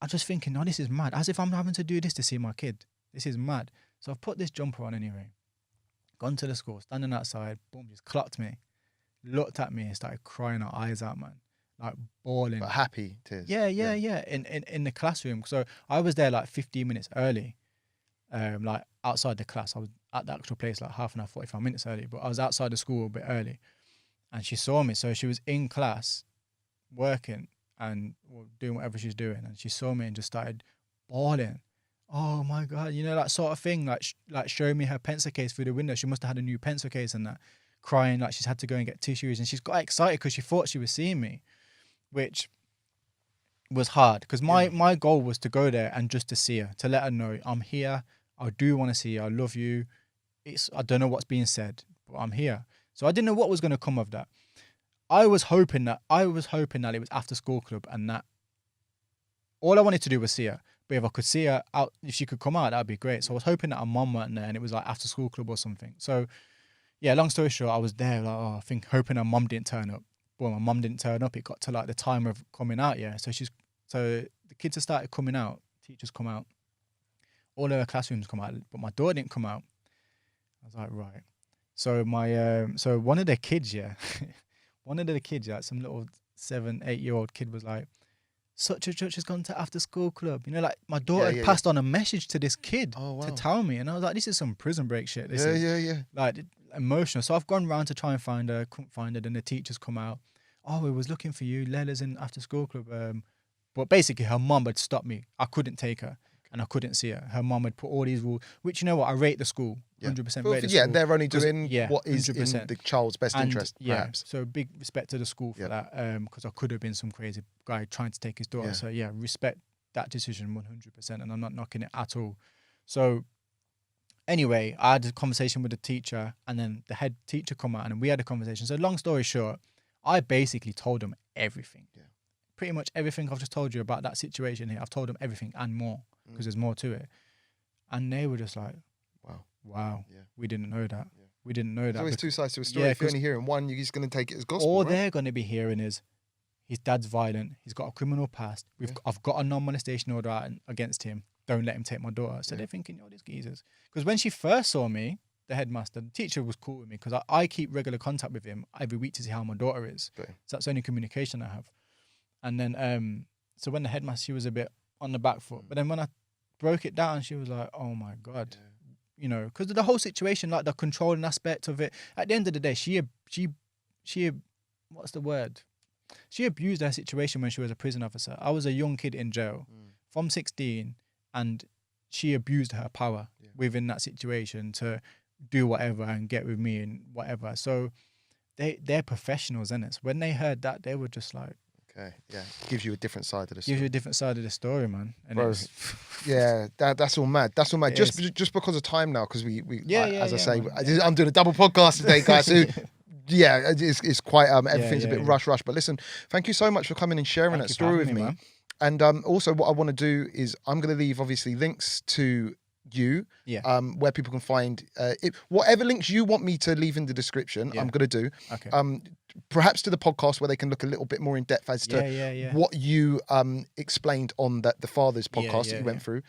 I'm just thinking, this is mad. As if I'm having to do this to see my kid. This is mad. So I've put this jumper on anyway. Gone to the school, standing outside, boom, just clocked me. Looked at me and started crying her eyes out, man. Like bawling. But happy tears. Yeah. In the classroom. So I was there like 15 minutes early. Like outside the class. I was at the actual place like half an hour, 45 minutes early. But I was outside the school a bit early. And she saw me. So she was in class working and doing whatever she's doing, and she saw me and just started bawling. Oh my God, that sort of thing, like showing me her pencil case through the window. She must have had a new pencil case and that, crying like she's had to go and get tissues, and she's got excited because she thought she was seeing me, which was hard because my goal was to go there and just to see her, to let her know I'm here. I do want to see you. I love you. I don't know what's being said, but I'm here. So I didn't know what was going to come of that. I was hoping that it was after school club, and that all I wanted to do was see her. But if I could see her out, if she could come out, that'd be great. So I was hoping that her mum weren't there and it was like after school club or something. So yeah, long story short, I was there like, hoping her mum didn't turn up. Well, my mum didn't turn up. It got to like the time of coming out, So the kids have started coming out, teachers come out, all of her classrooms come out, but my daughter didn't come out. I was like, right. So so one of the kids, some little 7-8-year-old kid was like, such and such has gone to after school club. Like my daughter had passed on a message to this kid to tell me. And I was like, this is some prison break shit. This is like emotional. So I've gone round to try and find her, couldn't find her. Then the teachers come out. Oh, we was looking for you. Leila's in after school club. But basically her mum had stopped me. I couldn't take her. And I couldn't see her. Her mum had put all these rules, which, I rate the school. 100% rate the school. Yeah, they're only doing what is 100%. In the child's best interest, perhaps. So big respect to the school for that, because I could have been some crazy guy trying to take his daughter. Yeah. So respect that decision 100%, and I'm not knocking it at all. So anyway, I had a conversation with the teacher, and then the head teacher come out, and we had a conversation. So long story short, I basically told them everything. Yeah. Pretty much everything I've just told you about that situation here. I've told them everything and more. Because there's more to it. And they were just like, wow, we didn't know that. Yeah. We didn't know that. There's always two sides to a story. If you're only hearing one, you're just going to take it as gospel. All they're going to be hearing is, his dad's violent, he's got a criminal past, I've got a non-molestation order out against him, don't let him take my daughter. So they're thinking, these geezers. Because when she first saw me, the headmaster, the teacher was cool with me, because I keep regular contact with him every week to see how my daughter is. Okay. So that's the only communication I have. And then, so when the headmaster, she was a bit on the back foot. But then when I broke it down, she was like, oh my God. Because of the whole situation, like the controlling aspect of it. At the end of the day, she what's the word? she abused her situation when she was a prison officer. I was a young kid in jail from 16, and she abused her power within that situation to do whatever and get with me and whatever. So they're professionals, innit? So when they heard that, they were just like, okay, yeah, gives you a different side of the story. Gives you a different side of the story, man. And bro, yeah, that's all mad. That's all mad. Just because of time now, because we as I say, man. I'm doing a double podcast today, guys. So yeah, it's quite everything's a bit rush. But listen, thank you so much for coming and sharing that story with me. Man. And also, what I want to do is I'm going to leave obviously links to you, where people can find whatever links you want me to leave in the description. I'm going to do. Okay. Perhaps to the podcast where they can look a little bit more in depth as to what you explained on the father's podcast that you went through.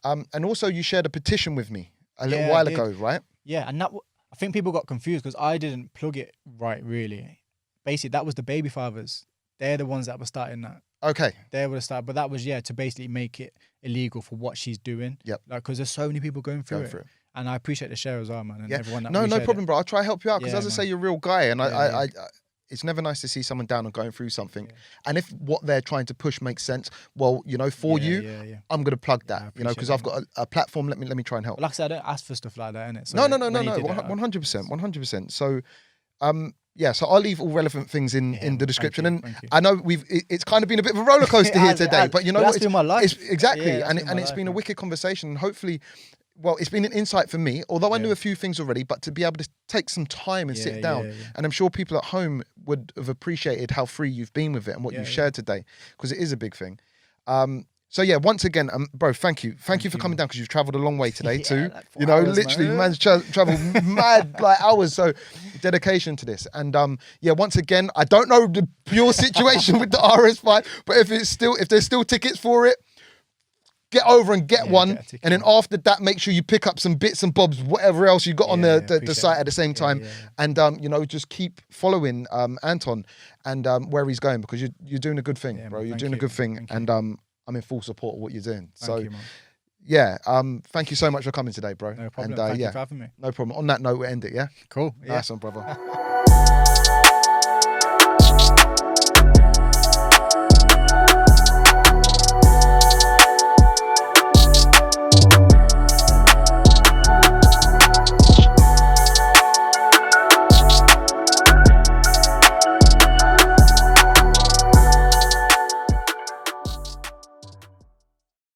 And also you shared a petition with me a little while ago, right? Yeah, and that I think people got confused because I didn't plug it right, really. Basically, that was the baby fathers. They're the ones that were starting that. Okay. They were starting, but that was, to basically make it illegal for what she's doing. Yep. Like, because there's so many people going through it. And I appreciate the share as well, man. And everyone that no problem, bro. I'll try to help you out because, as I say, you're a real guy, and I it's never nice to see someone down and going through something. Yeah. And if what they're trying to push makes sense, well, for you, I'm going to plug that, because I've got a platform. Let me try and help. But like I said, I don't ask for stuff like that, innit? So no. 100%. So, so I'll leave all relevant things in the description. Thank you. I know it's kind of been a bit of a roller coaster here today, but you know what? It's been my life. Exactly. And it's been a wicked conversation. And hopefully, well, it's been an insight for me, although I knew a few things already, but to be able to take some time and sit down. And I'm sure people at home would have appreciated how free you've been with it and what you've shared today, because it is a big thing. So once again, bro, thank you for coming down, because you've travelled a long way today too. Like hours, literally, man's travelled mad hours. So dedication to this, and once again, I don't know your situation with the RS5, but if there's still tickets for it, get over and get one, and then after that, make sure you pick up some bits and bobs, whatever else you got on the site at the same time, and just keep following Anton and where he's going, because you're doing a good thing, bro. You're doing a good thing, and I'm in full support of what you're doing. Thank you, thank you so much for coming today, bro. No problem. And thank you for having me. No problem. On that note, we'll end it. Yeah. Cool. Nice one, brother.